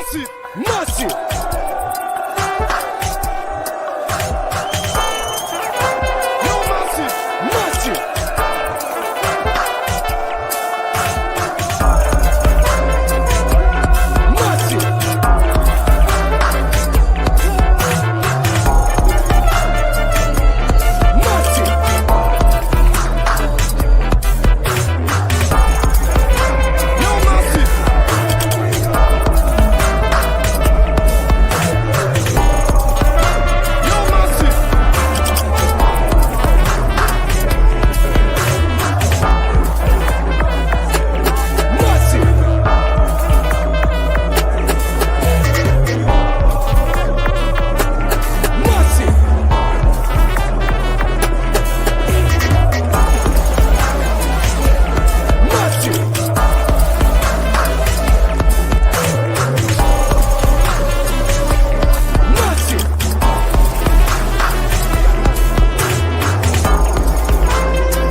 massive, massive. Yo, massive, massive. Massive. Massive. Yo, massive. Yo, massive. Massive. Massive. Massive. Massive. Yo, massive, massive.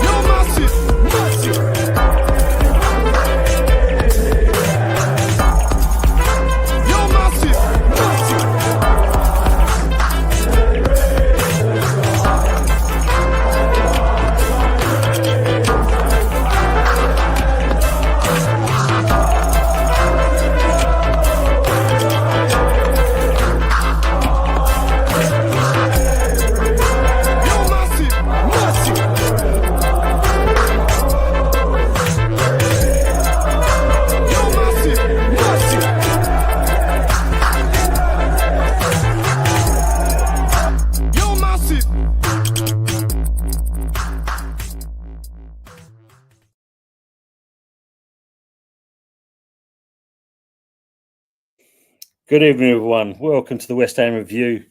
Yo, massive, massive. Yo, massive, massive. Yo, massive, massive. Yo, massive. Good evening, everyone. Welcome to the West Ham Review.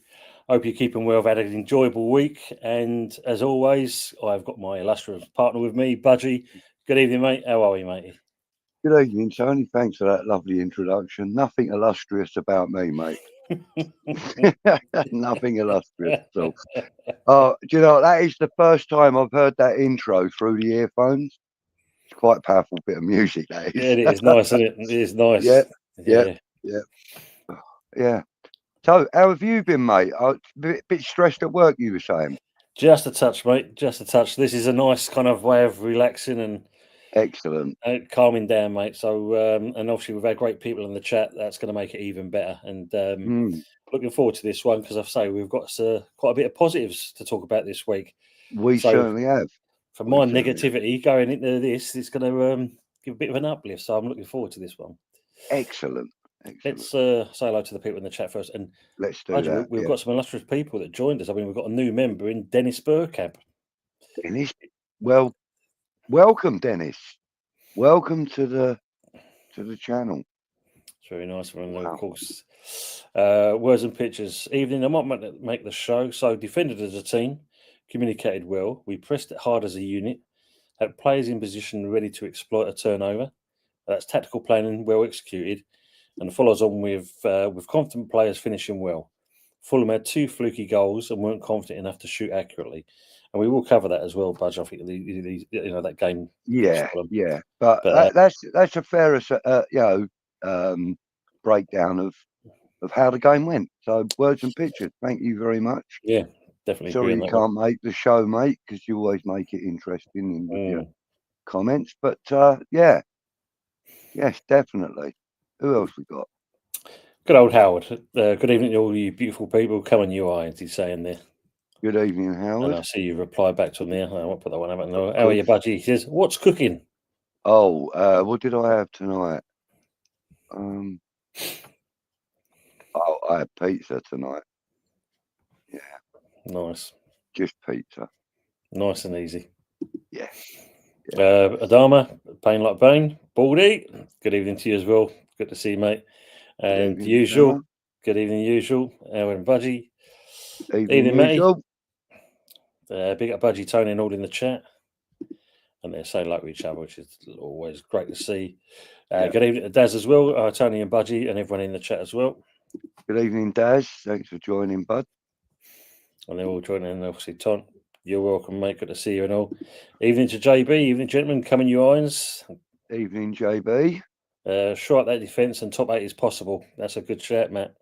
Hope you're keeping well. I've had an enjoyable week, and as always, I've got my illustrious partner with me, Budgie. Good evening, mate. How are you, mate? Good evening, Tony. Thanks for that lovely introduction. Nothing illustrious about me, mate. Nothing illustrious at all. Oh, do you know, that is the first time I've heard that intro through the earphones. It's quite a powerful bit of music, that is. Yeah, it is nice, isn't it? It is nice. Yeah, yeah. So, how have you been, mate? A bit stressed at work, you were saying. Just a touch, mate. Just a touch. This is a nice kind of way of relaxing and Excellent. calming down, mate. So, and obviously we've had great people in the chat. That's going to make it even better. And looking forward to this one because I say we've got quite a bit of positives to talk about this week. We So, certainly have. For We my certainly have. negativity going into this, it's going to give a bit of an uplift. So I'm looking forward to this one. Excellent. Let's say hello to the people in the chat first. And Let's do Budgie, that. we've yeah. got some illustrious people that joined us. I mean, we've got a new member in Dennis Burkamp. Dennis, well, welcome, Dennis. Welcome to the channel. It's very nice one, Wow. of course. Words and pictures. Evening, I might make the show. So defended as a team, communicated well. We pressed it hard as a unit. Had players in position ready to exploit a turnover. That's tactical planning, well executed, and follows on with confident players finishing well. Fulham had 2 fluky goals and weren't confident enough to shoot accurately, and we will cover that as well, Budge. I think that game. Yeah, Fulham. yeah, but that's a fair breakdown of how the game went. So words and pictures. Thank you very much. Yeah, definitely. Sorry agree you on that one. can't make the show, mate, because you always make it interesting in your comments. But yes, definitely. Who else we got? Good old Howard. Good evening to all you beautiful people. Come on, you irons, he's saying there. Good evening, Howard. And I see you reply back to him there. I won't put that one up. No. How are you, Budgie? He says, "What's cooking?" Oh, what did I have tonight? I had pizza tonight. Yeah. Nice. Just pizza. Nice and easy. Yeah. Adama, Pain Like Bane. Baldy, good evening to you as well. Good to see you, mate. And evening, usual, Adama. good evening, usual. Howard and Budgie. Evening, Matty. usual. Big up Budgie, Tony, and all in the chat. And they're so like each other, which is always great to see. Good evening to Daz as well, Tony and Budgie, and everyone in the chat as well. Good evening, Daz. Thanks for joining, bud. And they're all joining in, obviously. Ton, you're welcome, mate. Good to see you and all. Evening to JB. Evening, gentlemen. Coming, you irons. Evening, JB. Short up that defence and top 8 is possible. That's a good shout, Matt.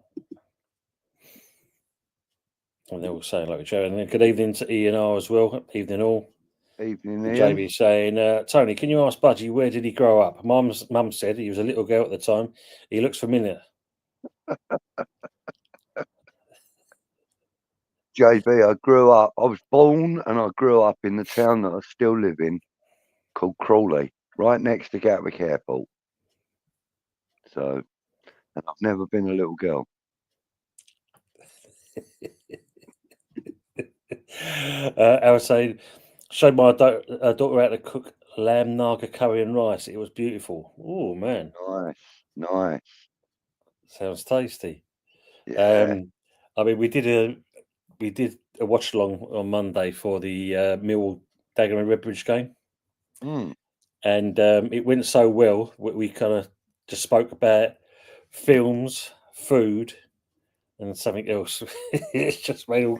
And they're all saying like each other. And good evening to E&R as well. Evening all. Evening, And Ian. JB saying, Tony, can you ask Budgie where did he grow up? Mum said he was a little girl at the time. He looks familiar. JB, I was born and I grew up in the town that I still live in called Crawley, right next to Gatwick Airport. So, and I've never been a little girl. I was saying, showed my daughter how to cook lamb naga curry and rice. It was beautiful. Oh, man. Nice. Sounds tasty. Yeah. I mean, we did a watch along on Monday for the Millwall Dagenham and Redbridge game, and it went so well. We kind of just spoke about films, food, and something else. It's just made all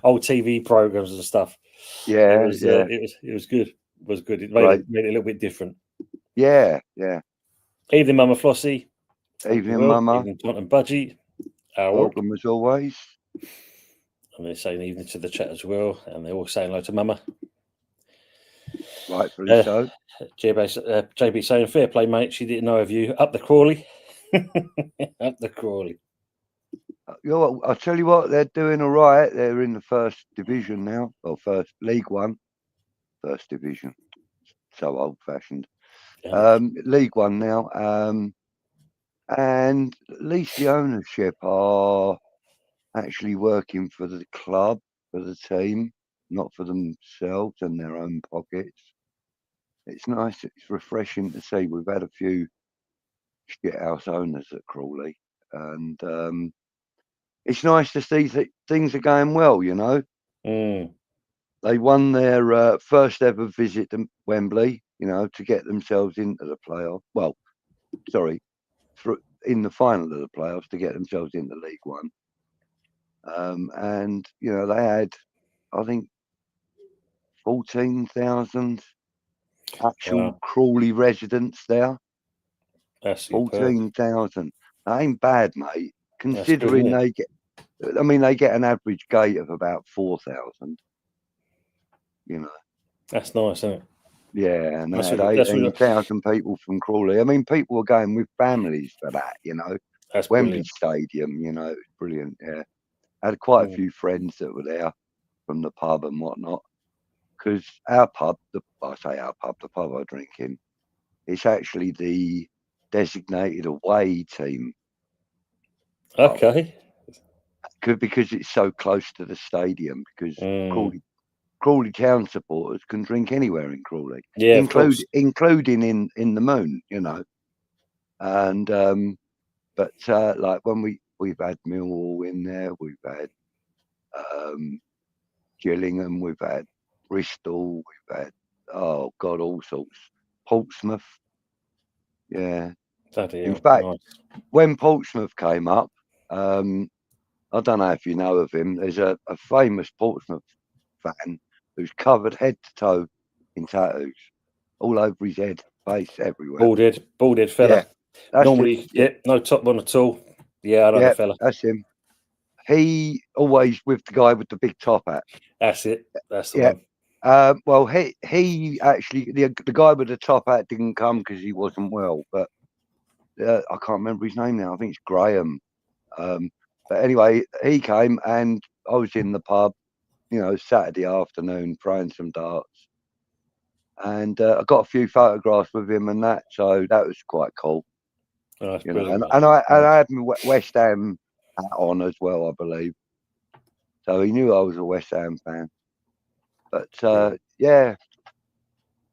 old TV programs and stuff. Yeah, it was good. It was good. It made it a little bit different. Yeah. Evening, Mama Flossie. Evening, Mama. Evening, Tom and Budgie. Welcome as always. And they're saying evening to the chat as well, and they're all saying hello to Mama. Rightfully so. JB saying, fair play, mate. She didn't know of you. Up the Crawley. Up the Crawley. I'll tell you what, they're doing all right. They're in the first division now, or first League One. First division. So old-fashioned. League One now. And at least the ownership are actually working for the club, for the team, not for themselves and their own pockets. It's nice. It's refreshing to see. We've had a few shithouse owners at Crawley, and it's nice to see that things are going well. You know, they won their first ever visit to Wembley. You know, to get themselves into the playoff. Well, sorry, in the final of the playoffs to get themselves into League One. And you know, they had, I think, 14,000 actual Crawley residents there. That's 14,000. That ain't bad, mate. Considering they get an average gate of about 4,000. You know. That's nice, isn't it? Yeah, and they had 18,000 people from Crawley. I mean, people were going with families for that, you know. That's Wembley brilliant. Stadium, you know, it was brilliant, yeah. I had quite a few friends that were there from the pub and whatnot. Because our pub, the pub I drink in, it's actually the designated away team. Okay. Because it's so close to the stadium, because Crawley Town supporters can drink anywhere in Crawley, including in the Moon, you know. And but like when we've had Millwall in there, we've had Gillingham, we've had Bristol, we've had all sorts. Portsmouth, yeah. In fact, when Portsmouth came up, I don't know if you know of him. There's a famous Portsmouth fan who's covered head to toe in tattoos, all over his head, face, everywhere. Bald head fella. Yeah, normally, no top one at all. Yeah, I know the fella. That's him. He always with the guy with the big top hat. That's it. That's the one. Well, he actually the guy with the top hat didn't come because he wasn't well, but I can't remember his name now. I think it's Graham. But anyway, he came and I was in the pub, you know, Saturday afternoon playing some darts, and I got a few photographs with him and that, so that was quite cool. Oh, you know, and I had my West Ham hat on as well, I believe. So he knew I was a West Ham fan. But yeah,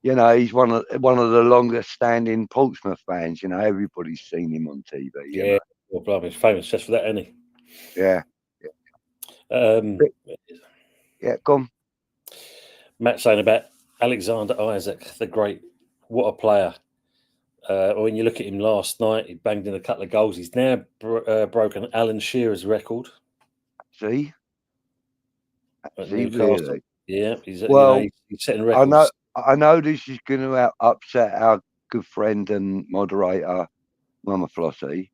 you know, he's one of the longest standing Portsmouth fans. You know, everybody's seen him on TV. Yeah, well, blimey, he's famous just for that, isn't he? Yeah. Yeah, go on. Matt saying about Alexander Isaac, the great, what a player. When you look at him last night, he banged in a couple of goals. He's now broken Alan Shearer's record. See? Really? Yeah, he's setting records. I know this is going to upset our good friend and moderator, Mama Flossie,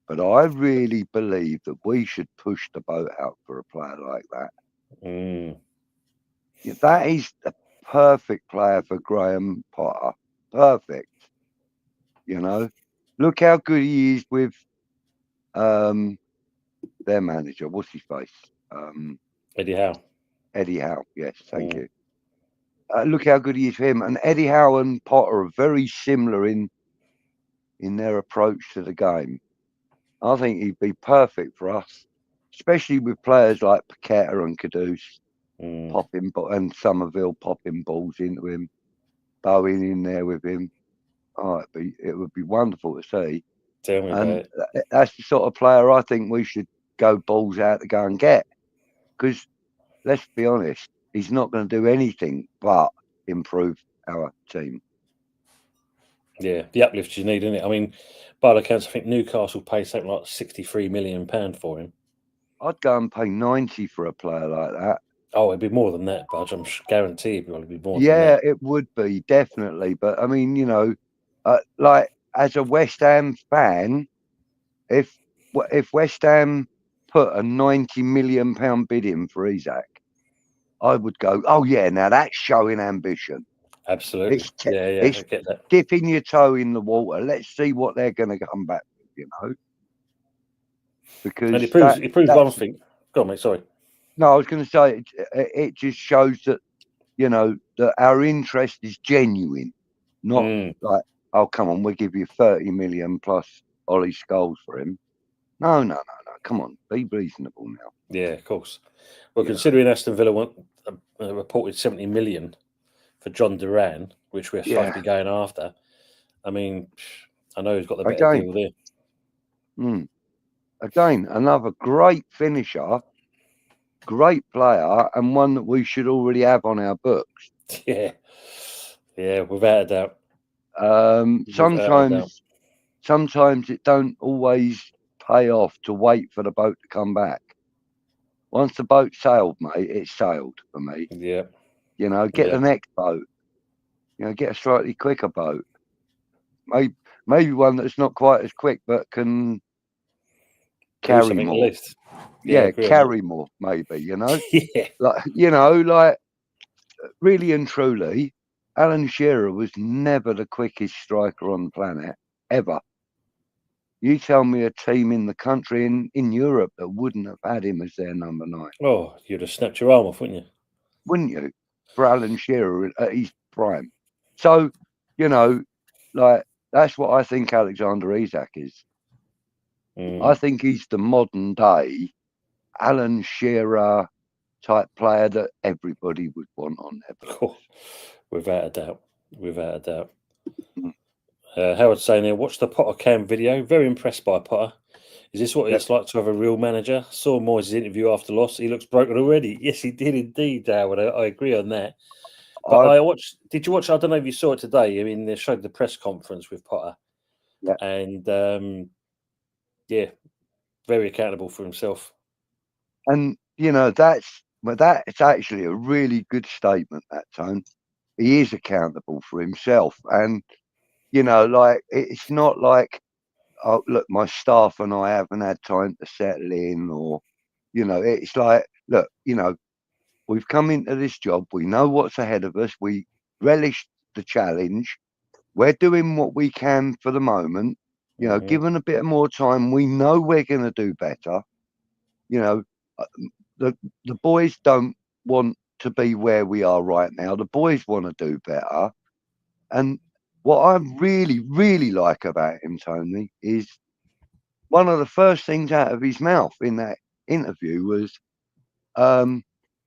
but I really believe that we should push the boat out for a player like that. Mm. Yeah, that is the perfect player for Graham Potter. Perfect. You know, look how good he is with their manager. What's his face? Eddie Howe. Eddie Howe. Yes, thank Mm. you. Look how good he is for him. And Eddie Howe and Potter are very similar in their approach to the game. I think he'd be perfect for us, especially with players like Paqueta and Caduce popping, and Somerville popping balls into him, Bowen in there with him. Oh, it would be wonderful to see. Tell me And about it. that's the sort of player I think we should go balls out to go and get. Because let's be honest, he's not going to do anything but improve our team. Yeah, the uplift you need, isn't it? I mean, by all accounts, I think Newcastle paid something like £63 million for him. I'd go and pay 90 for a player like that. Oh, it'd be more than that, Budge. I'm guarantee it'd probably be more than Yeah, that. it would be, definitely. But I mean, like as a West Ham fan, if West Ham put a £90 million bid in for Isaac, I would go, oh yeah, now that's showing ambition. Absolutely. Yeah, It's I get that. dipping your toe in the water. Let's see what they're going to come back with, because And it proves one thing. Go on, mate. Sorry. No, I was going to say it just shows that that our interest is genuine, not like, oh come on, we'll give you 30 million plus Ollie Scholes for him. No, come on, be reasonable now. Yeah, of course. Well, considering Aston Villa reported 70 million for John Duran, which we're supposed to be going after, I mean, I know he's got the better deal there. Again, another great finisher, great player, and one that we should already have on our books. Yeah, without a doubt. Sometimes it don't always pay off to wait for the boat to come back. Once the boat sailed, mate, it sailed for me. Yeah. Get the next boat. Get a slightly quicker boat. Maybe one that's not quite as quick, but can carry more. Yeah, carry more, maybe, Yeah. Like really and truly, Alan Shearer was never the quickest striker on the planet, ever. You tell me a team in the country, in Europe, that wouldn't have had him as their number 9. Oh, you'd have snapped your arm off, wouldn't you? Wouldn't you? For Alan Shearer at his prime. So, like, that's what I think Alexander Isak is. I think he's the modern day Alan Shearer type player that everybody would want on their books. Oh, without a doubt. Howard's saying there, watch the Potter Cam video. Very impressed by Potter. Is this what it's like to have a real manager? Saw Moyes' interview after loss. He looks broken already. Yes, he did indeed, Howard. I agree on that. But did you watch? I don't know if you saw it today. I mean, they showed the press conference with Potter. Yeah. And very accountable for himself. And that's actually a really good statement, that Tone. He is accountable for himself. And like, it's not like, oh, look, my staff and I haven't had time to settle in, or it's like, look, we've come into this job, we know what's ahead of us, we relish the challenge, we're doing what we can for the moment, given a bit more time, we know we're going to do better. The boys don't want to be where we are right now. The boys want to do better. And what I really, really like about him, Tony, is one of the first things out of his mouth in that interview was,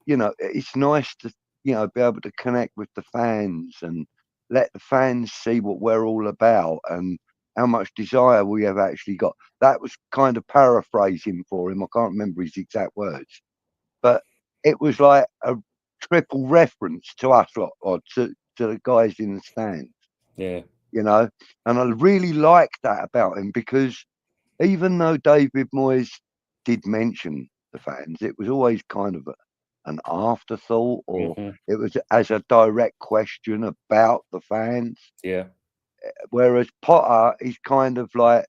it's nice to, be able to connect with the fans and let the fans see what we're all about and how much desire we have actually got. That was kind of paraphrasing for him. I can't remember his exact words, but it was like a triple reference to us lot, or to the guys in the stands. Yeah. And I really like that about him, because even though David Moyes did mention the fans, it was always kind of an afterthought, or it was as a direct question about the fans. Yeah. Whereas Potter is kind of like,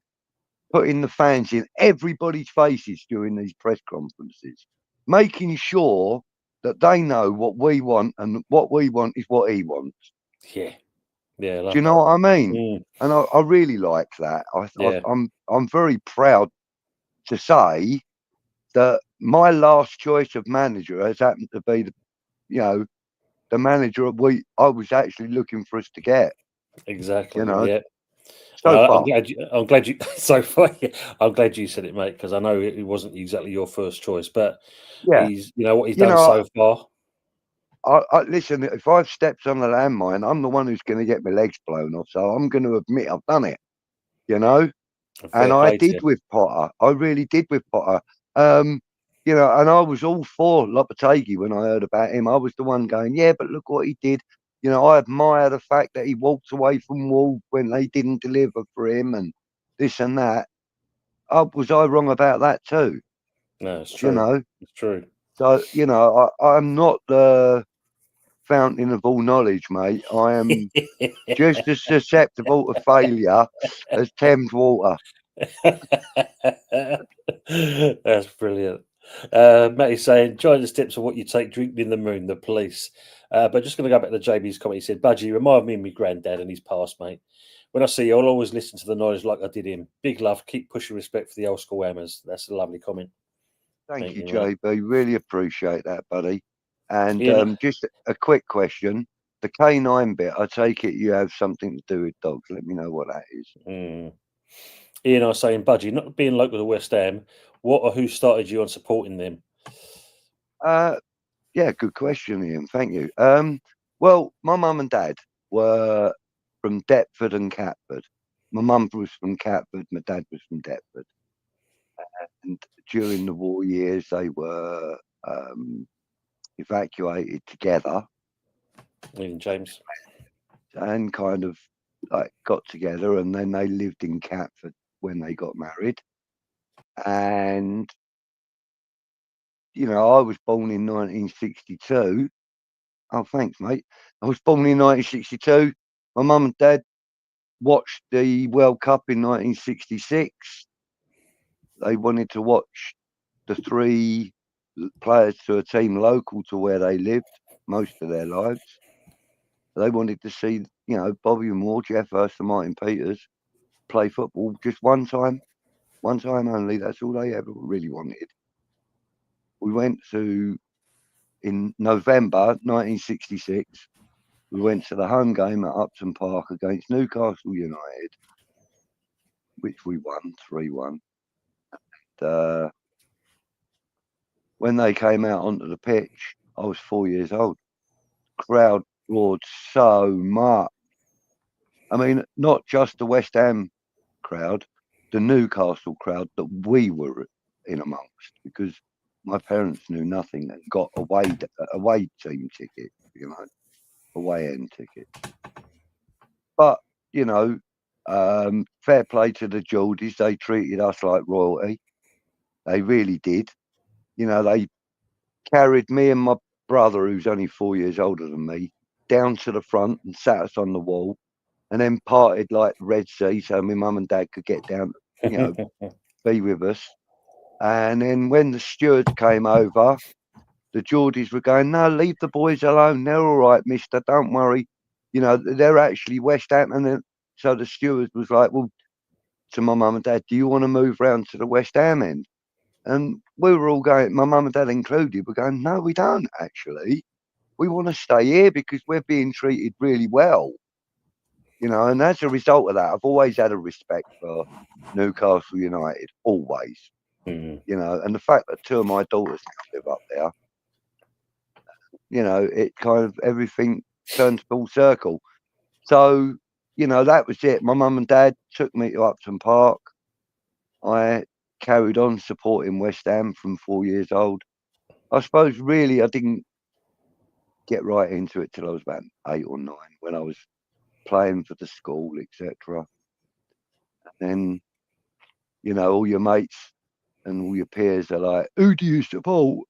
putting the fans in everybody's faces during these press conferences, making sure that they know what we want and what we want is what he wants. Yeah. Yeah. I Do love you know that. what I mean? Mm, And I really like that. yeah. I'm very proud to say that my last choice of manager has happened to be the manager I was actually looking for us to get. Exactly. You know, Yeah. so I'm far. glad you. I'm glad you. So far, yeah, I'm glad you said it, mate, because I know it wasn't exactly your first choice, but Yeah. he's, what he's You done know, so far. I listen. If I've stepped on a landmine, I'm the one who's going to get my legs blown off. So I'm going to admit I've done it. You know, and Fair I play to did you. with Potter. I really did with Potter. And I was all for Lopetegui when I heard about him. I was the one going, yeah, but look what he did. I admire the fact that he walked away from Wolves when they didn't deliver for him and this and that. Was I wrong about that too? No, it's You true. know, It's true. so I'm not the fountain of all knowledge, mate. I am just as susceptible to failure as Thames water. That's brilliant. Matty's saying, join the steps of what you take drinking in the moon, the police. But just going to go back to JB's comment. He said, Budgie, remind me of my granddad and his past, mate. When I see you, I'll always listen to the knowledge like I did him. Big love. Keep pushing respect for the old school hammers. That's a lovely comment. Thank you, Mate. JB. Really appreciate that, buddy. And Ian, just a quick question. The K9 bit, I take it you have something to do with dogs. Let me know what that is. Ian, I was saying, Budgie, not being local to West Ham, what or who started you on supporting them? Yeah, good question, Ian. Thank you. Well, my mum and dad were from Deptford and Catford. My mum was from Catford, my dad was from Deptford. And during the war years, they were evacuated together Ian James. and kind of like got together, and then they lived in Catford when they got married. And I was born in 1962. Oh, thanks, mate. I was born in 1962. My mum and dad watched the World Cup in 1966. They wanted to watch the three players to a team local to where they lived most of their lives. They wanted to see, Bobby Moore, Jeff Hurst, and Martin Peters play football just one time only. That's all they ever really wanted. We went in November 1966. We went to the home game at Upton Park against Newcastle United, which we won 3-1. When they came out onto the pitch, I was 4 years old. Crowd roared so much. I mean, not just the West Ham crowd, the Newcastle crowd that we were in amongst, because my parents knew nothing and got away team tickets, away end tickets. But fair play to the Geordies. They treated us like royalty. They really did. They carried me and my brother, who's only 4 years older than me, down to the front and sat us on the wall, and then parted like the Red Sea so my mum and dad could get down, be with us. And then when the stewards came over, the Geordies were going, no, leave the boys alone. They're all right, mister. Don't worry. They're actually West Ham. And then, so the steward was like, well, to my mum and dad, do you want to move round to the West Ham end? And we were all going, my mum and dad included, were going, no, we don't actually. We want to stay here because we're being treated really well. And as a result of that, I've always had a respect for Newcastle United, always. And the fact that two of my daughters now live up there, it kind of everything turns full circle. So, that was it. My mum and dad took me to Upton Park. I carried on supporting West Ham from 4 years old. I suppose really I didn't get right into it till I was about 8 or 9 when I was playing for the school, etc. And then, all your mates and all your peers are like, who do you support?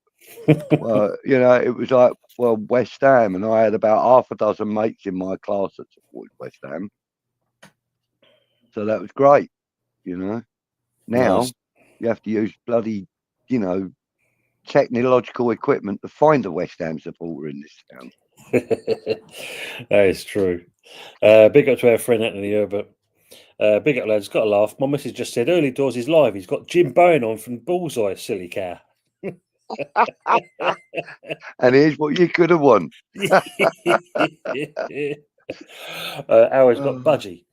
Well, it was like, well, West Ham. And I had about half a dozen mates in my class that supported West Ham. So that was great, Now Nice. you have to use bloody, technological equipment to find a West Ham supporter in this town. That is true. Big up to our friend Anthony Herbert. Big up, lads. Got a laugh. My missus just said early doors is live. He's got Jim Bowen on from Bullseye, silly cow. And here's what you could have won. Howard's got Budgie.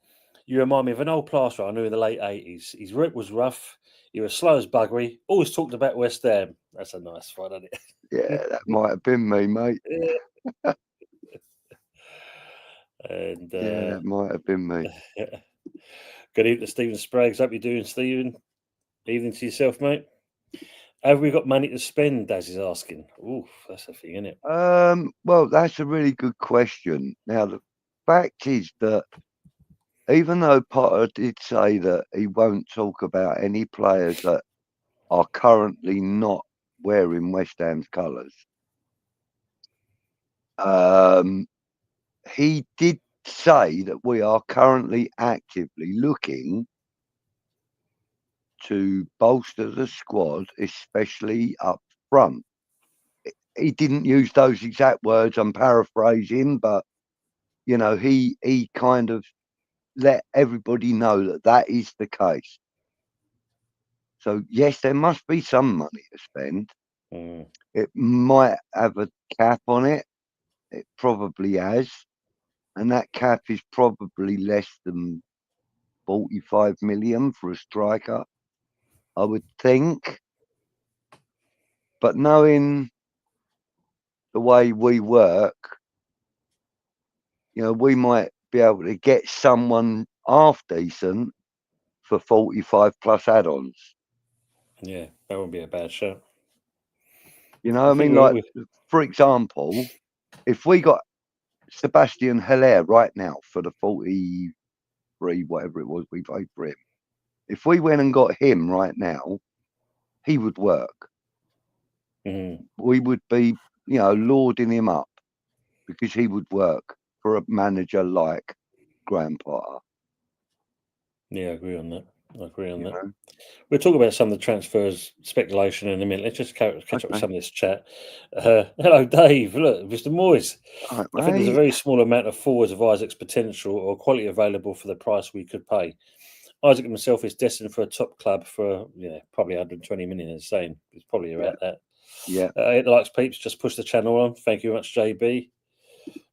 You remind me of an old plasterer I knew in the late 80s. His route was rough. He was slow as buggery. Always talked about West Ham. That's a nice one, isn't it? Yeah, that might have been me, mate. And Yeah, that might have been me. good evening to Stephen Spraggs. Hope you're doing, Stephen. Evening to yourself, mate. Have we got money to spend, Daz is asking. Ooh, that's a thing, isn't it? Well, that's a really good question. Now, the fact is that even though Potter did say that he won't talk about any players that are currently not wearing West Ham's colours, he did say that we are currently actively looking to bolster the squad, especially up front. He didn't use those exact words, I'm paraphrasing, but he kind of let everybody know that that is the case. So yes, there must be some money to spend. It might have a cap on it. It probably has. And that cap is probably less than 45 million for a striker, I would think. But knowing the way we work, we might be able to get someone half decent for 45 plus add-ons. Yeah, that wouldn't be a bad show. I mean, like, for example, if we got Sebastian Haller right now for the 43, whatever it was we paid for him, if we went and got him right now, he would work. We would be, lauding him up because he would work for a manager like Graham Potter. Yeah, I agree on that. We'll talk about some of the transfers speculation in a minute. Let's just catch up with some of this chat. Hello, Dave. Look, Mr. Moyes. Right, I think there's a very small amount of forwards of Isaac's potential or quality available for the price we could pay. Isaac himself is destined for a top club for probably 120 million. Is saying he's probably about that. Yeah. Likes peeps. Just push the channel on. Thank you very much, JB.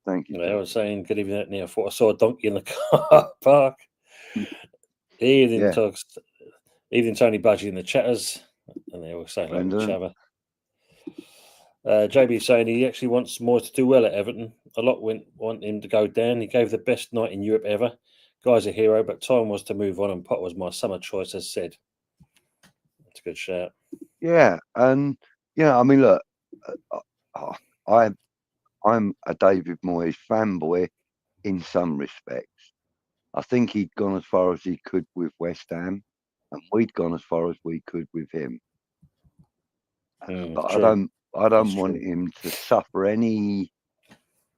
Thank you. I was saying good evening. Anthony. I thought I saw a donkey in the car park. Evening talks. Evening Tony Budgie and the chatters, and they all say like each other. JB saying he actually wants Moyes to do well at Everton. A lot want him to go down. He gave the best night in Europe ever. Guy's a hero, but time was to move on, and Potter was my summer choice, as said. That's a good shout. Yeah, and I mean, look, I'm a David Moyes fanboy in some respects. I think he'd gone as far as he could with West Ham, and we'd gone as far as we could with him. But true. I don't want him to suffer any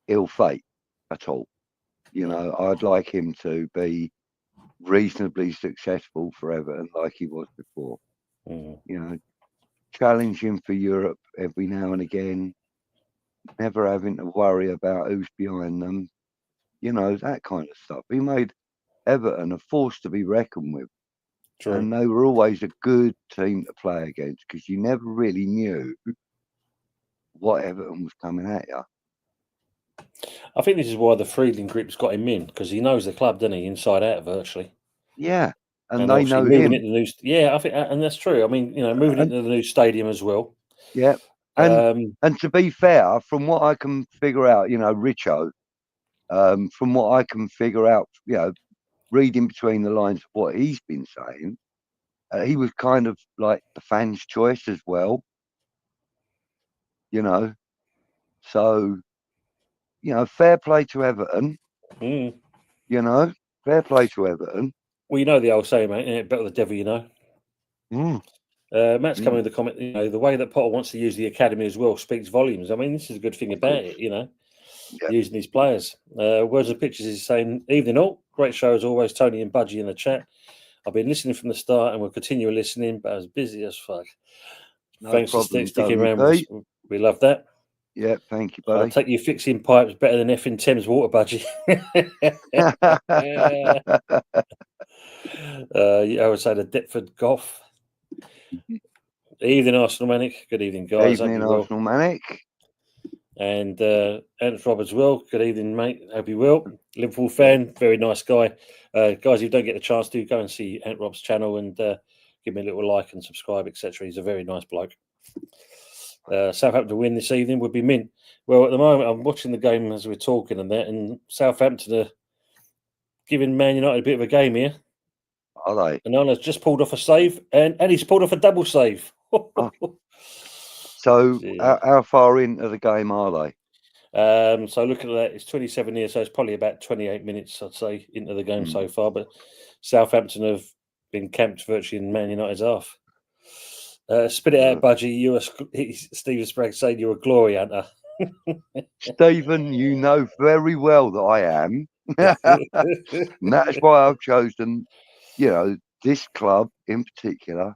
ill fate at all. I'd like him to be reasonably successful for Everton like he was before. Challenging for Europe every now and again, never having to worry about who's behind them, that kind of stuff. He made Everton a force to be reckoned with. True. And they were always a good team to play against because you never really knew what Everton was coming at you. I think this is why the Friedling group's got him in, because he knows the club, doesn't he, inside out virtually. Yeah, and they know moving him. Into the new, I think, and that's true. I mean, moving into the new stadium as well. Yeah, and to be fair, from what I can figure out, Richo, from what I can figure out, reading between the lines of what he's been saying, he was kind of like the fans' choice as well. So, fair play to Everton. Fair play to Everton. Well, the old saying, mate, better the devil you know. Matt's coming in the comment, the way that Potter wants to use the academy as well speaks volumes. I mean, this is a good thing about it, using these players. Words and Pictures is saying, evening all, great show as always, Tony and Budgie in the chat. I've been listening from the start and we'll continue listening, but I was busy as fuck. No Thanks for problem, sticking around with us. WP. We love that. Yeah, thank you, I buddy. take you fixing pipes better than effing Thames water, Budgie. I would say the Deptford Golf. Evening, Arsenal Manic. Good evening, guys. Evening, Hope you're well. Arsenal Manic. And Ant Rob as well. Good evening, mate. Hope you well. Liverpool fan, very nice guy. Guys, if you don't get the chance to, go and see Ant Rob's channel and give me a little like and subscribe, etc. He's a very nice bloke. Southampton to win this evening would be mint. Well, at the moment, I'm watching the game as we're talking and that, and Southampton are giving Man United a bit of a game here. Are they? And Nana's just pulled off a save, and he's pulled off a double save. So, Yeah. how far into the game are they? So looking at that, it's 27 years, so it's probably about 28 minutes, I'd say, into the game so far. But Southampton have been camped virtually in Man United's half. Spit it out, Budgie. Stephen Sprague saying you're a glory hunter. Stephen, you know very well that I am. And that's why I've chosen, this club in particular,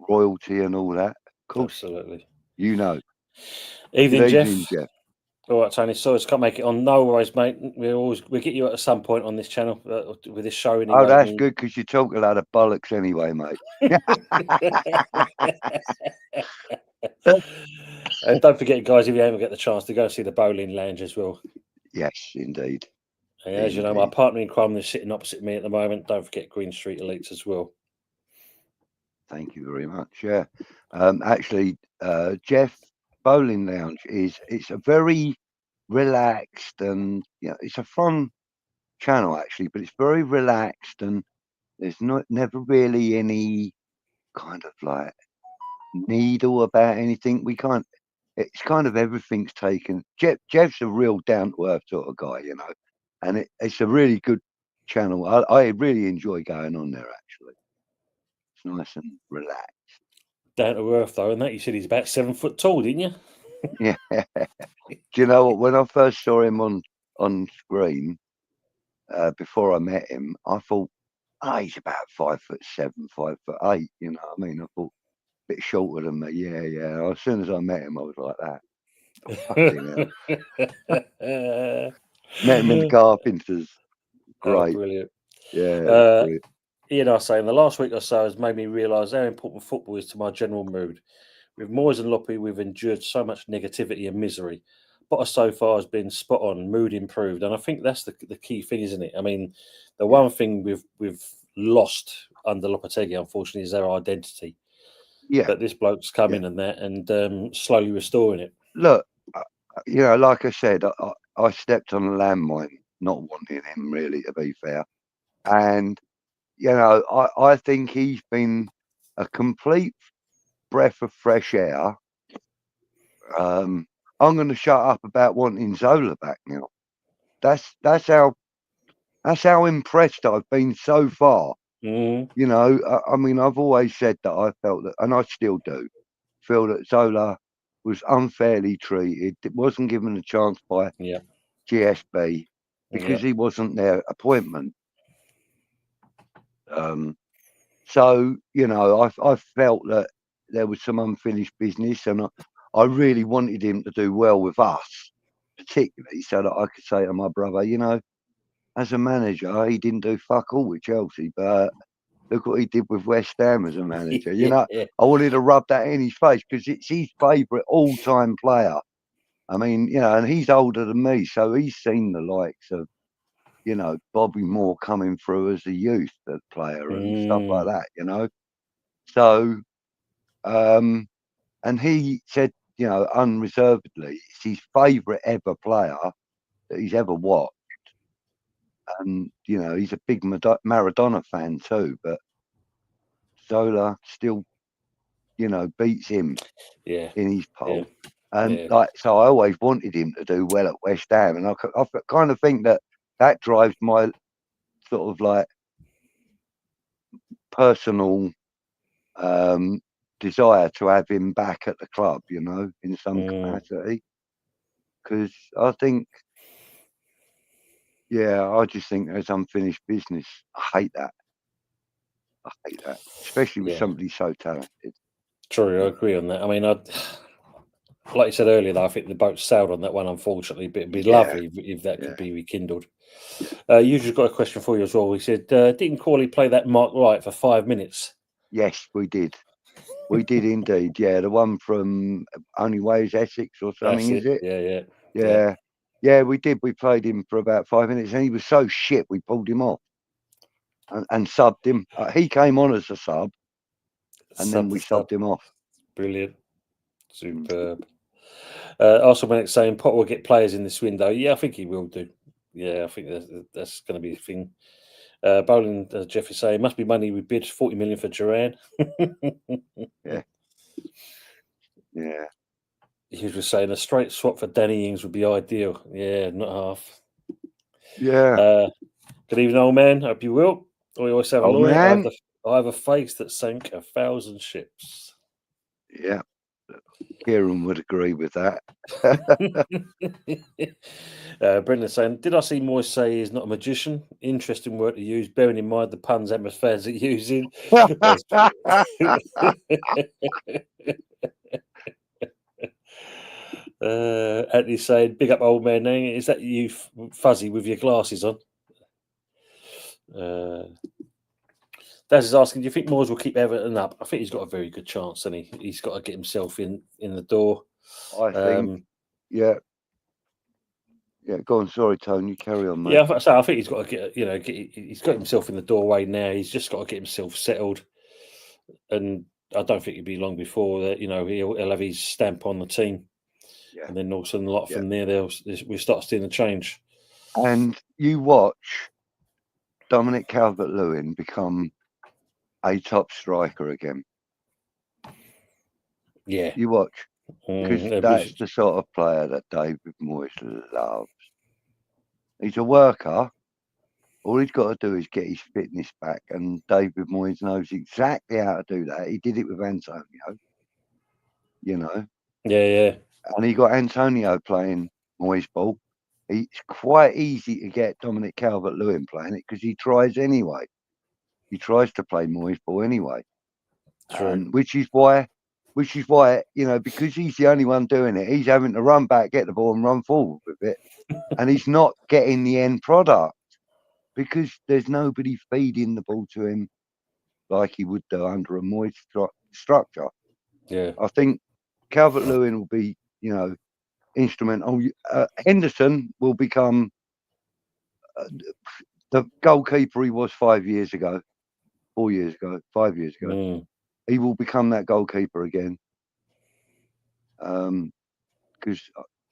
royalty and all that. Of course, absolutely. Evening, Jeff. Jeff. All right, Tony. Sorry, can't make it on. No worries, mate. We'll get you at some point on this channel with this show. Anyway. Oh, that's good because you talk a lot of bollocks anyway, mate. And don't forget, guys, if you haven't got the chance to go see the Bowling Lounge as well. Yes, indeed. And as you know, my partner in crime is sitting opposite me at the moment. Don't forget Green Street Elites as well. Thank you very much. Yeah, actually, Jeff, Bowling Lounge it's a very relaxed and it's a fun channel actually, but it's very relaxed and there's never really any kind of like needle about anything. It's kind of everything's taken. Jeff's a real down to earth sort of guy, and it's a really good channel. I really enjoy going on there actually. It's nice and relaxed. Down to earth though, and that you said he's about 7 foot tall, didn't you? Yeah. Do you know what? When I first saw him on screen, before I met him, I thought, he's about 5'7", 5'8". You know what I mean? I thought a bit shorter than me. Yeah. As soon as I met him, I was like that. Met him in the Carpenters. Great. Oh, brilliant. Yeah. Brilliant. Ian, I was saying the last week or so has made me realise how important football is to my general mood. With Moyes and Loppy, we've endured so much negativity and misery. Potter so far has been spot on, mood improved, and I think that's the key thing, isn't it? I mean, the one thing we've lost under Lopetegui, unfortunately, is their identity. Yeah. But this bloke's come in and slowly restoring it. Look, like I said, I stepped on a landmine, not wanting him really, to be fair, and I think he's been a complete breath of fresh air. I'm going to shut up about wanting Zola back now. That's how impressed I've been so far. I mean, I've always said that I felt that, and I still do, feel that Zola was unfairly treated. It wasn't given a chance by GSB because he wasn't their appointment. So I felt that there was some unfinished business, and I really wanted him to do well with us, particularly so that I could say to my brother, as a manager, he didn't do fuck all with Chelsea, but look what he did with West Ham as a manager. I wanted to rub that in his face because it's his favourite all-time player. I mean, and he's older than me, so he's seen the likes of, Bobby Moore coming through as a youth player and stuff like that, So, and he said, unreservedly, it's his favourite ever player that he's ever watched. And, he's a big Maradona fan too, but Zola still, beats him in his poll. And so I always wanted him to do well at West Ham. And I kind of think that drives my sort of like personal desire to have him back at the club, in some capacity. Because I think, I just think there's unfinished business. I hate that. I hate that, especially with Yeah. somebody so talented. True, I agree on that. I mean, like you said earlier, though, I think the boat sailed on that one, unfortunately, but it'd be Yeah. lovely if that Yeah. could be rekindled. You've got a question for you as well. He said, didn't Corley play that Mark Wright for 5 minutes? Yes, we did. We did indeed. Yeah, the one from Only Way is Essex or something, That's is it? Yeah. Yeah. Yeah, we did. We played him for about 5 minutes, and he was so shit we pulled him off and subbed him. He came on as a sub, and then we subbed him off. Brilliant. Superb. Also, when it's saying Potter will get players in this window, yeah, I think he will do. Yeah, I think that's going to be the thing. Bowling, Jeff is saying, must be money we bid 40 million for Duran. Yeah. Yeah. He was saying a straight swap for Danny Ings would be ideal. Yeah, not half. Yeah. Good evening, old man. Hope you will. We always have a Old lawyer. man. I have a face that sank 1,000 ships. Yeah. Kieran would agree with that. Brendan saying, did I see Moyes say he's not a magician? Interesting word to use, bearing in mind the puns Emma's fans are using. Anthony saying, big up old man. Is that you, Fuzzy, with your glasses on? Daz is asking, do you think Moyes will keep Everton up? I think he's got a very good chance, and he's got to get himself in the door. I think, yeah. Yeah, go on. Sorry, Tony. You carry on, mate. Yeah, I think he's got to he's got himself in the doorway now. He's just got to get himself settled, and I don't think it'll be long before that. He'll have his stamp on the team, and then all of a sudden, from there, we'll start seeing a change. And you watch Dominic Calvert-Lewin become a top striker again. Yeah, you watch, because that's the sort of player that David Moyes loves. He's a worker. All he's got to do is get his fitness back, and David Moyes knows exactly how to do that. He did it with Antonio, Yeah. And he got Antonio playing Moyes ball. It's quite easy to get Dominic Calvert-Lewin playing it because he tries anyway. He tries to play Moyes ball anyway. Which is why, because he's the only one doing it, he's having to run back, get the ball, and run forward with it. And he's not getting the end product because there's nobody feeding the ball to him like he would do under a Moyes structure. Yeah. I think Calvert-Lewin will be, instrumental. Henderson will become the goalkeeper he was 5 years ago, 4 years ago, 5 years ago. He will become that goalkeeper again. Because,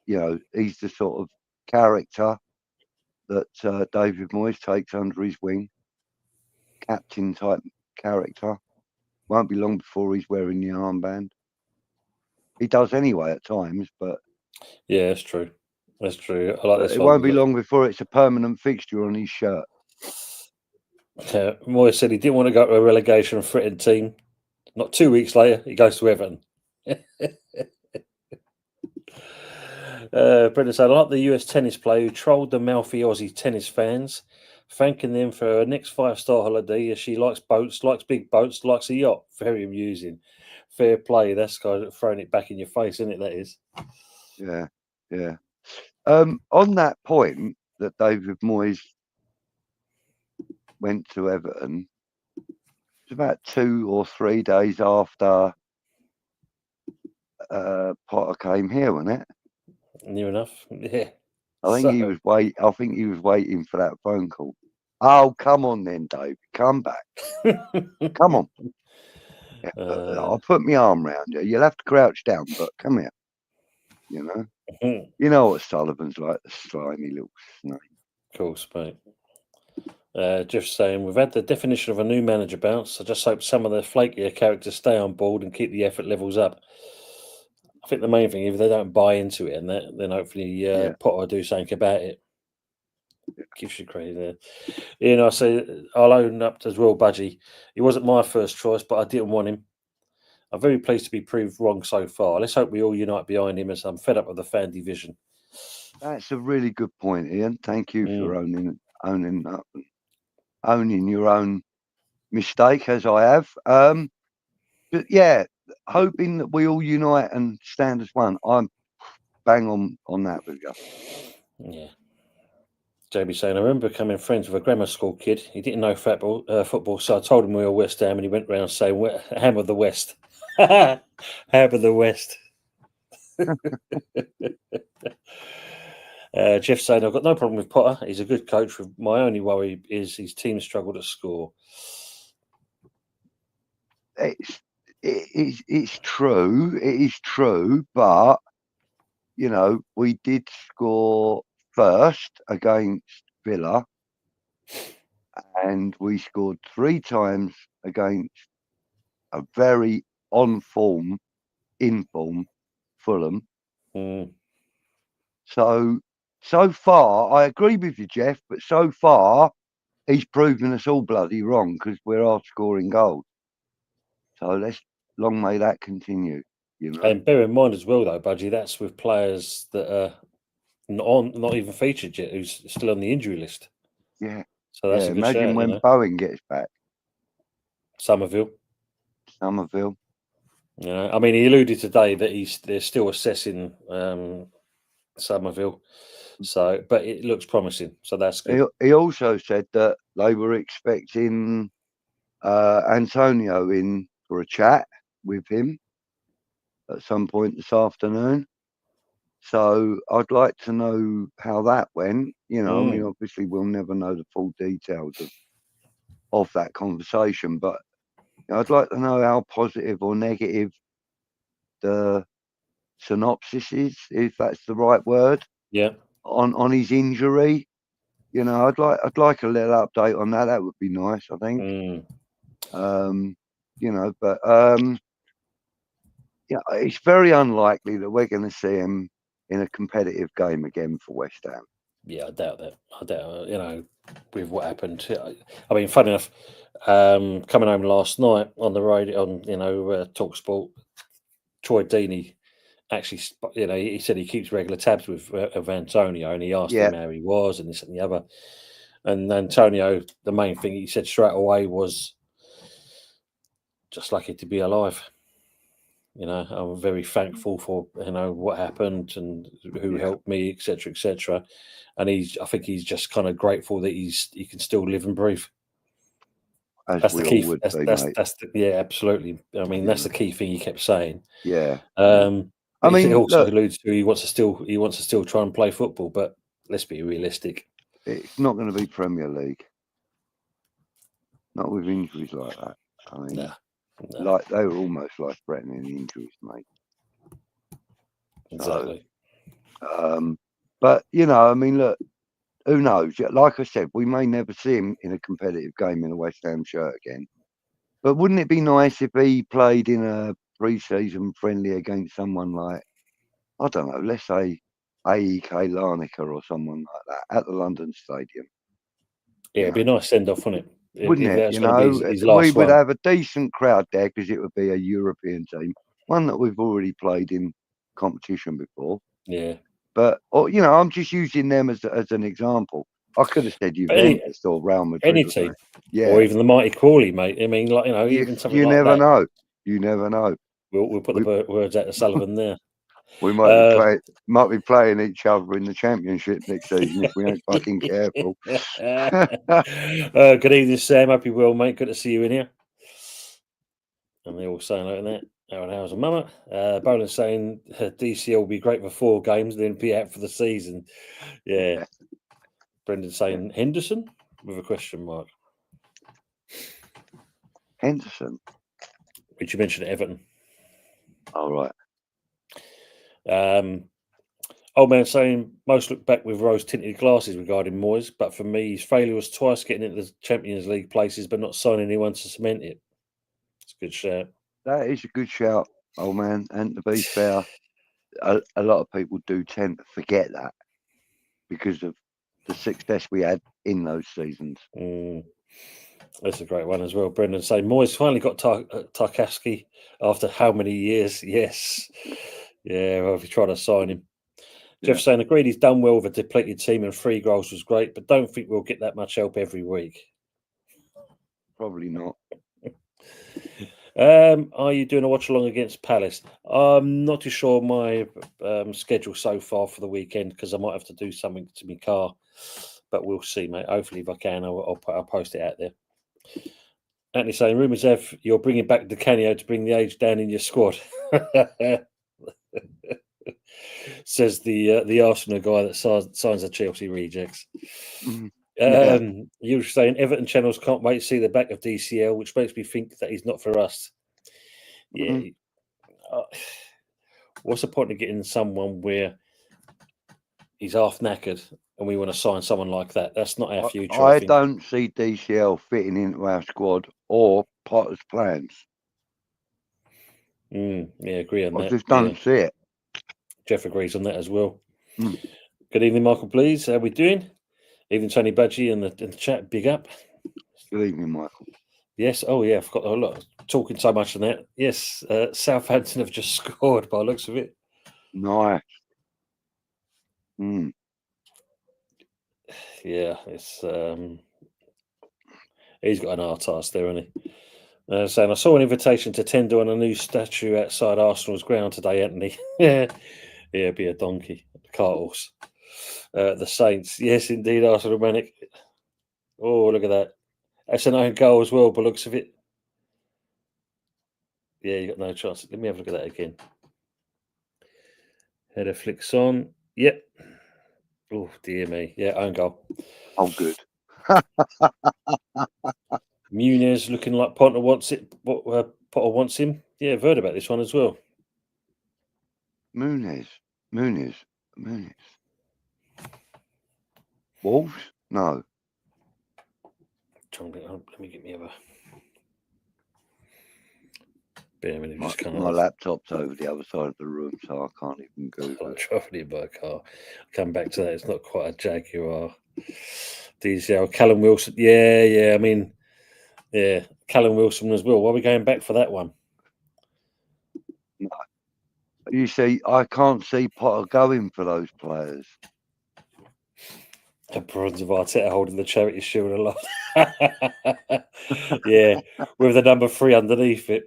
he's the sort of character that David Moyes takes under his wing. Captain type character. Won't be long before he's wearing the armband. He does anyway at times, but yeah, that's true. That's true. I like this. It won't be long before it's a permanent fixture on his shirt. Moyes said he didn't want to go to a relegation threatened team. Not 2 weeks later, he goes to Everton. Brendan said, I like the US tennis player who trolled the mouthy Aussie tennis fans, thanking them for her next 5-star holiday as she likes boats, likes big boats, likes a yacht. Very amusing. Fair play. That's kind of throwing it back in your face, isn't it? That is. Yeah. On that point that David Moyes went to Everton, it's about 2 or 3 days after Potter came here, wasn't it? Near enough. Yeah. I think he was waiting for that phone call. Oh, come on then, Dave. Come back. Come on. Yeah, I'll put my arm round you. You'll have to crouch down, but come here. You know what Sullivan's like, the slimy little snake. Of course, mate. Jeff's saying, we've had the definition of a new manager bounce. I just hope some of the flakier characters stay on board and keep the effort levels up. I think the main thing, if they don't buy into it, and then hopefully Potter will do something about it. Gives you credit there. I say I'll own up as well, Budgie. He wasn't my first choice, but I didn't want him. I'm very pleased to be proved wrong so far. Let's hope we all unite behind him, as I'm fed up with the fan division. That's a really good point, Ian. Thank you for owning up, owning your own mistake, as I have. But yeah, hoping that we all unite and stand as one. I'm bang on that with you. Yeah. JB saying, I remember becoming friends with a grammar school kid. He didn't know football, so I told him we were West Ham, and he went round saying, Ham of the West. Ham of the West. Jeff saying, I've got no problem with Potter. He's a good coach. My only worry is his team struggle to score. It's true. It is true, but you know, we did score first against Villa, and we scored 3 times against a very in form Fulham. So far, I agree with you, Jeff, but so far he's proven us all bloody wrong because we're outscoring goals. So long may that continue. You know? And bear in mind as well, though, Budgie, that's with players that are not even featured yet, who's still on the injury list. Yeah. So that's a good imagine shout, when Bowen gets back. Somerville. Yeah, I mean, he alluded today that they're still assessing Somerville. So, but it looks promising. So that's good. He also said that they were expecting Antonio in for a chat with him at some point this afternoon. So I'd like to know how that went. You know, I mean, obviously we'll never know the full details of that conversation, but you know, I'd like to know how positive or negative the synopsis is, if that's the right word. Yeah. On his injury. You know, I'd like a little update on that. That would be nice, I think. You know, but yeah, it's very unlikely that we're going to see him in a competitive game again for West Ham. Yeah, I doubt that. You know, with what happened. I mean, funny enough, coming home last night on the radio on TalkSport, Troy Deeney actually, you know, he said he keeps regular tabs with of Antonio, and he asked him how he was and this and the other. And Antonio, the main thing he said straight away was just lucky to be alive. You know, I'm very thankful for what happened and who helped me, etc., etc. And I think he's just kind of grateful that he can still live and breathe. That's the key. Yeah, absolutely. I mean, that's the key thing he kept saying. Yeah. I mean, he also alludes to he wants to still try and play football, but let's be realistic. It's not going to be Premier League. Not with injuries like that. I mean, like they were almost like threatening injuries, mate. Exactly. So, but you know, I mean, look, who knows? Like I said, we may never see him in a competitive game in a West Ham shirt again. But wouldn't it be nice if he played in a pre-season friendly against someone like, I don't know, let's say AEK Larnaca or someone like that at the London Stadium? Yeah, it'd be a nice send-off, wouldn't it? Wouldn't it? You know, we would have a decent crowd there because it would be a European team, one that we've already played in competition before. Yeah. But, you know, I'm just using them as an example. I could have said Juventus or Real Madrid. Any team. Yeah. Or even the mighty Crawley, mate. I mean, like, you know, even something like that. You never know. We'll put the words out to Sullivan there. We might be playing each other in the Championship next season if we ain't fucking careful. Good evening, Sam. Hope you're well, mate. Good to see you in here. And they're all saying like that. Aaron Howes and Mama. Boland saying DCL will be great for 4 games, then be out for the season. Yeah. Brendan saying Henderson with a question mark. Henderson? Which you mentioned at Everton. All right. Old man saying most look back with rose-tinted glasses regarding Moyes, but for me, his failure was twice getting into the Champions League places, but not signing anyone to cement it. It's a good shout. That is a good shout, old man. And to be fair, a lot of people do tend to forget that because of the success we had in those seasons. That's a great one as well. Brendan saying Moyes finally got Tarkowski after how many years? Yes. Yeah, well, if you try to sign him. Jeff saying, agreed, he's done well with a depleted team and 3 goals was great, but don't think we'll get that much help every week. Probably not. Are you doing a watch along against Palace? I'm not too sure my schedule so far for the weekend because I might have to do something to my car, but we'll see, mate. Hopefully, if I can, I'll post it out there. Anthony saying, rumours have you're bringing back Di Canio to bring the age down in your squad. Says the Arsenal guy that signs the Chelsea rejects. Yeah. You were saying Everton channels can't wait to see the back of DCL, which makes me think that he's not for us. Yeah. What's the point of getting someone where he's half knackered and we want to sign someone like that? That's not our future. I don't see DCL fitting into our squad or Potter's plans. Yeah, agree on that. I just don't see it. Jeff agrees on that as well. Mm. Good evening, Michael, please. How are we doing? Evening, Tony Budgie in the chat. Big up. Good evening, Michael. Yes. Oh, yeah. I've got a lot talking so much on that. Yes. Southampton have just scored by the looks of it. Nice. Yeah. It's he's got an artist there, hasn't he? Saying I saw an invitation to tender on a new statue outside Arsenal's ground today, Anthony. Yeah, be a donkey, a cart horse. The Saints, yes, indeed, Arsenal Manic. Oh, look at that. That's an own goal as well, by looks of it. Yeah, you got no chance. Let me have a look at that again. Header flicks on. Yep. Oh, dear me. Yeah, own goal. Oh, good. Muniz looking like Potter wants it. Potter wants him. Yeah, I've heard about this one as well. Muniz. Wolves? No. Let me get me over. Bear with me, My laptop's over the other side of the room, so I can't even Google I'm travelling by car. I'll come back to that. It's not quite a Jaguar. DCL, Callum Wilson. Yeah. I mean, yeah, Callum Wilson as well. Why are we going back for that one? No. You see, I can't see Potter going for those players. The bronze of Arteta holding the Charity Shield aloft. Yeah, with the number 3 underneath it.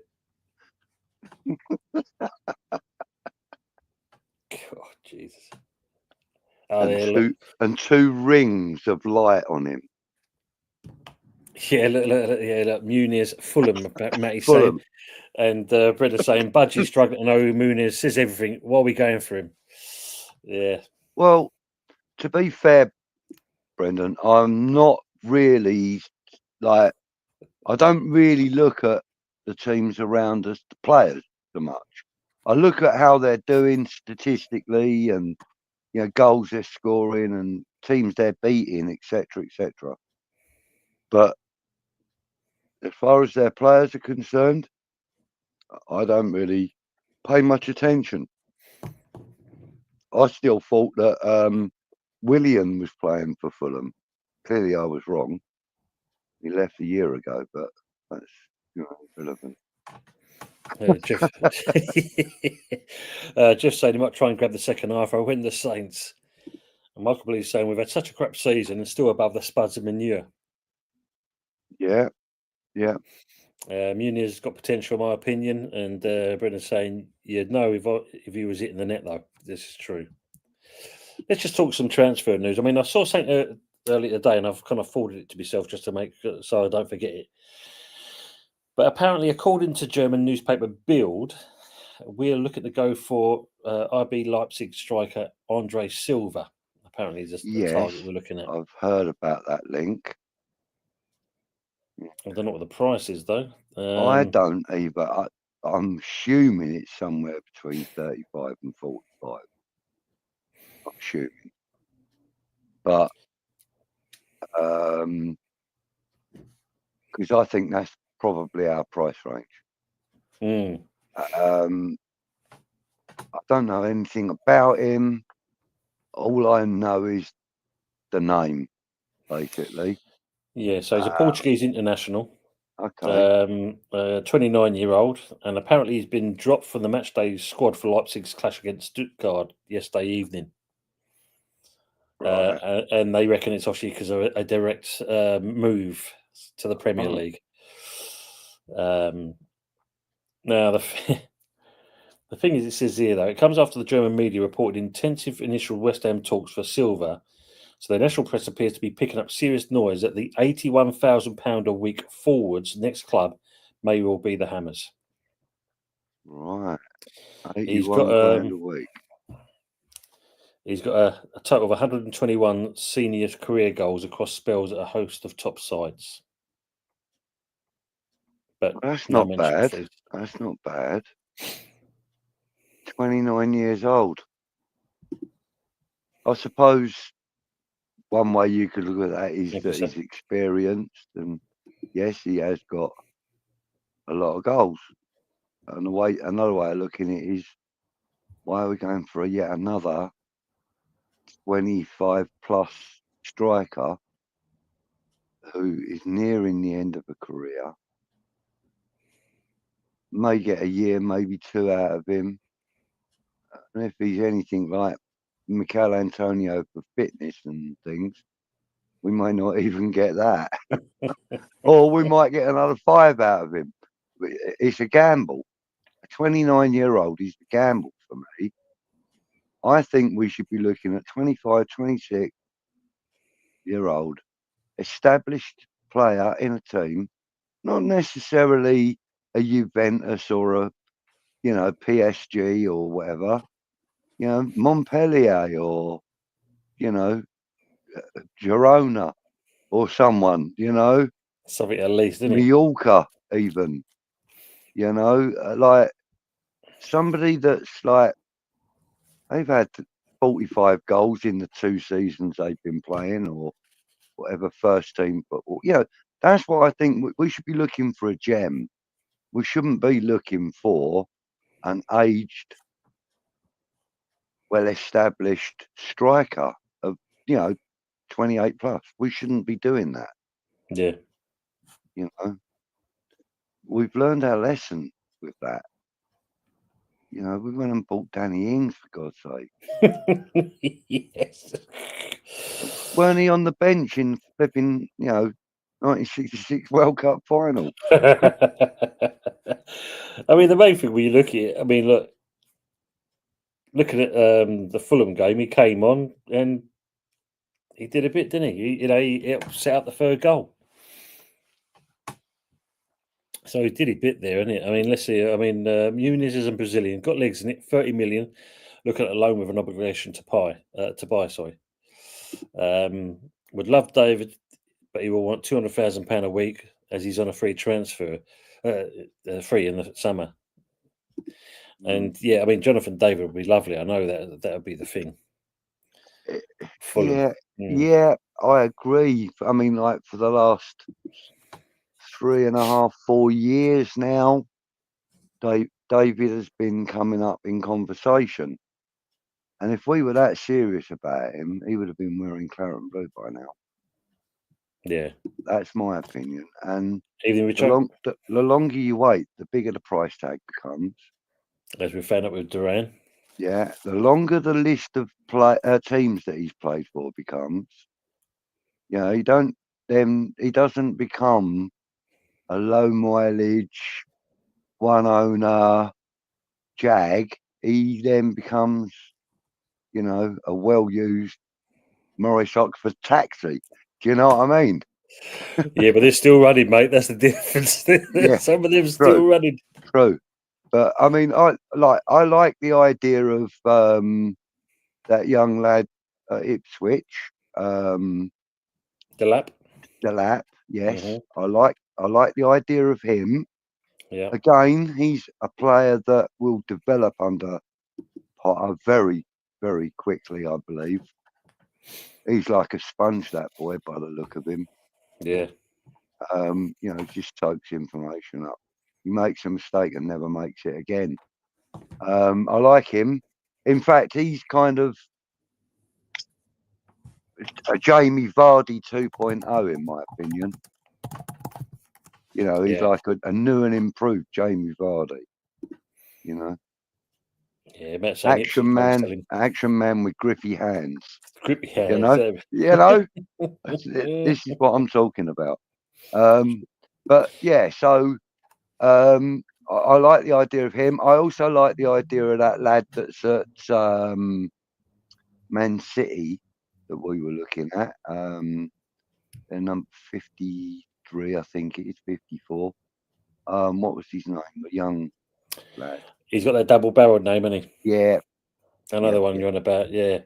God, Jesus. And two rings of light on him. Yeah, look, Muniz, Fulham, Matty saying. And Brenda saying, Budgie struggling to know who Muniz says everything. Why are we going for him? Yeah. Well, to be fair, Brendan, I'm not really I don't really look at the teams around us, the players, so much. I look at how they're doing statistically and, goals they're scoring and teams they're beating, etc., etc. But as far as their players are concerned, I don't really pay much attention. I still thought that Willian was playing for Fulham. Clearly, I was wrong. He left a year ago, but that's irrelevant. Jeff saying he might try and grab the second half. I win the Saints. And Michael Blee's saying we've had such a crap season and still above the Spuds and Manure. Yeah. Muniz has got potential, in my opinion, and Brendan's saying you'd know if he was hitting the net, though. This is true. Let's just talk some transfer news. I mean, I saw something earlier today, and I've kind of forwarded it to myself just to make so I don't forget it. But apparently, according to German newspaper Bild, we're looking to go for RB Leipzig striker Andre Silva. Apparently, is the target we're looking at. I've heard about that link. I don't know what the price is, though. I don't either. I'm assuming it's somewhere between 35 and 45. I'm assuming. But because I think that's probably our price range. I don't know anything about him. All I know is the name, basically. Yeah, so he's a Portuguese international. Okay. 29-year-old, and apparently he's been dropped from the matchday squad for Leipzig's clash against Stuttgart yesterday evening. Right. And they reckon it's obviously because of a direct move to the Premier League. Now, the thing is, it says here, though, it comes after the German media reported intensive initial West Ham talks for Silva. So the national press appears to be picking up serious noise that the £81,000 a week forwards next club may well be the Hammers. Right. He's 81 got grand a week. He's got a total of 121 senior career goals across spells at a host of top sides. But Well, that's no not mention bad. fees. That's not bad. 29 years old. I suppose one way you could look at that is Like that you said. he's experienced, and yes, he has got a lot of goals. And another way of looking at it is, why are we going for yet another 25 plus striker who is nearing the end of a career? May get a year, maybe two out of him. And if he's anything like Mikel Antonio for fitness and things, we may not even get that. Or we might get another 5 out of him. It's a gamble. A 29-year-old is a gamble for me. I think we should be looking at 25, 26-year-old established player in a team, not necessarily a Juventus or a PSG or whatever, Montpellier or Girona or someone, Something at least, isn't it? Mallorca even, like somebody that's like, they've had 45 goals in the 2 seasons they've been playing or whatever, first team football. That's what I think we should be looking for, a gem. We shouldn't be looking for an aged, well-established striker of 28 plus. We shouldn't be doing that. Yeah. We've learned our lesson with that. We went and bought Danny Ings, for God's sake. Yes. Weren't he on the bench in flipping 1966 World Cup final? I mean, the main thing when you look at it, looking at the Fulham game, he came on and he did a bit, didn't he? He helped set up the third goal. So he did a bit there, isn't it? I mean, let's see. I mean, Muniz is a Brazilian, got legs in it, 30 million. Looking at a loan with an obligation to buy. Would love David, but he will want £200,000 a week as he's on a free transfer, free in the summer. And yeah, I mean, Jonathan David would be lovely. I know that would be the thing. Fulham. Yeah, I agree. I mean, like for the last 3.5, 4 years now, David has been coming up in conversation. And if we were that serious about him, he would have been wearing claret and blue by now. Yeah. That's my opinion. And Even the longer you wait, the bigger the price tag becomes. As we found out with Duran. Yeah, the longer the list of teams that he's played for becomes, he doesn't become a low mileage, one owner jag. He then becomes, a well used Morris Oxford taxi. Do you know what I mean? Yeah, but they're still running, mate. That's the difference. Yeah, some of them still running. True. But I mean, I like the idea of that young lad at Ipswich, Delap. Yes, Mm-hmm. I like the idea of him. Yeah. Again, he's a player that will develop under Potter very, very quickly, I believe. He's like a sponge, that boy, by the look of him. Yeah. Just soaks information up. He makes a mistake and never makes it again. I like him. In fact, he's kind of a Jamie Vardy 2.0, in my opinion. He's like a new and improved Jamie Vardy. Yeah, action man with grippy hands. Grippy hands. This is what I'm talking about. But yeah, so I like the idea of him. I also like the idea of that lad that's at Man City that we were looking at. They're number 53, I think it is 54. What was his name? The young lad. He's got that double-barreled name, hasn't he? Yeah, Another yeah, one yeah. you're on about, yeah.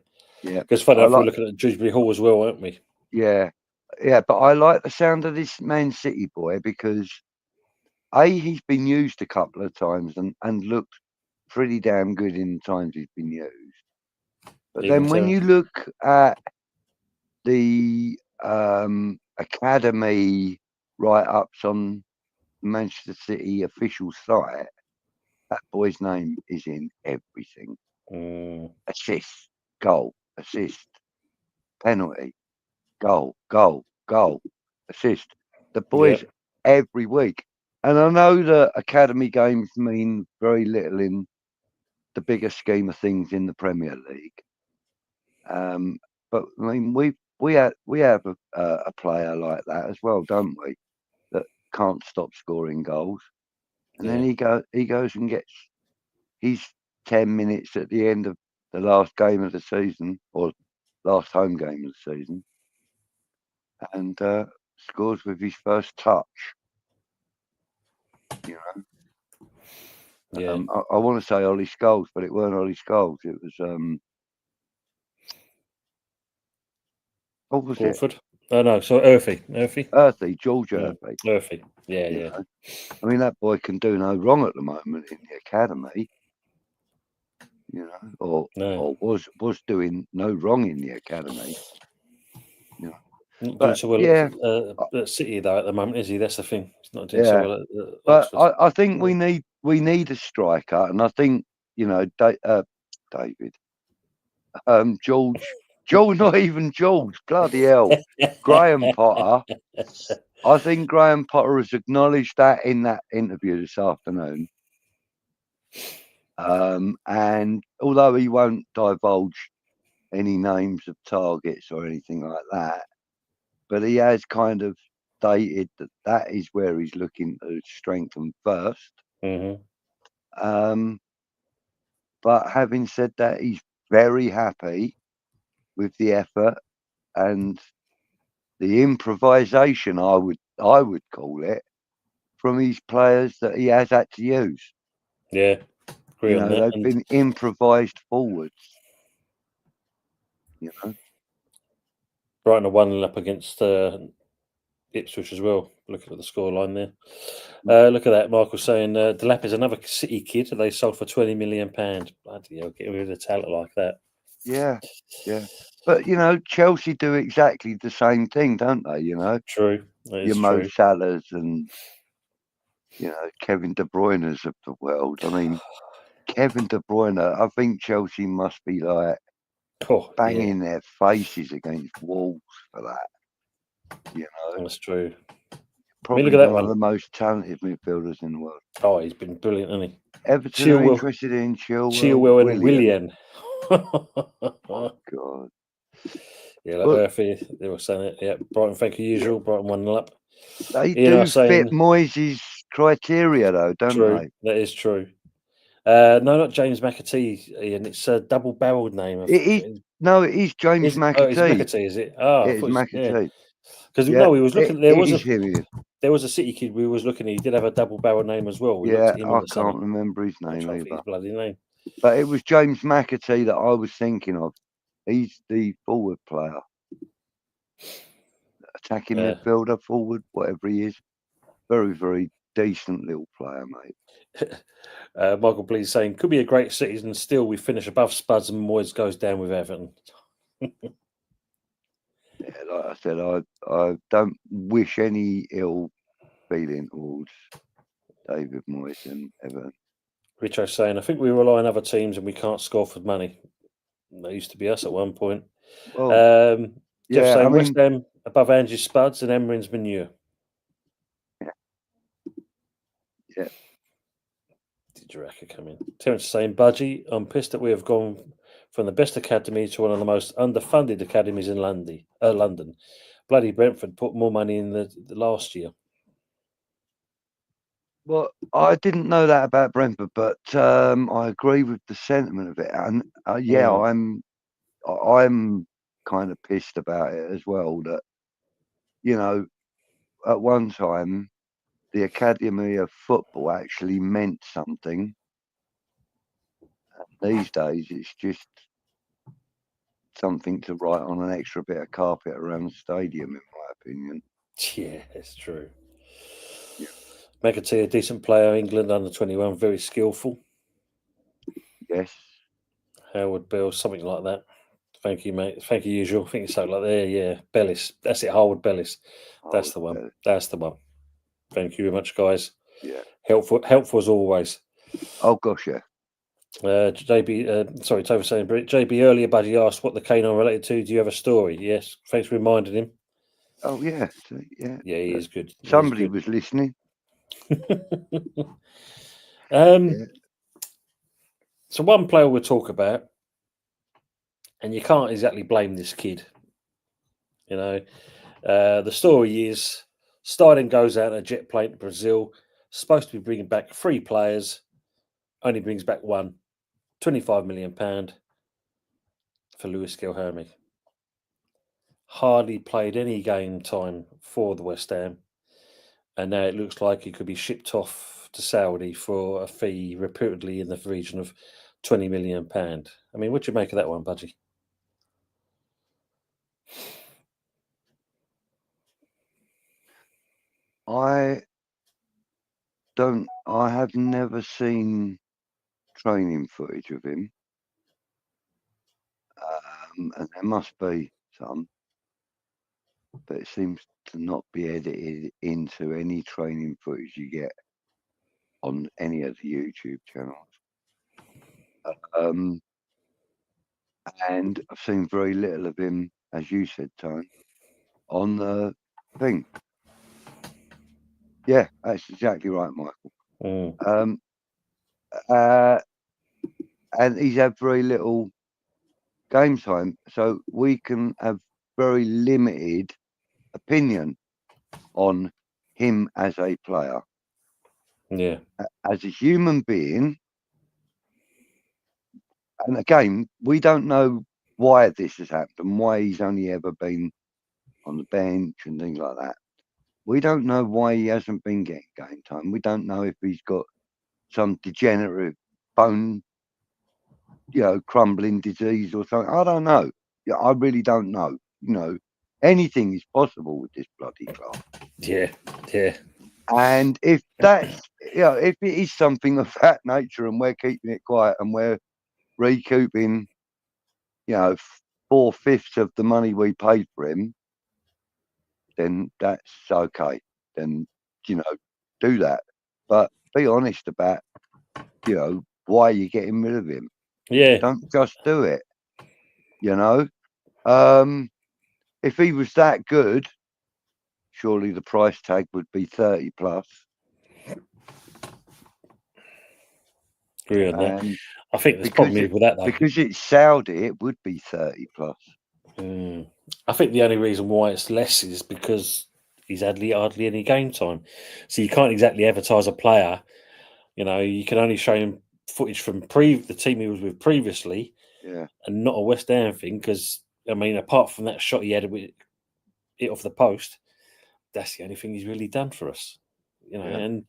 Yeah, Because funny I enough, we're like. looking at Dewsbury Hall as well, aren't we? Yeah, yeah, but I like the sound of this Man City boy because he's been used a couple of times and looked pretty damn good in the times he's been used. But You can then when tell. you look at the academy write-ups on Manchester City official site, that boy's name is in everything. Assist, goal, assist, penalty, goal, goal, goal, assist. The boys Yep. every week. And I know that academy games mean very little in the bigger scheme of things in the Premier League. But I mean, we have a player like that as well, don't we? That can't stop scoring goals, and then he goes and gets his 10 minutes at the end of the last game of the season or last home game of the season, and scores with his first touch. You know, Yeah. I want to say Ollie Scholes, but it weren't Ollie Scholes. It was what was Crawford. Oh no, so Earthy. it? Earthy, George Earthy. Earthy. Yeah, You yeah. know? I mean, that boy can do no wrong at the moment in the academy. You know, or was doing no wrong in the academy. You know, Not doing but so well yeah, at City though at the moment, is he? That's the thing. He's not doing yeah. so well at But Oxford. I think we need a striker, and I think David, George, not even George, bloody hell, Graham Potter. I think Graham Potter has acknowledged that in that interview this afternoon. And although he won't divulge any names of targets or anything like that, but he has kind of stated that is where he's looking to strengthen first. But having said that, he's very happy with the effort and the improvisation, I would call it, from his players that he has had to use. Yeah, agree on that. They've And been improvised forwards. You know, Brighton are 1-0 up against Ipswich as well. Looking at the scoreline there. Look at that. Michael saying Delap is another City kid that they sold for £20 million. Bloody hell, get rid of a talent like that. Yeah, yeah. But Chelsea do exactly the same thing, don't they? True. That Your is Mo true. Salahs and Kevin De Bruyne's of the world. I mean, Kevin De Bruyne. I think Chelsea must be like banging their faces against walls for that. That's true. Probably look at that one of one. the most talented midfielders in the world. Oh, he's been brilliant, hasn't he? Everton are interested in Chilwell and Willian. Oh God. Yeah, like Earthy, they were saying it. Yeah, Brighton, thank you, usual. Brighton 1-0 up. They do fit Moyes' criteria, though, don't true, they? That is true. No, not James McAtee, Ian. It's a double-barreled name. It is James McAtee. Oh, it's McAtee, is it? Oh, it is McAtee. Because we was looking. There was a City kid we was looking at. He did have a double-barrel name as well. We looked at him I can't remember his name either. His bloody name. But it was James McAtee that I was thinking of. He's the forward player, attacking midfielder, forward, whatever he is. Very, very decent little player, mate. Michael Blees saying could be a great season. Still, we finish above Spuds and Moyes goes down with Everton. Yeah, like I said, I don't wish any ill feeling towards David Moyes and Everton. Richo's saying, I think we rely on other teams and we can't score for money. That used to be us at one point. Well, Jeff saying West Ham above Angie Spuds and Emery's manure. Yeah. Did Jaraka come in? Terence saying, Budgie, I'm pissed that we have gone from the best academy to one of the most underfunded academies in London. Bloody Brentford put more money in the last year. Well, I didn't know that about Brentford, but I agree with the sentiment of it, and yeah, I'm kind of pissed about it as well. That at one time the Academy of Football actually meant something. These days, it's just something to write on an extra bit of carpet around the stadium, in my opinion. Yeah, it's true. Yeah. McAtee, a decent player, England under 21, very skillful. Yes. Howard Bell, something like that. Thank you, mate. Thank you, usual. I think it's something like there. Yeah, Bellis. That's it. Howard Bellis. That's the one. That's the one. Thank you very much, guys. Yeah. Helpful as always. Oh gosh, yeah. JB, sorry, Tova saying, JB earlier, Budgie asked what the canine related to. Do you have a story? Yes. Thanks for reminding him. Oh yeah. So, yeah. Yeah, he is good. Somebody was listening. Yeah. So one player we'll talk about, and you can't exactly blame this kid. The story is Starling goes out in a jet plane to Brazil, supposed to be bringing back 3 players, only brings back one, £25 million for Luiz Guilherme. Hardly played any game time for the West Ham, and now it looks like he could be shipped off to Saudi for a fee reputedly in the region of £20 million. I mean, what do you make of that one, Budgie? I have never seen training footage of him, and there must be some, but it seems to not be edited into any training footage you get on any of the YouTube channels. And I've seen very little of him, as you said, Tone, on the thing. Yeah, that's exactly right, Michael. And he's had very little game time, so we can have very limited opinion on him as a player. Yeah. As a human being, and again, we don't know why this has happened and why he's only ever been on the bench and things like that. We don't know why he hasn't been getting game time. We don't know if he's got some degenerative bone, crumbling disease or something. I don't know. Yeah, I really don't know. Anything is possible with this bloody club. Yeah, yeah. And if that's, if it is something of that nature and we're keeping it quiet and we're recouping, 4/5 of the money we paid for him, then that's okay. Then, do that. But be honest about, why you're getting rid of him. Yeah. Don't just do it. If he was that good, surely the price tag would be 30 plus. Agree on that. I think there's problem with that though. Because it's Saudi, it would be 30 plus. I think the only reason why it's less is because he's hardly any game time. So you can't exactly advertise a player. You can only show him footage from the team he was with previously, and not a West Ham thing. Because I mean, apart from that shot he had with it off the post, that's the only thing he's really done for us. And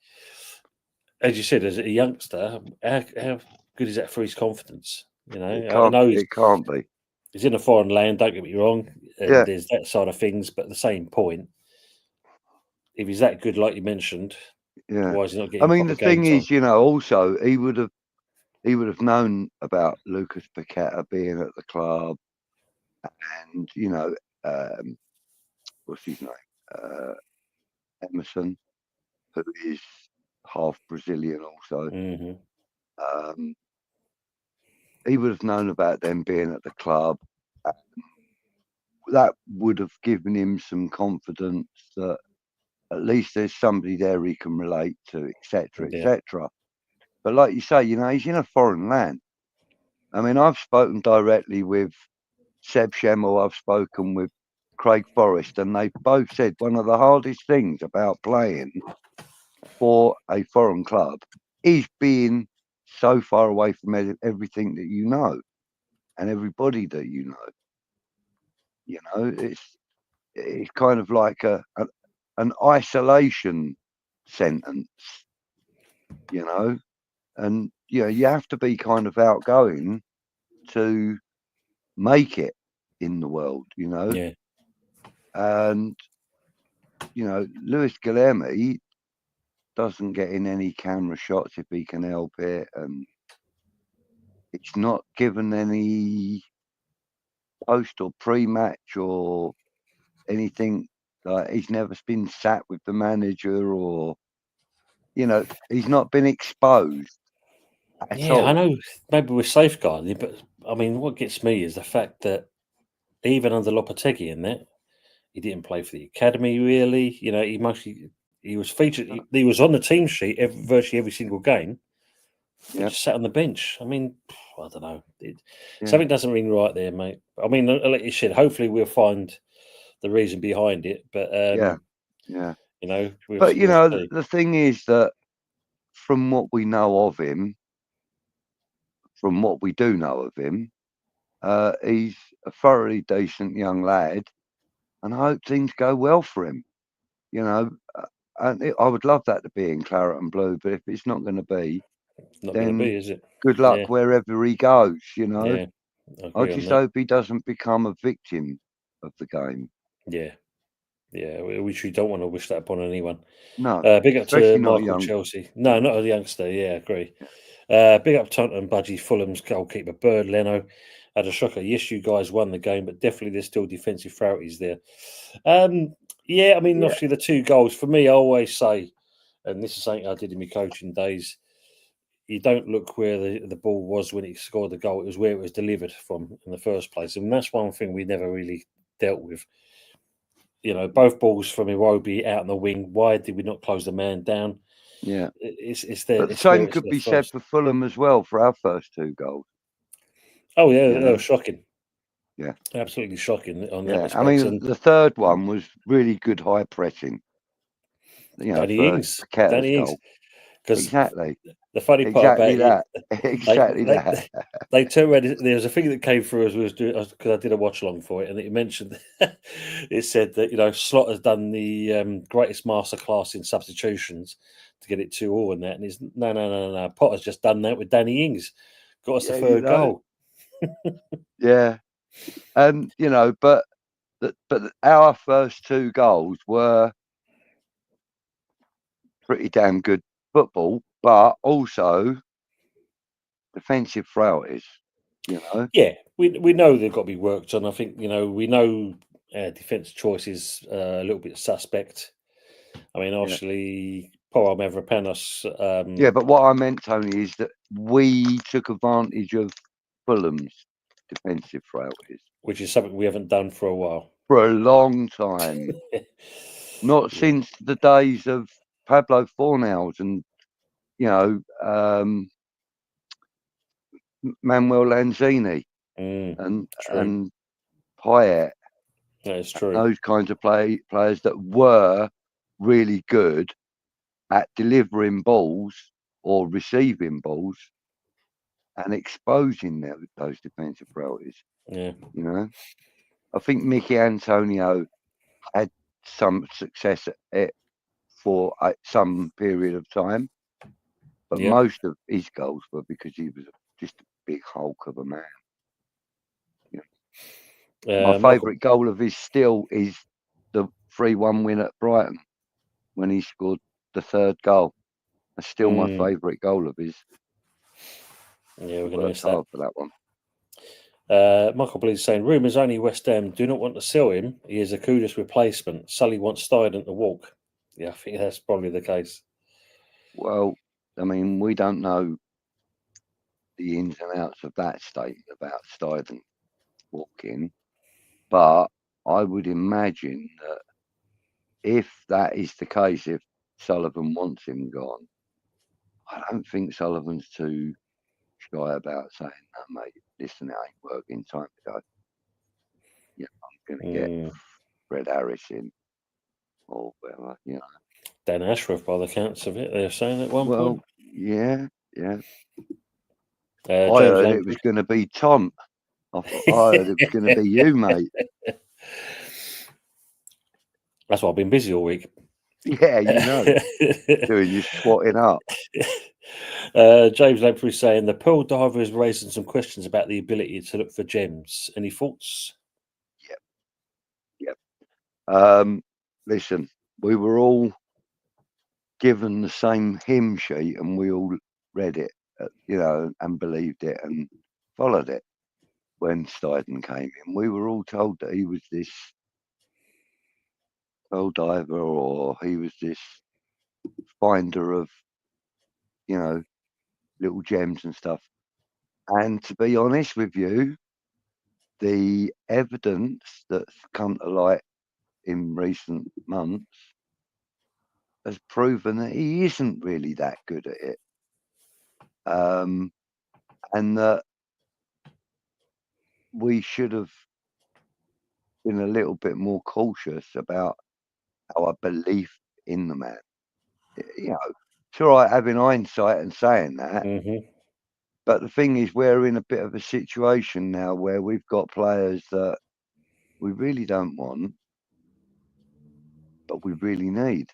as you said, as a youngster, how good is that for his confidence? I know it can't be. He's in a foreign land. Don't get me wrong. There's that side of things, but at the same point, if he's that good, like you mentioned, why is he not getting? I mean, the thing is, also he would have known about Lucas Paqueta being at the club, and what's his name, Emerson, who is half Brazilian also. He would have known about them being at the club. That would have given him some confidence that at least there's somebody there he can relate to, etc., etc. But like you say, he's in a foreign land. I mean, I've spoken directly with Seb Schemmel, I've spoken with Craig Forrest, and they both said one of the hardest things about playing for a foreign club is being so far away from everything that you know and everybody that you know. You know, it's kind of like an isolation sentence. You know, and you have to be kind of outgoing to make it in the world. You know, Yeah. and Luiz Guilherme doesn't get in any camera shots if he can help it, and it's not given any post or pre-match or anything. Like, he's never been sat with the manager, or he's not been exposed at Yeah, I all. know maybe we're safeguarding, but I mean, what gets me is the fact that even under Lopetegui in that, he didn't play for the academy really. He was featured. He was on the team sheet virtually every single game, but Yeah, just sat on the bench. I mean, I don't know. yeah, Something doesn't ring right there, mate. I mean, like you said, hopefully we'll find the reason behind it. But yeah. we'll But see. the thing is that from what we know of him, from what we do know of him, he's a thoroughly decent young lad, and I hope things go well for him. And I would love that to be in claret and blue, but if it's not going to be, It's not going to then be, is it? good Yeah, luck wherever he goes. yeah. I I agree on just that. hope he doesn't become a victim of the game. Yeah, yeah. Which we don't want to wish that upon anyone. No, Big up to especially not a Michael young. Chelsea. No, not a youngster. Yeah, I agree. Yeah, Big up Tonton Budgie, Fulham's goalkeeper. Bird Leno had a shocker. Yes, you guys won the game, but definitely there's still defensive frailties there. Yeah, I mean, yeah, obviously the 2 goals for me, I always say, and this is something I did in my coaching days. You don't look where the ball was when he scored the goal. It was where it was delivered from in the first place, and that's one thing we never really dealt with. Both balls from Iwobi out on the wing. Why did we not close the man down? yeah. It's there. But the It's where same it's could left be said first. for Fulham as well for our first 2 goals. Oh yeah, You that know, was shocking. yeah, Absolutely shocking on that yeah. I respect. mean, And the third one was really good high pressing. Danny For Ings, Paqueta's Danny Ings, goal. because Exactly, the funny part about exactly it, that, they exactly they that. they turned around. There's a thing that came through as we was doing because I did a watch along for it, and it mentioned it said that Slot has done the greatest masterclass in substitutions to get it 2-2 and that, and it's no. Potter's just done that with Danny Ings, got us the Yeah, third goal. yeah, and but our first 2 goals were pretty damn good football, but also defensive frailties. You know, Yeah, we know they've got to be worked on. I think we know defence choice is a little bit suspect. I mean, yeah, obviously, Paul Mavropanos, yeah. But what I meant, Tony, is that we took advantage of Fulham's defensive frailties which is something we haven't done for a while. for a long time. Not Yeah, since the days of Pablo Fornals and you know Manuel Lanzini and true. Payet, That is true. those kinds of players that were really good at delivering balls or receiving balls and exposing those defensive frailties. Yeah, I think Mickey Antonio had some success at it for some period of time, but yeah. most of his goals were because he was just a big hulk of a man. My Michael. favourite goal of his still is the 3-1 win at Brighton when he scored the third goal. That's still my favourite goal of his. Yeah, we're He going to worked miss that. hard for that one. Michael Bleed saying rumours only West Ham do not want to sell him. He is a Kudus replacement. Sully wants Stuyden to walk. Yeah, I think that's probably the case. Well, I mean, we don't know the ins and outs of that statement about Stuyden walking, but I would imagine that if that is the case, if Sullivan wants him gone, I don't think Sullivan's too shy about saying, "No, mate, listen, it ain't working. Time to go. Yeah, I'm going to get Mm, Fred Harris in or whatever. Dan Ashworth, by the counts of it, they're saying at one point. Yeah. I James heard Lamprey. it was going to be Tom. I heard it was going to be you, mate. That's why I've been busy all week. Yeah, doing your swatting up. James Lamprey saying the Pearl Diver is raising some questions about the ability to look for gems. Any thoughts? Yep. Listen, we were all given the same hymn sheet, and we all read it, and believed it and followed it. When Steiden came in, we were all told that he was this pearl diver, or he was this finder of, little gems and stuff. And to be honest with you, the evidence that's come to light in recent months has proven that he isn't really that good at it. And that we should have been a little bit more cautious about our belief in the man. It's all right having hindsight and saying that, but the thing is, we're in a bit of a situation now where we've got players that we really don't want, but we really need.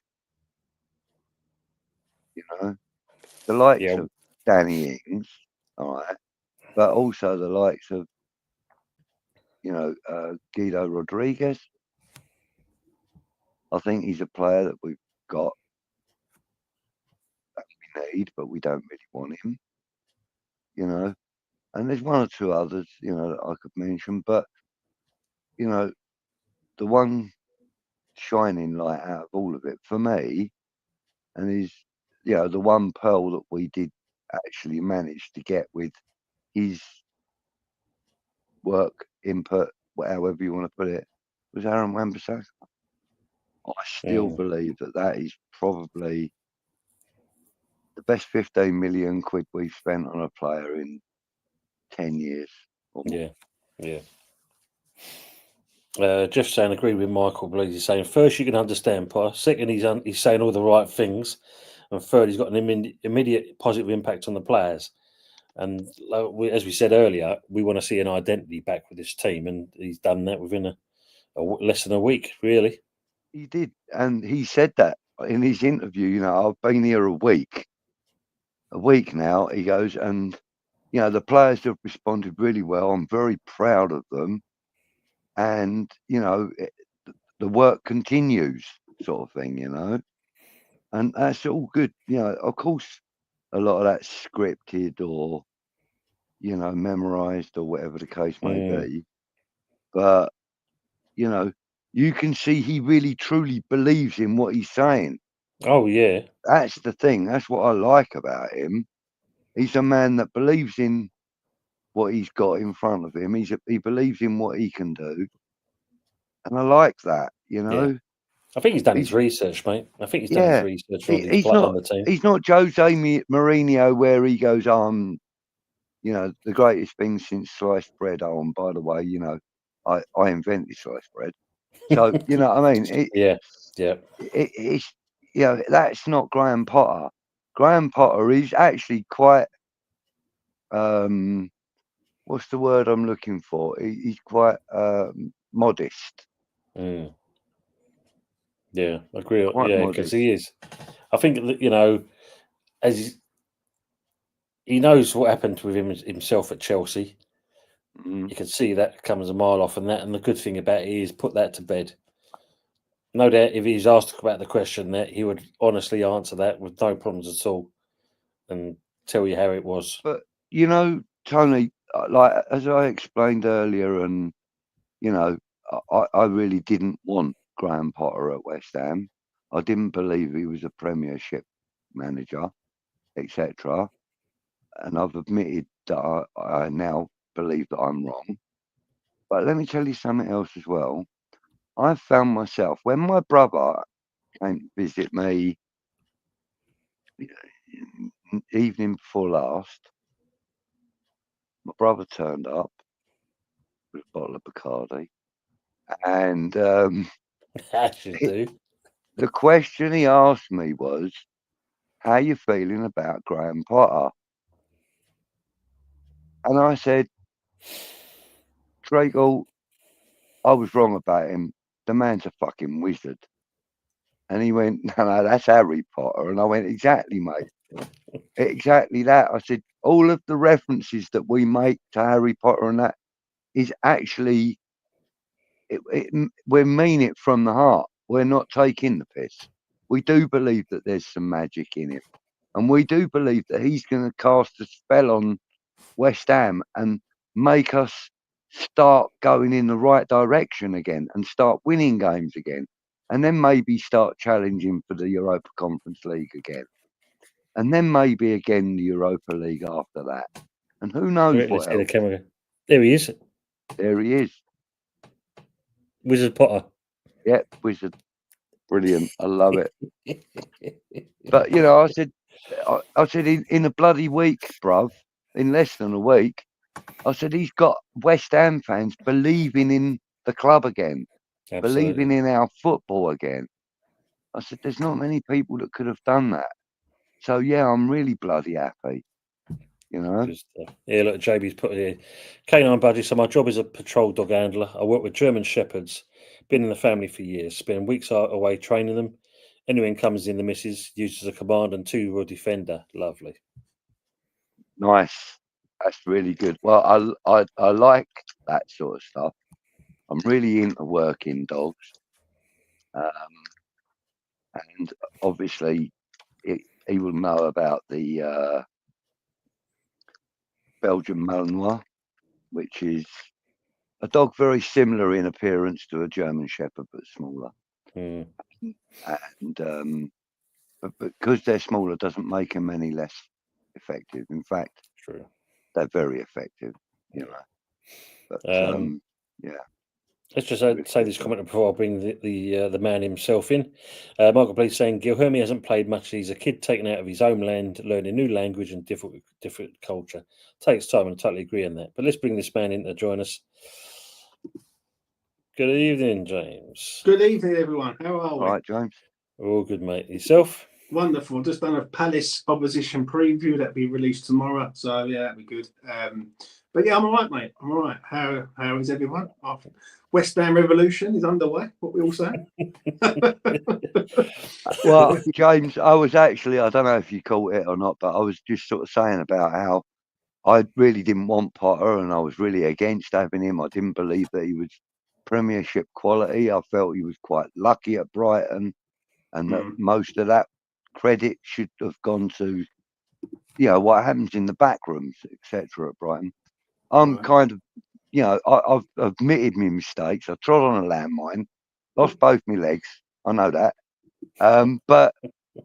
The likes of Danny Ings, all right, but also the likes of Guido Rodriguez. I think he's a player that we've got that we need, but we don't really want him. And there's one or two others, that I could mention, but the one shining light out of all of it for me, and is the one pearl that we did actually manage to get with his work input, however you want to put it, was Aaron Wan-Bissaka. I still believe that is probably the best 15 million quid we've spent on a player in 10 years or more. Yeah. Jeff saying, agree with Michael, believes he's saying, first, you can understand Potter. Second, he's saying all the right things. And third, he's got an immediate positive impact on the players. And as we said earlier, we want to see an identity back with this team. And he's done that within less than a week, really. He did. And he said that in his interview. I've been here a week now, he goes, and the players have responded really well. I'm very proud of them, and the work continues, sort of thing, and that's all good. Of course, a lot of that's scripted or memorized or whatever the case may be, but you can see he really truly believes in what he's saying. Oh yeah, that's the thing. That's what I like about him. He's a man that believes in what he's got in front of him. He believes in what he can do, and I like that. Yeah. I think he's done his research, mate. I think he's done his research on the team. He's not Jose Mourinho, where he goes, the greatest thing since sliced bread. Oh, and by the way, I invented sliced bread. So you know what I mean? It's that's not Graham Potter. Graham Potter is actually quite what's the word I'm looking for? He's quite modest. Yeah, I agree. Quite because he is. I think as he knows what happened with himself at Chelsea. You can see that comes a mile off, and the good thing about it is put that to bed. No doubt, if he's asked about the question, that he would honestly answer that with no problems at all, and tell you how it was. But Tony, like as I explained earlier, and I really didn't want Graham Potter at West Ham. I didn't believe he was a Premiership manager, etc. And I've admitted that I now believe that I'm wrong. But let me tell you something else as well. I found myself, when my brother came to visit me evening before last, my brother turned up with a bottle of Bacardi, and As you do. The question he asked me was, how you feeling about Graham Potter? And I said, Draco, I was wrong about him. The man's a fucking wizard. And he went, no, that's Harry Potter. And I went, exactly, mate. Exactly that. I said, all of the references that we make to Harry Potter and that is actually, we mean it from the heart. We're not taking the piss. We do believe that there's some magic in him. And we do believe that he's going to cast a spell on West Ham and make us start going in the right direction again and start winning games again. And then maybe start challenging for the Europa Conference League again. And then maybe again the Europa League after that. And who knows Let's what see the else. camera. There he is. There he is. Wizard Potter. Yep, wizard. Brilliant. I love it. But, you know, I said in a bloody week, bruv, in less than a week, I said he's got West Ham fans believing in the club again, Absolutely. believing in our football again. I said there's not many people that could have done that. So, yeah, I'm really bloody happy, you know. Yeah, look, JB's put it here. Canine Budgie, so my job is a patrol dog handler. I work with German Shepherds, been in the family for years, spend weeks away training them. Anyone comes in, the missus uses a command and 2 defender. Lovely. Nice. That's really good. Well, I like that sort of stuff. I'm really into working dogs. And obviously, he will know about the Belgian Malinois, which is a dog very similar in appearance to a German Shepherd, but smaller. Mm. And but because they're smaller doesn't make them any less effective. In fact, True. They're very effective, you know. But yeah. Let's just say this comment before I bring the man himself in. Michael Blaze saying Guilherme hasn't played much. He's a kid taken out of his homeland, learning new language and different culture. Takes time, and I totally agree on that. But let's bring this man in to join us. Good evening, James. Good evening, everyone. How are we? All right, James. All good, mate. Yourself? Wonderful. Just done a Palace opposition preview that'll be released tomorrow. So yeah, that'll be good. But yeah, I'm all right, mate. I'm all right. How is everyone? West Ham Revolution is underway. What we all saying? Well, James, I was actually, I don't know if you caught it or not, but I was just sort of saying about how I really didn't want Potter and I was really against having him. I didn't believe that he was Premiership quality. I felt he was quite lucky at Brighton and that most of that credit should have gone to, you know, what happens in the back rooms, etc. at Brighton. I'm kind of, you know, I've admitted my mistakes. I trod on a landmine, lost both my legs. I know that. But,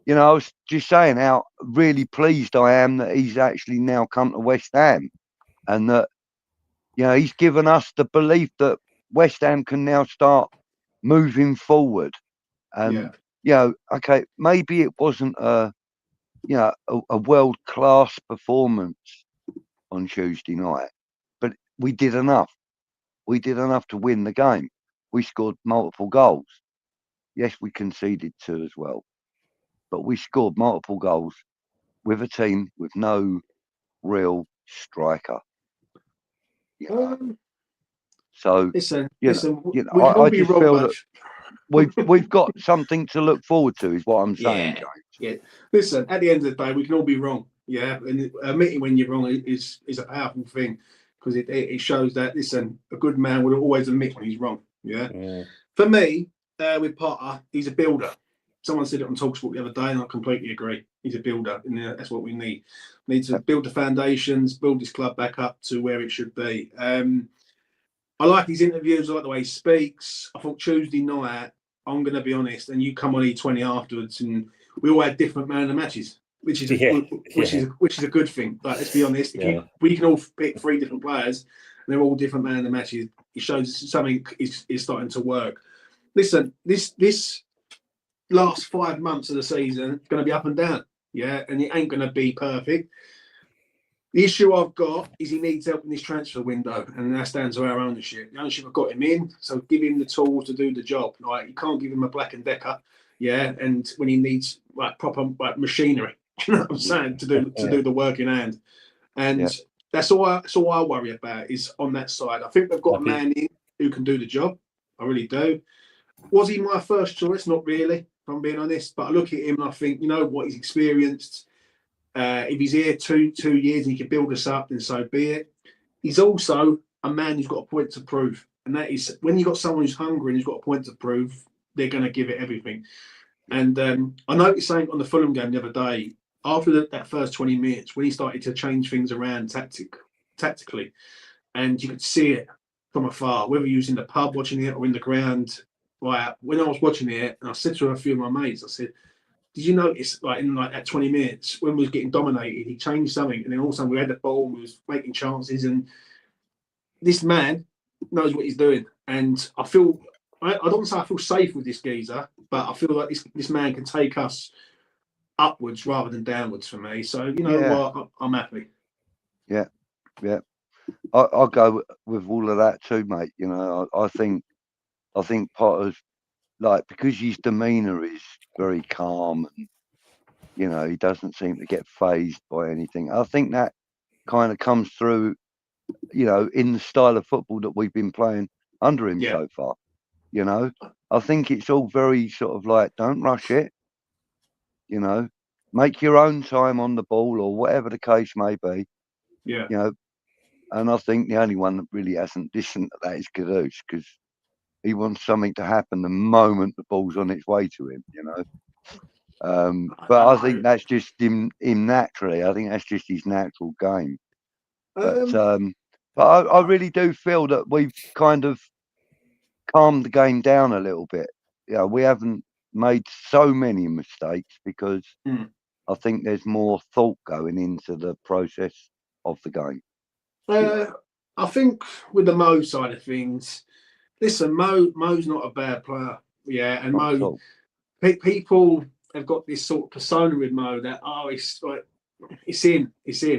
you know, I was just saying how really pleased I am that he's actually now come to West Ham and that, you know, he's given us the belief that West Ham can now start moving forward. And, you know, okay, maybe it wasn't a world-class performance on Tuesday night, but we did enough. We did enough to win the game. We scored multiple goals. Yes, we conceded 2 as well, but we scored multiple goals with a team with no real striker. So listen, I just feel that we've got something to look forward to, is what I'm saying, James. Yeah. Listen, at the end of the day, we can all be wrong. Yeah, and admitting when you're wrong is a powerful thing because it shows that, listen, a good man would always admit when he's wrong. Yeah. For me, with Potter, he's a builder. Someone said it on TalkSport the other day, and I completely agree. He's a builder, and that's what we need. We need to build the foundations, build this club back up to where it should be. I like his interviews. I like the way he speaks. I thought Tuesday night, I'm going to be honest, and you come on E20 afterwards, and we all had different man of the matches, which is a good thing. But let's be honest, we can all pick 3 different players, and they're all different man of the matches. It shows something is starting to work. Listen, this last 5 months of the season is going to be up and down, and it ain't going to be perfect. The issue I've got is he needs help in this transfer window, and that's down to our ownership. The ownership have got him in, so give him the tools to do the job. Like, you can't give him a Black and Decker. yeah, and when he needs like proper like machinery, you know what I'm saying, to do the work in hand, and that's all I worry about is on that side. I think they've got a man in who can do the job. I really do. Was he my first choice? Not really, if I'm being honest. But I look at him and I think, you know what, he's experienced. If he's here 2 years and he can build us up, then so be it. He's also a man who's got a point to prove. And that is, when you've got someone who's hungry and who's got a point to prove, they're going to give it everything. And I noticed something on the Fulham game the other day, after that first 20 minutes, when he started to change things around tactically, and you could see it from afar, whether you was in the pub watching it or in the ground. Right, when I was watching it, and I said to a few of my mates, I said, did you notice, like in like that 20 minutes, when we was getting dominated, he changed something, and then all of a sudden we had the ball, we was making chances, and this man knows what he's doing. And I feel, I don't say I feel safe with this geezer, but I feel like this man can take us upwards rather than downwards for me. So, you know what, I'm happy. Yeah. I'll go with all of that too, mate. You know, I think Potter's, like, because his demeanour is very calm and, you know, he doesn't seem to get fazed by anything. I think that kind of comes through, you know, in the style of football that we've been playing under him so far. You know, I think it's all very sort of like, don't rush it, you know, make your own time on the ball or whatever the case may be. Yeah. You know, and I think the only one that really hasn't listened to that is Kudus, because he wants something to happen the moment the ball's on its way to him, you know. But I think that's just him naturally. I think that's just his natural game. But I really do feel that we've kind of calmed the game down a little bit. You know, we haven't made so many mistakes because I think there's more thought going into the process of the game. I think with the Mo side of things, listen, Mo's not a bad player. Yeah, and Mo, people have got this sort of persona with Mo that, it's like, it's in.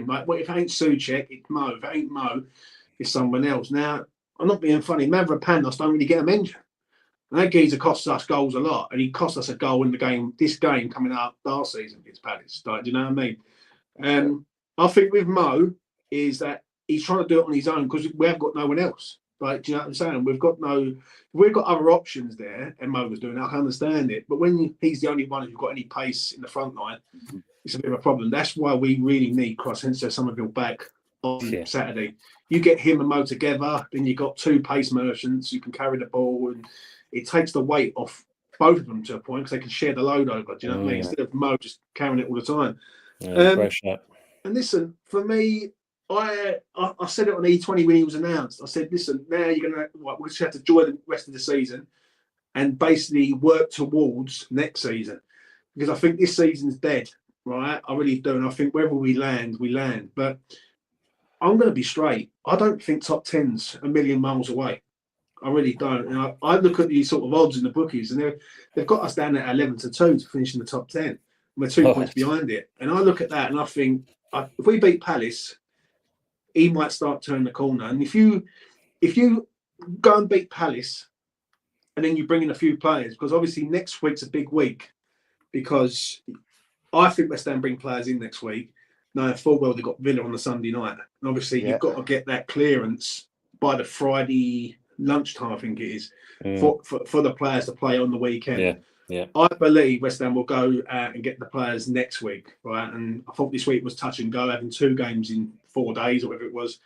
Like, well, if it ain't Souček, it's Mo. If it ain't Mo, it's someone else. Now, I'm not being funny. Mavropanos don't really get a mention. And that geezer costs us goals a lot, and he cost us a goal in the game. This game coming up last season against Palace. Like, do you know what I mean? I think with Mo is that he's trying to do it on his own because we have got no one else. Like, do you know what I'm saying? We've got other options there, and Mo was doing it. I can understand it, but when he's the only one who's got any pace in the front line, it's a bit of a problem. That's why we really need Cross-Henser Somerville back on Saturday. You get him and Mo together, then you've got 2 pace merchants who can carry the ball, and it takes the weight off both of them to a point because they can share the load over. Do you know what I mean? Instead of Mo just carrying it all the time. And listen, for me, I said it on E20 when he was announced. I said, listen, now you're going to, we just have to enjoy the rest of the season and basically work towards next season. Because I think this season's dead, right? I really do. And I think wherever we land, we land. But I'm going to be straight. I don't think top 10's a million miles away. I really don't. And I look at these sort of odds in the bookies, and they've got us down at 11-2 to finish in the top 10. We're 2 points behind it. And I look at that and I think, if we beat Palace, he might start turning the corner. And if you go and beat Palace and then you bring in a few players, because obviously next week's a big week, because I think West Ham bring players in next week, knowing full well they've got Villa on the Sunday night. And obviously you've got to get that clearance by the Friday lunchtime, I think it is, for the players to play on the weekend. Yeah. I believe West Ham will go out and get the players next week, right? And I thought this week was touch and go, having 2 games in 4 days or whatever it was.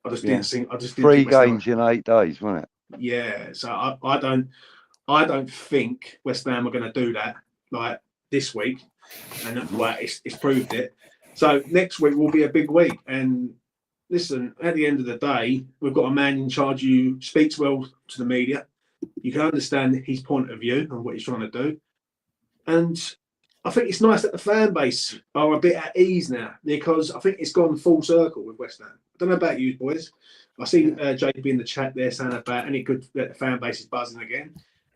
I just didn't think. 3 games in 8 days, wasn't it? Yeah. So I don't think West Ham are going to do that like this week, and it's proved it. So next week will be a big week. And listen, at the end of the day, we've got a man in charge who speaks well to the media. You can understand his point of view and what he's trying to do. And I think it's nice that the fan base are a bit at ease now, because I think it's gone full circle with West Ham. I don't know about you boys. I see JB in the chat there saying about any good that the fan base is buzzing again.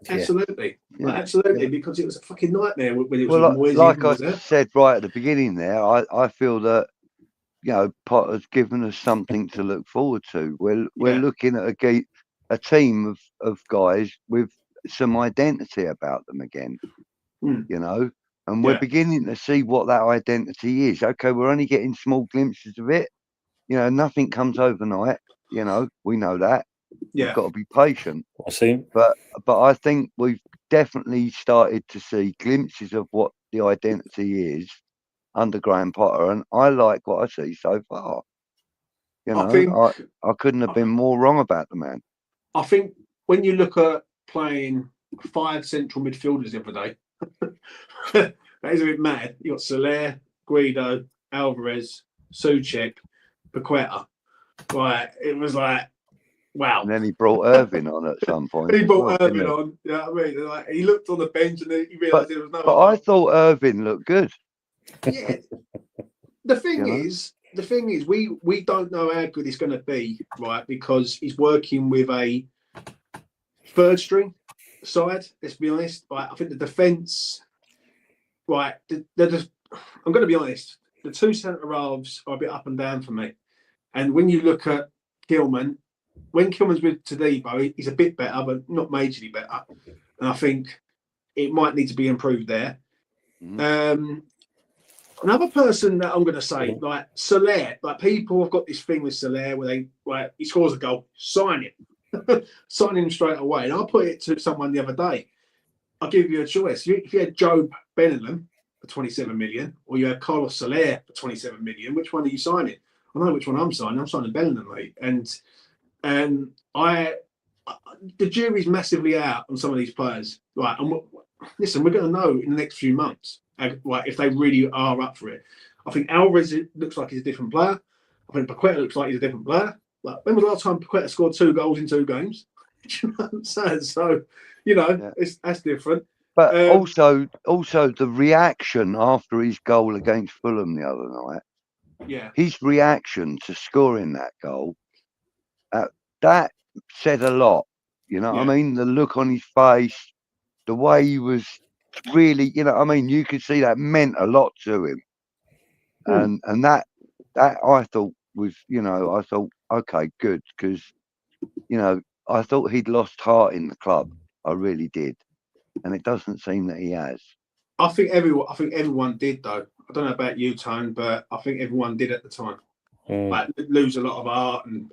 Absolutely. Absolutely, because it was a fucking nightmare when it was Moyes. Like I said right at the beginning there, I feel that, you know, Potter's given us something to look forward to. We're looking at a team of guys with some identity about them again. you know, and we're beginning to see what that identity is. Okay, we're only getting small glimpses of it. You know, nothing comes overnight. You know, we know that. Yeah. We've got to be patient. I see. But I think we've definitely started to see glimpses of what the identity is under Graham Potter, and I like what I see so far. You know, I couldn't have been more wrong about the man. I think when you look at playing 5 central midfielders the other day, that is a bit mad. You got Soler, Guido, Alvarez, Souček, Paqueta. Right, it was like, wow. And then he brought Irving on at some point. He brought Irving on. You know what I mean? Like, he looked on the bench and he realised there was no. But I thought Irving looked good. Yeah. The thing is, we don't know how good he's going to be, right? Because he's working with a third string side. Let's be honest. Right? I think the defence, right? I'm going to be honest. The two centre halves are a bit up and down for me. And when you look at Gilman, when Kilman's with Tadibo, he's a bit better, but not majorly better. And I think it might need to be improved there. Another person that I'm going to say, like Soler, like people have got this thing with Soler where he scores a goal, sign him, sign him straight away. And I put it to someone the other day. I'll give you a choice. If you had Joe Bellingham for 27 million, or you had Carlos Soler for 27 million, which one are you signing? I know which one I'm signing. I'm signing Bellingham, mate. And the jury's massively out on some of these players, right? And listen, we're going to know in the next few months, like if they really are up for it. I think Alvarez looks like he's a different player. I think Paqueta looks like he's a different player. Like, when was the last time Paqueta scored 2 goals in 2 games? Do you know what I'm saying? So, you know, that's different. But also the reaction after his goal against Fulham the other night. Yeah. His reaction to scoring that goal, that said a lot. You know what I mean? The look on his face, the way he was really, you know what I mean? You could see that meant a lot to him. And that I thought was, you know, I thought, okay, good. Because, you know, I thought he'd lost heart in the club. I really did. And it doesn't seem that he has. I think everyone did, though. I don't know about you, Tone, but I think everyone did at the time. Like, lose a lot of art, and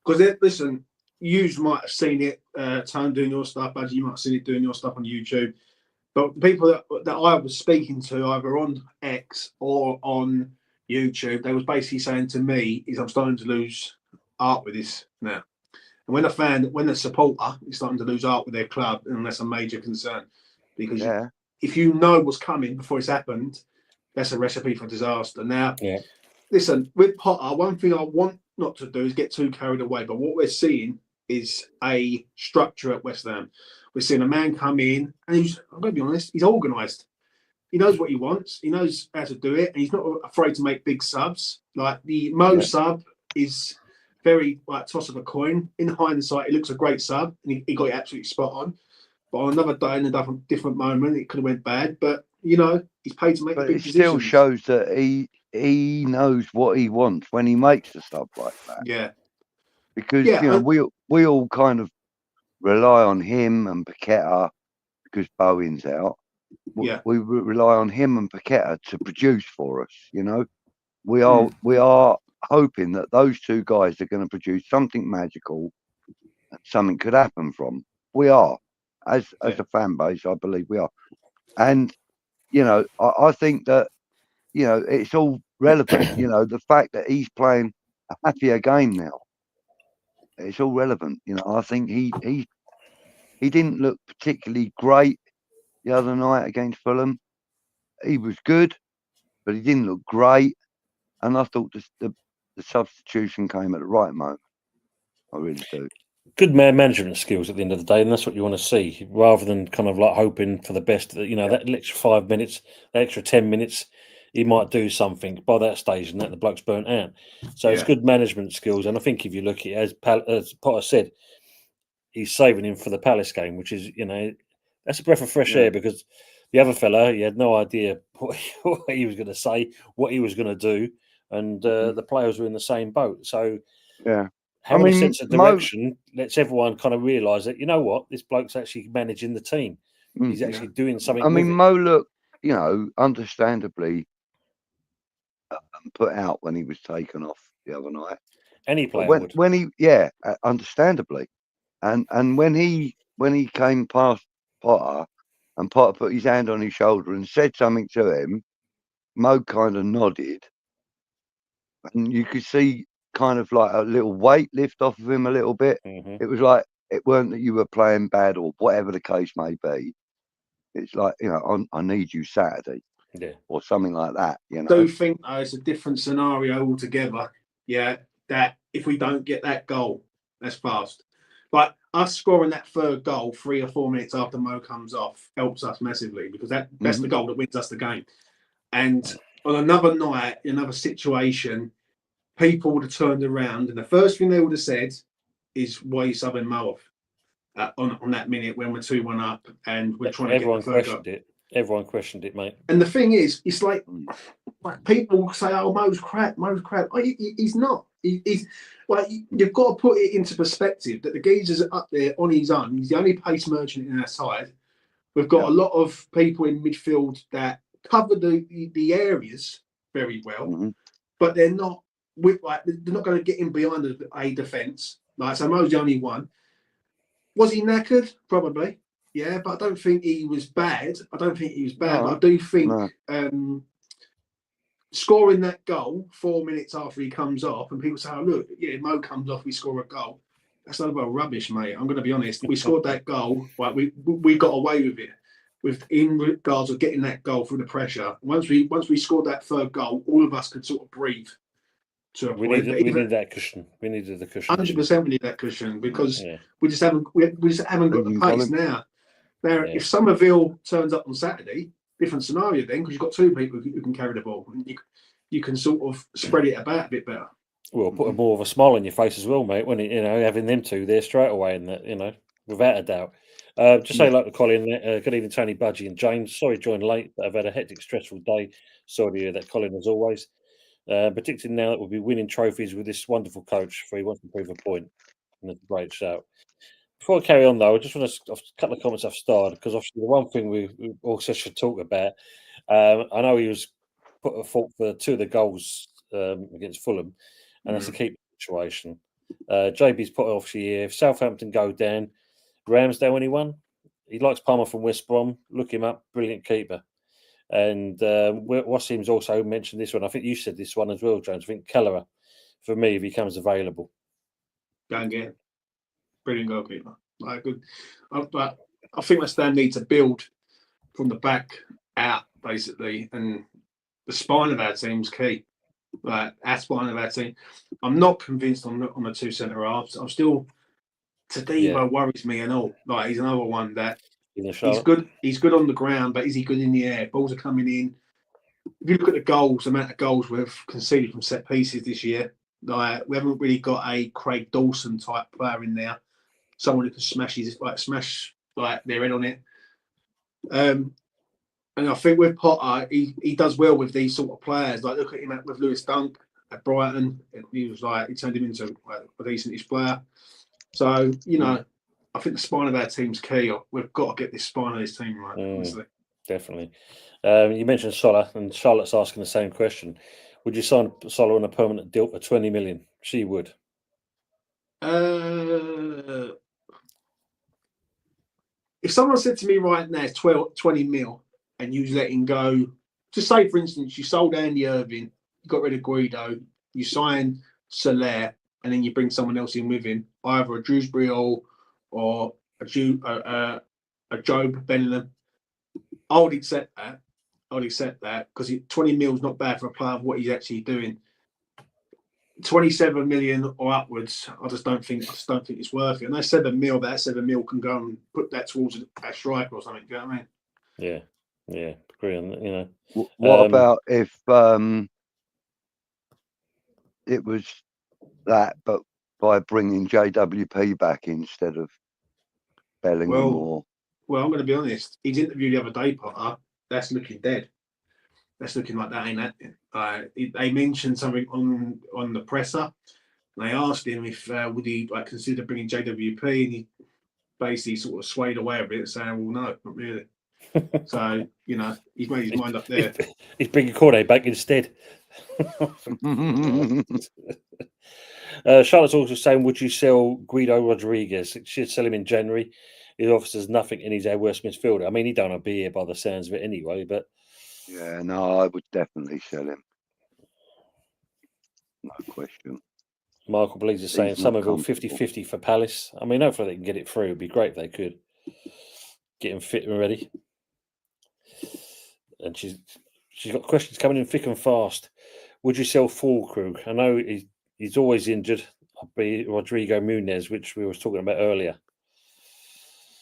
because listen, you might have seen it, Tone, doing your stuff, Budgie, you might have seen it doing your stuff on YouTube. But the people that I was speaking to, either on X or on YouTube, they was basically saying to me, "I'm starting to lose art with this now." And when the supporter is starting to lose art with their club, and that's a major concern, because if you know what's coming before it's happened, that's a recipe for disaster. Now, listen, with Potter, one thing I want not to do is get too carried away. But what we're seeing is a structure at West Ham. We're seeing a man come in, and I'm going to be honest, he's organised. He knows what he wants. He knows how to do it, and he's not afraid to make big subs. Like the Mo sub is very like toss of a coin. In hindsight, it looks a great sub, and he got it absolutely spot on. But on another day, in a different moment, it could have went bad. But you know, he's paid to make big decisions. But it still shows that he knows what he wants when he makes a sub like that. Yeah. Because you know, we all kind of rely on him and Paqueta because Bowen's out. Yeah. We rely on him and Paqueta to produce for us. You know, we are hoping that those two guys are going to produce something magical, and something could happen from. We are, as a fan base, I believe we are, and you know, I think that, you know, it's all relevant. You know, the fact that he's playing a happier game now, it's all relevant. You know, I think he didn't look particularly great the other night against Fulham. He was good, but he didn't look great. And I thought the substitution came at the right moment. I really do. Good management skills at the end of the day, and that's what you want to see, rather than kind of like hoping for the best. You know, that extra 5 minutes, that extra 10 minutes, he might do something by that stage, and that the bloke's burnt out. So it's good management skills, and I think if you look at it, as Potter said, he's saving him for the Palace game, which is, you know, that's a breath of fresh air, because the other fella, he had no idea what he was going to say, what he was going to do, and the players were in the same boat. So having a sense of direction lets everyone kind of realise that, you know what, this bloke's actually managing the team. He's actually doing something. I mean, with it. Mo looked, understandably put out when he was taken off the other night. Any player But would. when he, understandably, and when he came past Potter, and Potter put his hand on his shoulder and said something to him, Mo kind of nodded, and you could see kind of like a little weight lift off of him a little bit. Mm-hmm. It was like it weren't that you were playing bad or whatever the case may be. It's like, I need you Saturday, or something like that. I do think it's a different scenario altogether. Yeah, that if we don't get that goal, that's fast. Like us scoring that third goal 3 or 4 minutes after Mo comes off helps us massively, because that's the goal that wins us the game. And on another night, another situation, people would have turned around, and the first thing they would have said is, "Why are you subbing Mo off on that minute when we're 2-1 up and we're trying to get the third goal?" Everyone questioned it, mate. And the thing is, it's like people say, "Oh, Mo's crap. Oh, he's not. He's like, you've got to put it into perspective that the geezer's up there on his own. He's the only pace merchant in our side. We've got a lot of people in midfield that cover the areas very well, but they're not they're not going to get in behind a defence. Like, so Mo's the only one. Was he knackered? Probably. Yeah, but I don't think he was bad. But I do think scoring that goal 4 minutes after he comes off, and people say, "Oh, look, yeah, Mo comes off, we score a goal." That's not about rubbish, mate. I'm going to be honest. We scored that goal. Like, we got away with it. In regards of getting that goal through the pressure. Once we scored that third goal, all of us could sort of breathe. We needed that cushion. We needed the cushion. 100% we need that cushion, because we just haven't got the pace now. Now, if Somerville turns up on Saturday, different scenario then, because you've got two people who can carry the ball. And you can sort of spread it about a bit better. Well, put more of a smile on your face as well, mate, when having them two there straight away, and without a doubt. Just say like to Colin, good evening, Tony, Budgie, and James. Sorry, joined late, but I've had a hectic, stressful day. Sorry to hear that, Colin, as always. Predicting now that we'll be winning trophies with this wonderful coach, for he wants to prove a point. And that's a great shout. Before I carry on, though, I just want to a couple of comments I've started, because obviously the one thing we also should talk about, I know he was put at fault for 2 of the goals against Fulham, and that's a keeper situation. JB's put obviously here, if Southampton go down, Ramsdale anyone? He likes Palmer from West Brom. Look him up, brilliant keeper. And Wasim's also mentioned this one. I think you said this one as well, James. I think Kelleher, for me, if he comes available. Go and get him. Brilliant goalkeeper. I think West Ham need to build from the back out, basically, and the spine of our team's key. Our spine of our team. I'm not convinced on the 2 centre halves. I'm still. Tadibo worries me and all. Like, he's another one that he's good. He's good on the ground, but is he good in the air? Balls are coming in. If you look at the amount of goals we've conceded from set pieces this year, like, we haven't really got a Craig Dawson type player in there. Someone who can smash their head on it. And I think with Potter, he does well with these sort of players. Like, look at him with Lewis Dunk at Brighton. He turned him into a decent-ish player. So, I think the spine of our team's key. We've got to get this spine of this team right, honestly. Definitely. You mentioned Zola, and Charlotte's asking the same question. Would you sign Zola on a permanent deal for 20 million? She would. If someone said to me right now, it's 20 mil, and you let him go, just say, for instance, you sold Andy Irving, you got rid of Guido, you signed Soler, and then you bring someone else in with him, either a Dewsbury or a Job Bellingham, I would accept that, because 20 mil is not bad for a player of what he's actually doing. 27 million or upwards, I just don't think it's worth it. And that 7 mil can go and put that towards a striker or something. Do you know what I mean? Yeah, agree on that. What about if it was that, but by bringing JWP back instead of Bellingham? Well, I'm going to be honest. He's interviewed the other day, Potter. That's looking dead. That's looking like that ain't happening. They mentioned something on the presser. And they asked him if would he consider bringing JWP, and basically sort of swayed away a bit, saying, "Well, no, not really." So he's made his mind up there. He's bringing Cornet back instead. Charlotte's also saying, would you sell Guido Rodriguez? Should sell him in January. He offers nothing and he's our worst midfielder. I mean, he don't want to be here by the sounds of it anyway, but... Yeah, no, I would definitely sell him. No question. Michael Blees is saying Somerville 50-50 for Palace. I mean, hopefully they can get it through. It'd be great if they could. Get him fit and ready. And she's got questions coming in thick and fast. Would you sell Fulkrug? I know he's always injured. I'll be Rodrigo Muniz, which we were talking about earlier.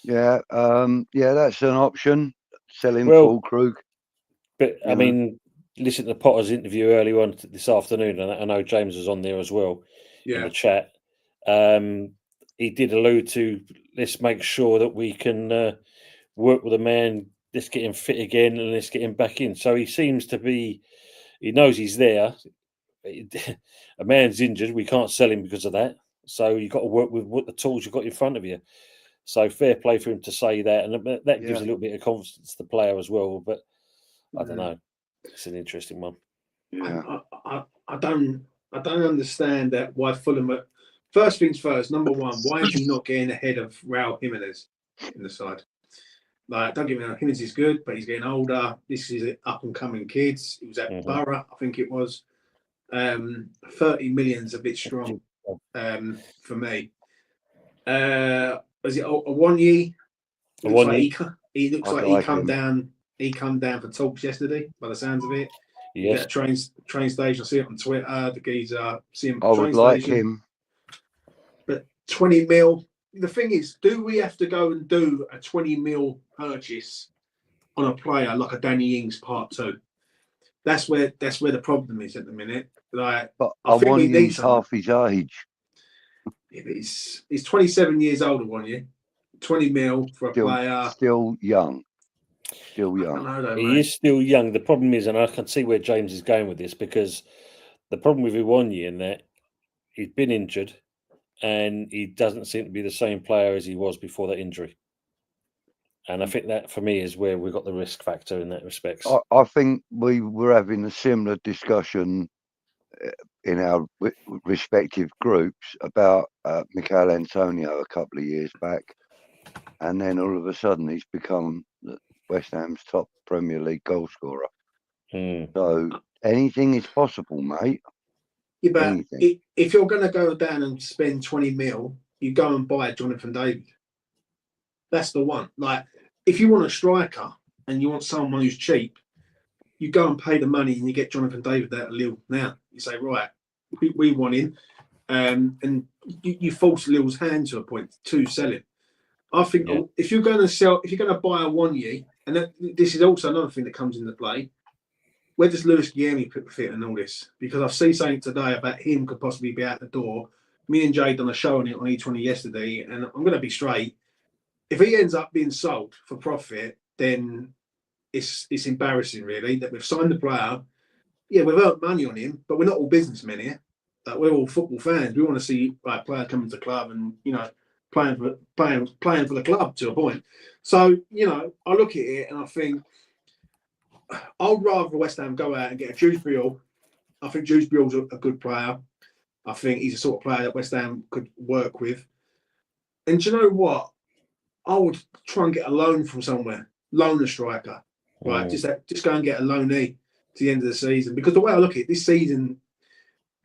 Yeah, that's an option. Selling Fulkrug. But I mean, listen to Potter's interview earlier on this afternoon, and I know James was on there as well in the chat. He did allude to, let's make sure that we can work with a man. Let's get him fit again and let's get him back in. So he seems to be, he knows he's there. A man's injured. We can't sell him because of that. So you've got to work with what the tools you've got in front of you. So fair play for him to say that. And that gives a little bit of confidence to the player as well. But I don't know. It's an interesting one. Yeah. I don't understand that why Fulham. First things first, number one, why is he not getting ahead of Raul Jimenez in the side? Like, don't get me wrong, Jimenez is good, but he's getting older. This is up and coming kids. He was at Borough, I think it was. 30 million's a bit strong for me. Was it Awonyi? He looks like he come down. He come down for talks yesterday, by the sounds of it. Yes. Train station. I see it on Twitter. The geezer. See him. I would like him. But 20 mil. The thing is, do we have to go and do a 20 mil purchase on a player like a Danny Ings Part 2? That's where the problem is at the minute. Like, but I want him half his age. Yeah, but he's 27 years old, one year. 20 mil for a player. Still young. Still young. I don't know, he is still young. The problem is, and I can see where James is going with this, because the problem with Iwanyi in that he's been injured and he doesn't seem to be the same player as he was before that injury. And I think that, for me, is where we've got the risk factor in that respect. I think we were having a similar discussion in our respective groups about Michael Antonio a couple of years back. And then all of a sudden he's become West Ham's top Premier League goal scorer. So anything is possible, mate. Yeah, but if you're going to go down and spend 20 mil, you go and buy Jonathan David. That's the one. Like, if you want a striker and you want someone who's cheap, you go and pay the money and you get Jonathan David out of Lille now. You say, right, we want him. And you force Lille's hand to a point to sell him. I think if you're going to buy a Awonyi, and this is also another thing that comes into play, where does Luiz Guilherme fit in all this? Because I've seen something today about him could possibly be out the door. Me and Jay done a show on it on E20 yesterday, and I'm going to be straight. If he ends up being sold for profit, then it's embarrassing, really, that we've signed the player. Yeah, we've earned money on him, but we're not all businessmen here. We're all football fans. We want to see a player coming to the club and, playing for the club to a point. So, I look at it and I think I'd rather West Ham go out and get a Jude Biel. I think Jude Biel's a good player. I think he's a sort of player that West Ham could work with. And do you know what? I would try and get a loan from somewhere, loan a striker, right? Just go and get a loanee to the end of the season. Because the way I look at it, this season,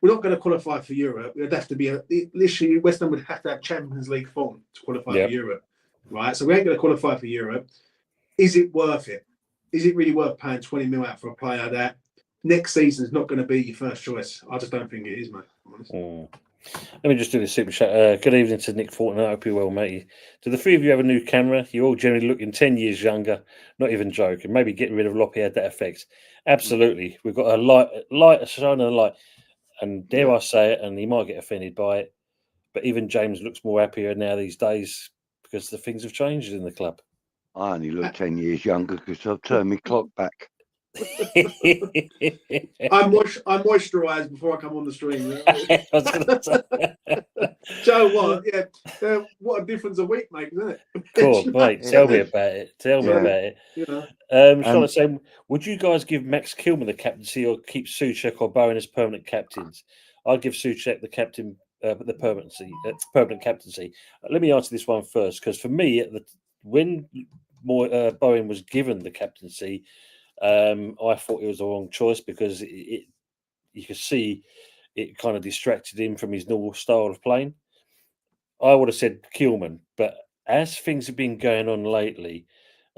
we're not going to qualify for Europe. It'd have to be literally West Ham would have to have Champions League form to qualify for Europe, right? So we ain't going to qualify for Europe. Is it worth it? Is it really worth paying 20 mil out for a player that next season is not going to be your first choice? I just don't think it is, mate. I'm honest. Let me just do the super chat. Good evening to Nick Fortin. I hope you're well, mate. Do the three of you have a new camera? You're all generally looking 10 years younger. Not even joking. Maybe getting rid of Loppy had that effect. Absolutely. We've got a light, a shining a light. And dare I say it, and he might get offended by it, but even James looks more happier now these days because the things have changed in the club. I only look 10 years younger because I've turned my clock back. I moisturise before I come on the stream. Joe, what? Yeah, what difference a week, mate, isn't it? Cool, mate. Yeah. Tell me about it. Tell me Yeah. about it. You know, Shall I say, would you guys give Max Kilman the captaincy or keep Souček or Bowen as permanent captains? I'd give Souček the captain, the permanent captaincy. Let me answer this one first, because for me, when Bowen was given the captaincy, I thought it was the wrong choice because you could see it kind of distracted him from his normal style of playing. I would have said Kilman, but as things have been going on lately,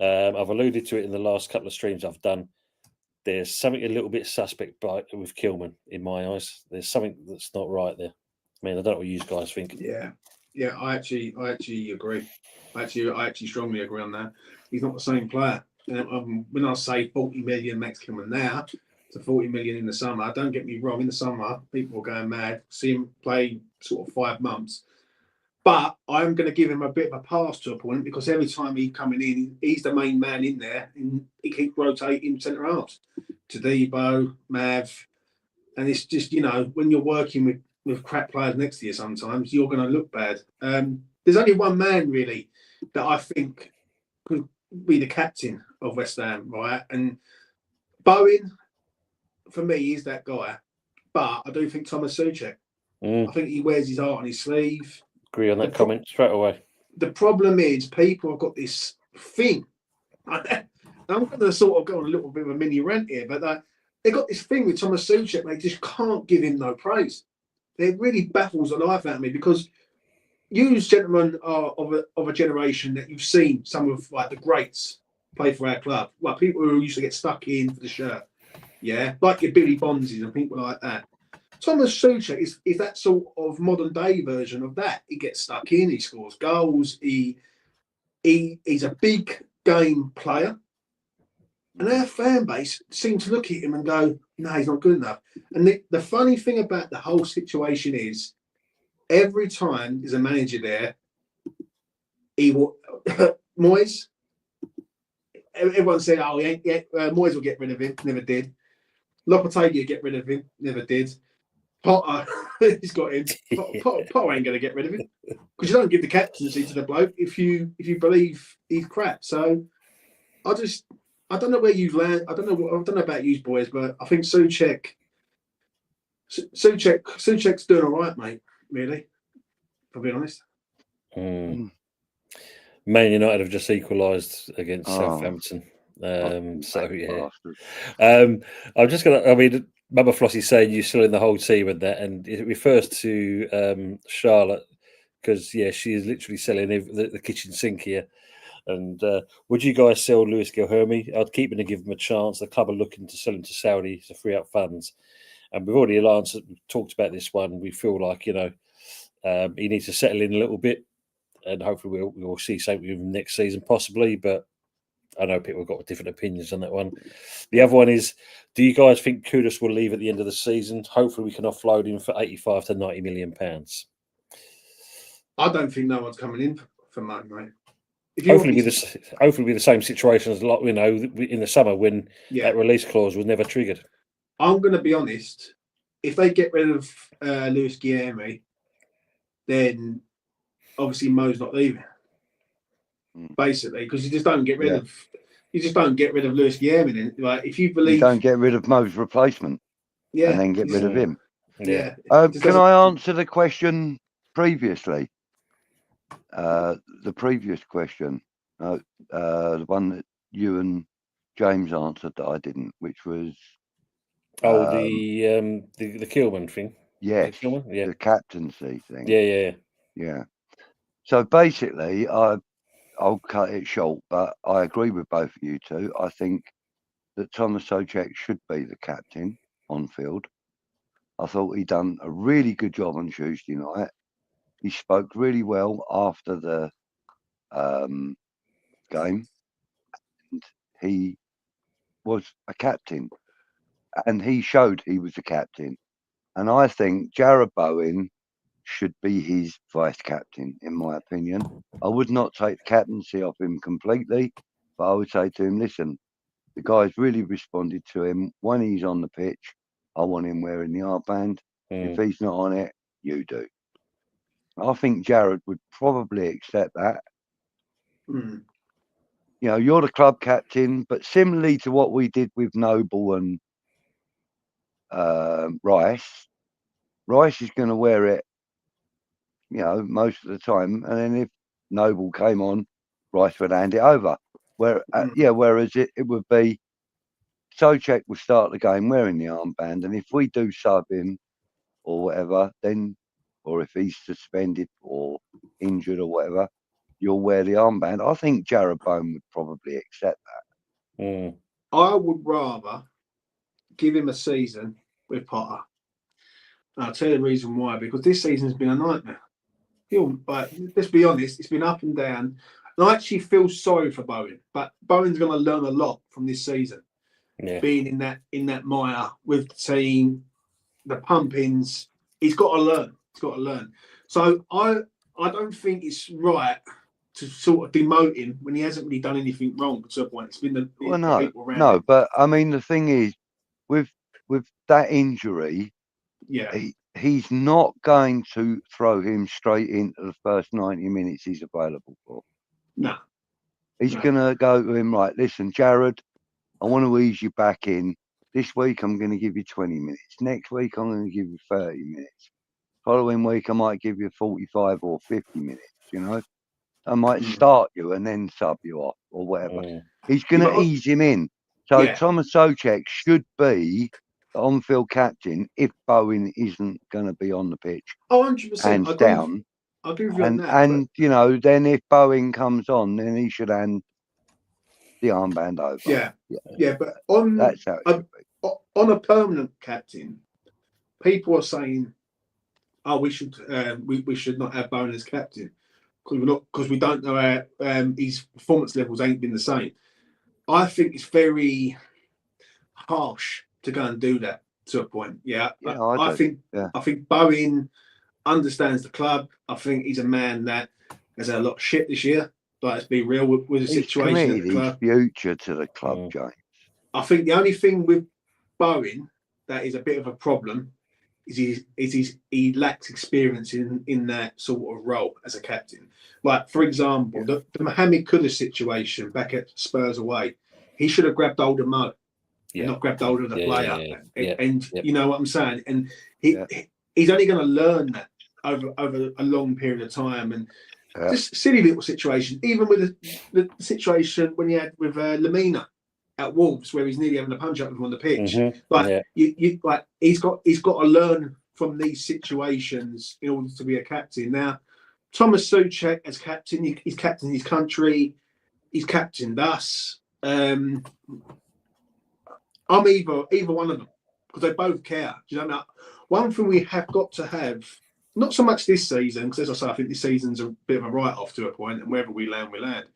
I've alluded to it in the last couple of streams I've done. There's something a little bit suspect with Kilman in my eyes. There's something that's not right there. I mean, I don't know what you guys think. yeah. I actually agree. I actually strongly agree on that. He's not the same player. When I say 40 million Max Kilman now to 40 million in the summer, don't get me wrong. In the summer, people are going mad. See him play sort of 5 months. But I'm going to give him a bit of a pass to a point because every time he's coming in, he's the main man in there, and he keeps rotating centre halves. Todibo, Mav, and it's just, you know, when you're working with crap players next to you, sometimes you're going to look bad. There's only one man really that I think could be the captain of West Ham, right? And Bowen, for me, is that guy. But I do think Thomas Souček. I think he wears his heart on his sleeve. Agree on that comment straight away. The problem is people have got this thing. I'm going to sort of go on a little bit of a mini rant here, but they've got this thing with Thomas Souček. They just can't give him no praise. It really baffles the life out of me because you gentlemen are of a generation that you've seen some of like the greats play for our club, like people who used to get stuck in for the shirt, yeah, like your Billy Bonzes and people like that. Thomas Souček is that sort of modern day version of that. He gets stuck in, he scores goals, he's a big game player. And our fan base seems to look at him and go, no, he's not good enough. And the funny thing about the whole situation is every time there's a manager there, he will Moyes, everyone said, oh, Moyes will get rid of him, never did. Lopetegui get rid of him, never did. Potter, he's got him. Potter ain't going to get rid of him because you don't give the captaincy to the bloke if you believe he's crap. So I don't know where you've landed. I don't know about you boys, but I think Souček's doing all right, mate. Really, to be honest. Man United have just equalised against Southampton. So yeah, I'm just gonna. I mean, Mama Flossy saying you're still in the whole team and that, and it refers to Charlotte because she is literally selling the kitchen sink here. And would you guys sell Luiz Guilherme? I'd keep him and give him a chance. The club are looking to sell him to Saudi to free up funds, and we've already talked about this one. We feel like he needs to settle in a little bit, and hopefully we'll see something with him next season, possibly. But I know people have got different opinions on that one. The other one is, do you guys think Kudus will leave at the end of the season? Hopefully we can offload him for 85 to 90 million pounds. I don't think no one's coming in for money, mate. Hopefully be the same situation as in the summer when that release clause was never triggered. I'm going to be honest. If they get rid of Luiz Guilherme, then obviously Mo's not leaving. Basically, because you just don't get rid of Luiz Guilherme. Then, like, if you believe you don't get rid of Mo's replacement, and then get rid of him. Yeah. Can I answer the question previously? The previous question, the one that you and James answered that I didn't, which was the Kilman thing. Yes, Kilman? the captaincy thing. Yeah. So basically, I'll cut it short, but I agree with both of you two. I think that Thomas Souček should be the captain on field. I thought he done a really good job on Tuesday night. He spoke really well after the game, and he was a captain, and he showed he was a captain. And I think Jarrod Bowen should be his vice captain, in my opinion. I would not take the captaincy off him completely, but I would say to him, listen, the guy's really responded to him. When he's on the pitch, I want him wearing the armband. If he's not on it, you do. I think Jared would probably accept that. Mm. You know, you're the club captain, but similarly to what we did with Noble and Rice is going to wear it, you know, most of the time. And then if Noble came on, Rice would hand it over. Whereas it would be Souček will start the game wearing the armband, and if we do sub him or whatever, then, or if he's suspended or injured or whatever, you'll wear the armband. I think Jared Bone would probably accept that. Mm. I would rather give him a season with Potter. And I'll tell you the reason why, because this season's been a nightmare. Let's be honest, it's been up and down. And I actually feel sorry for Bowen, but Bowen's going to learn a lot from this season. Yeah. Being in that mire with the team, the pumpings, he's got to learn. He's got to learn. So I don't think it's right to sort of demote him when he hasn't really done anything wrong to a point. It's been the people around him. But I mean the thing is, with that injury, yeah, he's not going to throw him straight into the first 90 minutes he's available for. No. He's going to go to him, right, listen, Jared, I want to ease you back in. This week, I'm going to give you 20 minutes. Next week, I'm going to give you 30 minutes. Following week, I might give you 45 or 50 minutes, you know. I might start you and then sub you off or whatever. He's going to ease him in. So Thomas Souček should be the on-field captain if Bowen isn't going to be on the pitch. Oh, 100%. Hands down. I'll give you and, on that. And, you know, then if Bowen comes on, then he should hand the armband over. Yeah, but on that's how it should be. On a permanent captain, people are saying, "Oh, we should not have Bowen as captain because we don't know how his performance levels ain't been the same." I think it's very harsh to go and do that to a point. I think Bowen understands the club. I think he's a man that has had a lot of shit this year. Like, let's be real with the situation at the club. His future to the club, James. I think the only thing with Bowen that is a bit of a problem is he lacks experience in that sort of role as a captain. Like, for example, the Mohamed Kudus situation back at Spurs away, he should have grabbed hold of Mo, and not grabbed hold of the player. You know what I'm saying? And he's only going to learn that over a long period of time. And just silly little situation, even with the situation when he had with Lamina at Wolves, where he's nearly having a punch up with him on the pitch. He's got to learn from these situations in order to be a captain. Now, Thomas Souček as captain, he's captained his country, he's captained us. I'm either one of them because they both care. Do you know? One thing we have got to have. Not so much this season, because as I say, I think this season's a bit of a write-off to a point, and wherever we land, we land.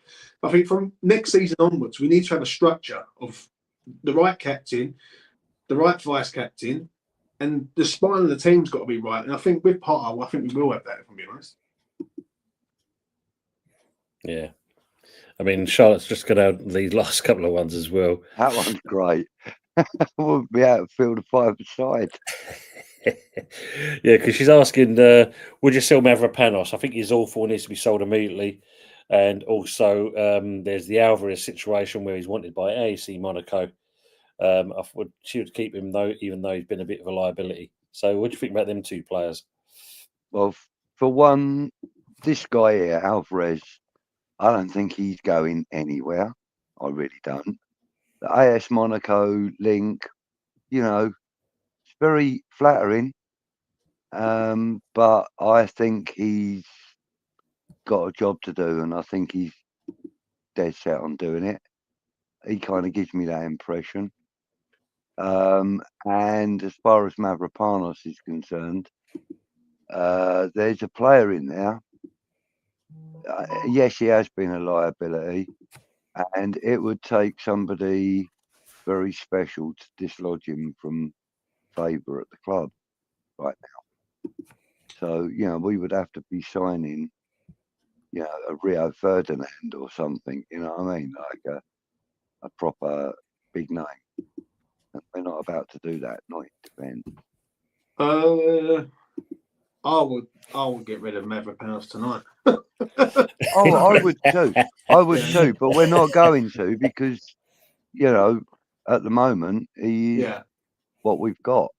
But I think from next season onwards, we need to have a structure of the right captain, the right vice-captain, and the spine of the team's got to be right. And I think with Potter, I think we will have that, if I'm being honest. Yeah. I mean, Charlotte's just got out these last couple of ones as well. That one's great. We'll be out of field of 5-a-side. Yeah, because she's asking, would you sell Mavropanos? I think his all four needs to be sold immediately. And also, there's the Alvarez situation where he's wanted by AAC Monaco. She would keep him, though, even though he's been a bit of a liability. So what do you think about them two players? Well, for one, this guy here, Alvarez, I don't think he's going anywhere. I really don't. The AS Monaco link, you know, it's very flattering. But I think he's got a job to do, and I think he's dead set on doing it. He kind of gives me that impression. And as far as Mavropanos is concerned, there's a player in there. Yes, he has been a liability, and it would take somebody very special to dislodge him from favour at the club right now. So, you know, we would have to be signing, you know, a Rio Ferdinand or something, you know what I mean? Like a proper big name. And we're not about to do that, not in defence. I would get rid of Maverick Powers tonight. Oh, I would too. I would too, but we're not going to because, you know, at the moment he's what we've got.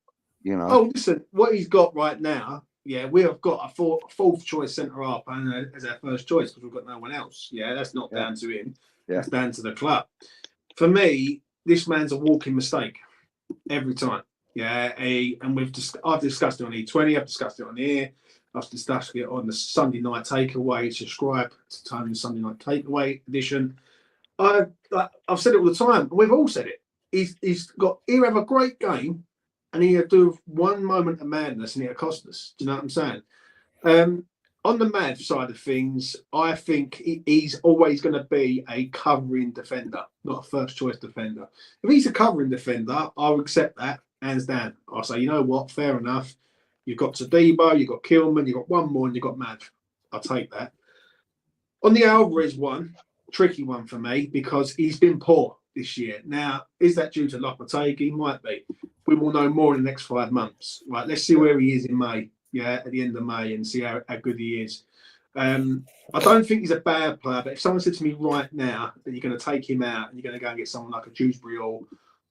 You know. Oh, listen, what he's got right now. Yeah, we have got a fourth choice centre half as our first choice because we've got no one else. Yeah, that's not down to him. Yeah. That's down to the club. For me, this man's a walking mistake every time. Yeah, and I've discussed it on E20. I've discussed it on here. I've discussed it on the Sunday Night Takeaway. Subscribe to Tony's Sunday Night Takeaway edition. I've said it all the time. And we've all said it. He'll have a great game. And he'll do one moment of madness and it'll cost us. Do you know what I'm saying? On the mad side of things, I think he's always going to be a covering defender, not a first choice defender. If he's a covering defender, I'll accept that, hands down. I'll say, you know what, fair enough. You've got Todibo, you've got Kilman, you've got one more, and you've got Mav. I'll take that. On the Alvarez one, tricky one for me because he's been poor this year. Now, is that due to Lopetegui? Might be. We will know more in the next 5 months. Right, let's see where he is in May. Yeah, at the end of May, and see how good he is. I don't think he's a bad player, but if someone said to me right now that you're going to take him out and you're going to go and get someone like a Dewsbury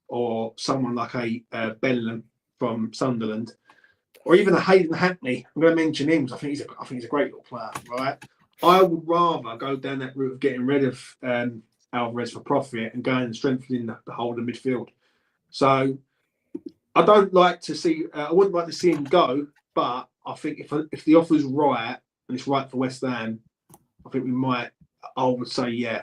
or someone like a Bellingham from Sunderland, or even a Hayden Hackney, I'm going to mention him because I think he's a great little player. Right, I would rather go down that route of getting rid of Alvarez for profit and going and strengthening the whole of the midfield. So I don't like to see. I wouldn't like to see him go, but I think if the offer's right and it's right for West Ham, I think we might. I would say to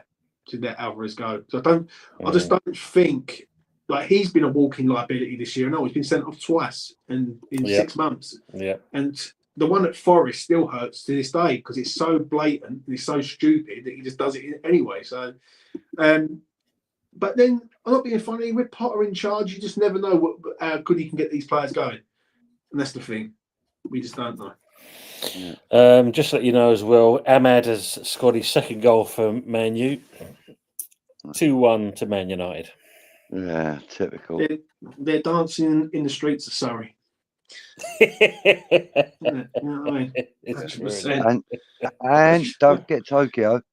let Alvarez go. So I just don't think like he's been a walking liability this year. No, he's been sent off twice in 6 months. Yeah, and the one at Forest still hurts to this day because it's so blatant and it's so stupid that he just does it anyway. So, but then I'm not being funny. With Potter in charge, you just never know how good he can get these players going, and that's the thing. We just don't know. Just to let you know as well, Ahmad has scored his second goal for Man U. 2-1 to Man United. Yeah, typical. They're dancing in the streets of Surrey. You know what I mean? And don't forget Tokyo.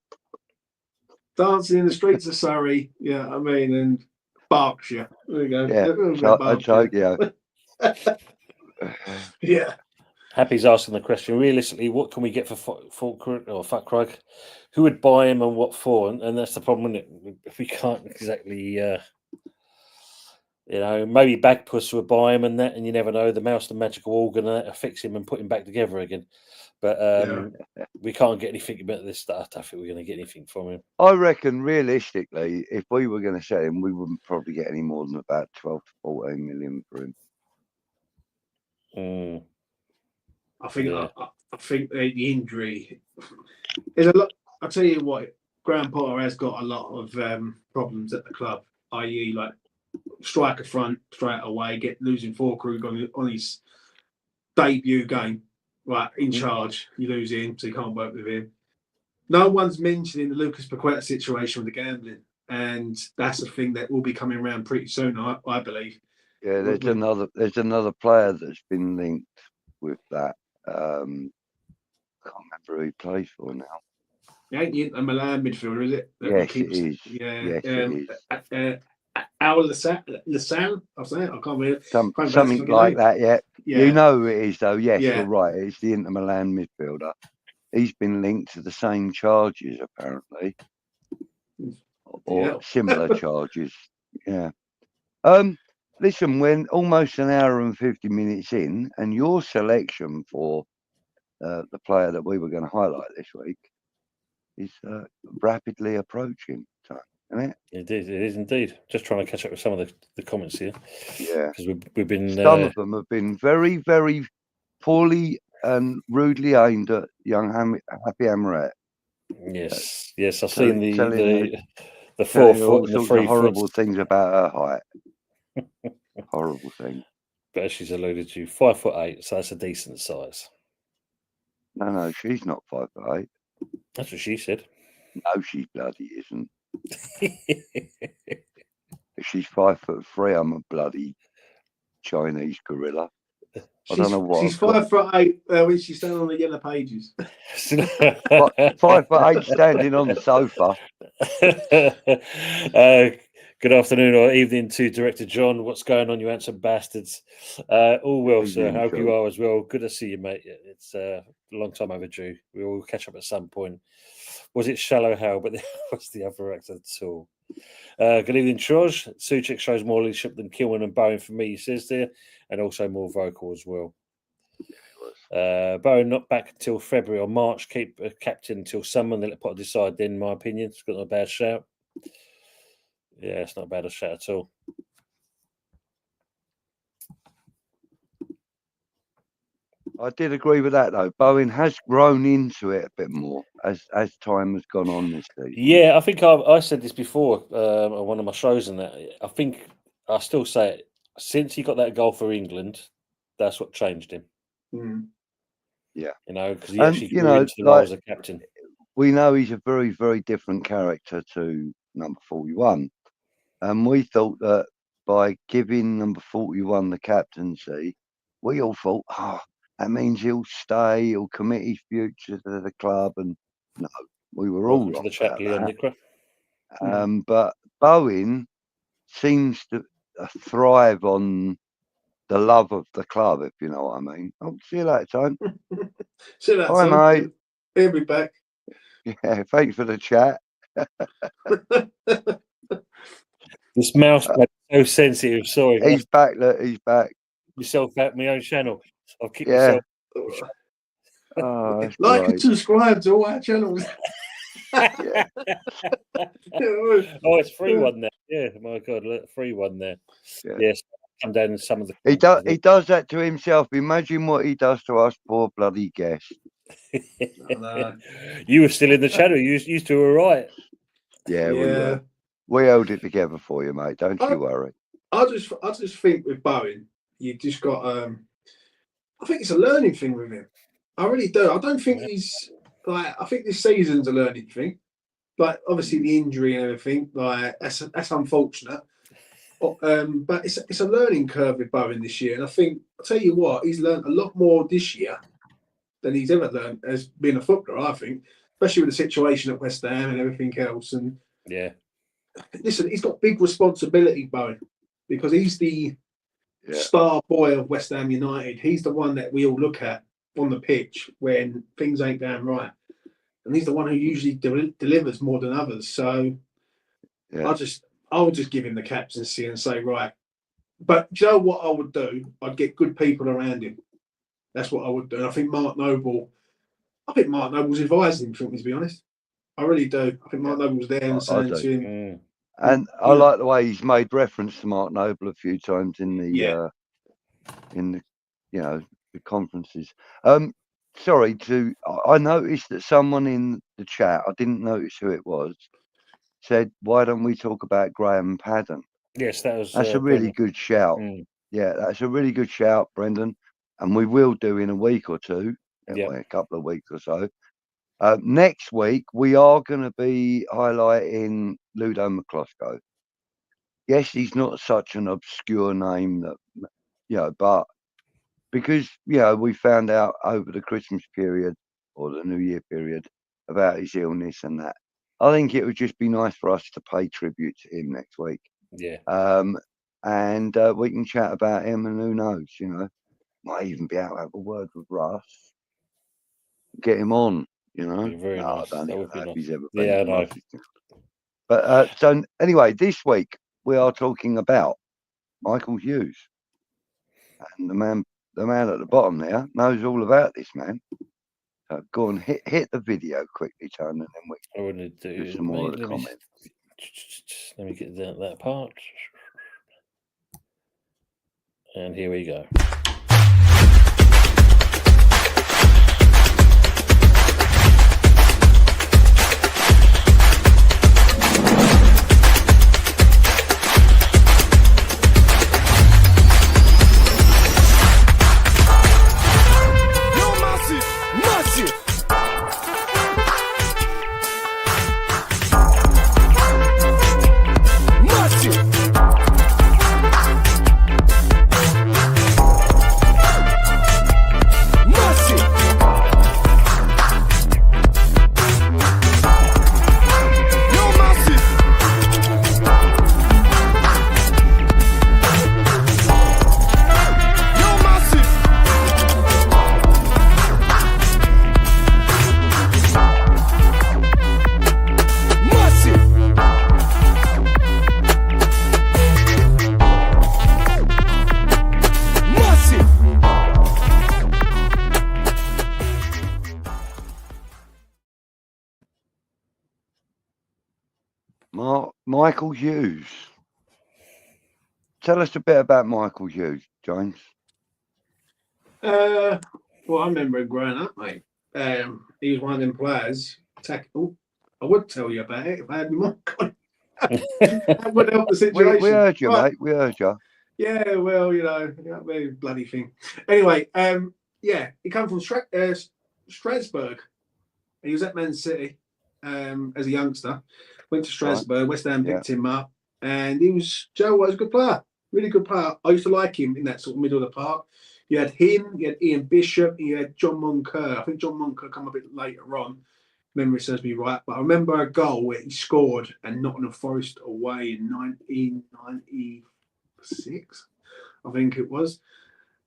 Dancing in the streets of Surrey, I mean, and Berkshire. There you go. Yeah, Tokyo. Yeah. Happy's asking the question, realistically, what can we get for Fuckkrug? Who would buy him and what for? And that's the problem, isn't it? If we can't exactly, maybe Bagpuss would buy him and that, and you never know, the mouse, the magical organ, that'll fix him and put him back together again. But we can't get anything about this stuff. I don't think we're going to get anything from him. I reckon, realistically, if we were going to sell him, we wouldn't probably get any more than about 12 to 14 million for him. I think the injury. There's a lot. I'll tell you what, Graham Potter has got a lot of problems at the club, i.e., like striker front straight away, losing Fullkrug on his debut game. Right, in charge, you lose him, so you can't work with him. No one's mentioning the Lucas Paqueta situation with the gambling, and that's a thing that will be coming around pretty soon, I believe. Yeah, there's another player that's been linked with that. I can't remember who he plays for now. It ain't a Milan midfielder, is it? Yes, it is. Yeah, yes, it is. Al Lassan, I'll say it. I can't remember. Something like that, yeah. You know who it is, though. Yes, you're right. It's the Inter Milan midfielder. He's been linked to the same charges, apparently, or similar charges. Yeah. Listen, we're almost an hour and 50 minutes in, and your selection for the player that we were going to highlight this week is rapidly approaching time, isn't it? It is indeed. Just trying to catch up with some of the comments here. Yeah. Because we've been... Some of them have been very, very poorly and rudely aimed at young Happy Amaret. Yes. Yes, I've seen the 4 all foot and the sorts 3 of horrible foot. things about her height. Horrible thing. But as she's alluded to, 5'8", so that's a decent size. No, she's not 5'8". That's what she said. No, she bloody isn't. If she's 5'3", I'm a bloody Chinese gorilla. I don't know what. She's 5'8" when she's standing on the yellow pages. 5'8" standing on the sofa. Good afternoon or evening to Director John. What's going on, you handsome bastards? All well, sir. Hope you are as well. Good to see you, mate. It's a long time overdue. We will catch up at some point. Was it Shallow Hell? But what's the other actor at all? Good evening, Troj. Suchek shows more leadership than Kilman and Bowen for me, he says there, and also more vocal as well. Bowen not back until February or March. Keep a captain until summer. Then let Potter decide. Then, in my opinion, it's got a bad shout. Yeah, it's not bad a shout at all. I did agree with that though. Bowen has grown into it a bit more as time has gone on this season. Yeah, I think I said this before on one of my shows, and that I think I still say it. Since he got that goal for England, that's what changed him. Yeah, you know, because he actually grew into the role as a captain. We know he's a very, very different character to number 41, and we thought that by giving number 41 the captaincy, we all thought, that means he'll stay, he'll commit his future to the club, and no, we were all to the chat, Leon Nickra. But Bowen seems to thrive on the love of the club, if you know what I mean. Oh, see you later, Tone. See you later, Bye, mate. He'll be back. Yeah, thanks for the chat. This mouse pad is so sensitive. Sorry, he's back. Look, he's back. Yourself at my own channel. I'll keep myself. Like and subscribe to all our channels. Oh, it's free one there. Yeah, my God, look, free one there. Yeah. Yes, come down in some of the. He does that to himself. Imagine what he does to us poor bloody guests. You were still in the channel. You two were right. Yeah. We held it together for you, mate. Don't you worry. I just think with Bowen, you just got. I think it's a learning thing with him. I really do. I don't think he's like. I think this season's a learning thing. Like obviously the injury and everything. Like that's unfortunate. But it's a learning curve with Bowen this year, and I think I'll tell you what, he's learned a lot more this year than he's ever learned as being a footballer. I think, especially with the situation at West Ham and everything else. And yeah, listen, he's got big responsibility, Bowen, because he's the star boy of West Ham United. He's the one that we all look at on the pitch when things ain't going right, and he's the one who usually delivers more than others. So I would just give him the captaincy and say, right. But do you know what I would do? I'd get good people around him. That's what I would do. And I think Mark Noble's advising him, to be honest. I really do. I think Mark Noble's there and saying to him. And I like the way he's made reference to Mark Noble a few times in the the conferences. I noticed that someone in the chat, I didn't notice who it was, said, why don't we talk about Graham Padden? Yes, that's a really good shout. Yeah, that's a really good shout, Brendan. And we will do in a week or two, a couple of weeks or so. Next week, we are going to be highlighting Ludo McCloskey. Yes, he's not such an obscure name that, but because, we found out over the Christmas period or the New Year period about his illness and that, I think it would just be nice for us to pay tribute to him next week. Yeah. And we can chat about him, and who knows, might even be able to have a word with Russ, get him on, Very nice. I don't know if he's ever been. Yeah, no. But so anyway, this week we are talking about Michael Hughes, and the man at the bottom there knows all about this man. So go and hit the video quickly, Tone, and then we want to do some more of the comments. Let me get that part. And here we go. Michael Hughes. Tell us a bit about Michael Hughes, James. Well, I remember him growing up, mate. He was one of them players. Tackle. I would tell you about it if I had my mic on. That would help the situation. We heard you, Right. mate. We heard you. Yeah, well, very bloody thing. Anyway, yeah, he come from Strasbourg. He was at Man City as a youngster. Went to Strasbourg. Right. West Ham picked him up, and he was a good player, really good player. I used to like him in that sort of middle of the park. You had him, you had Ian Bishop, and you had John Moncur. I think John Moncur come a bit later on. Memory serves me right, but I remember a goal where he scored and Nottingham Forest away in 1996, I think it was.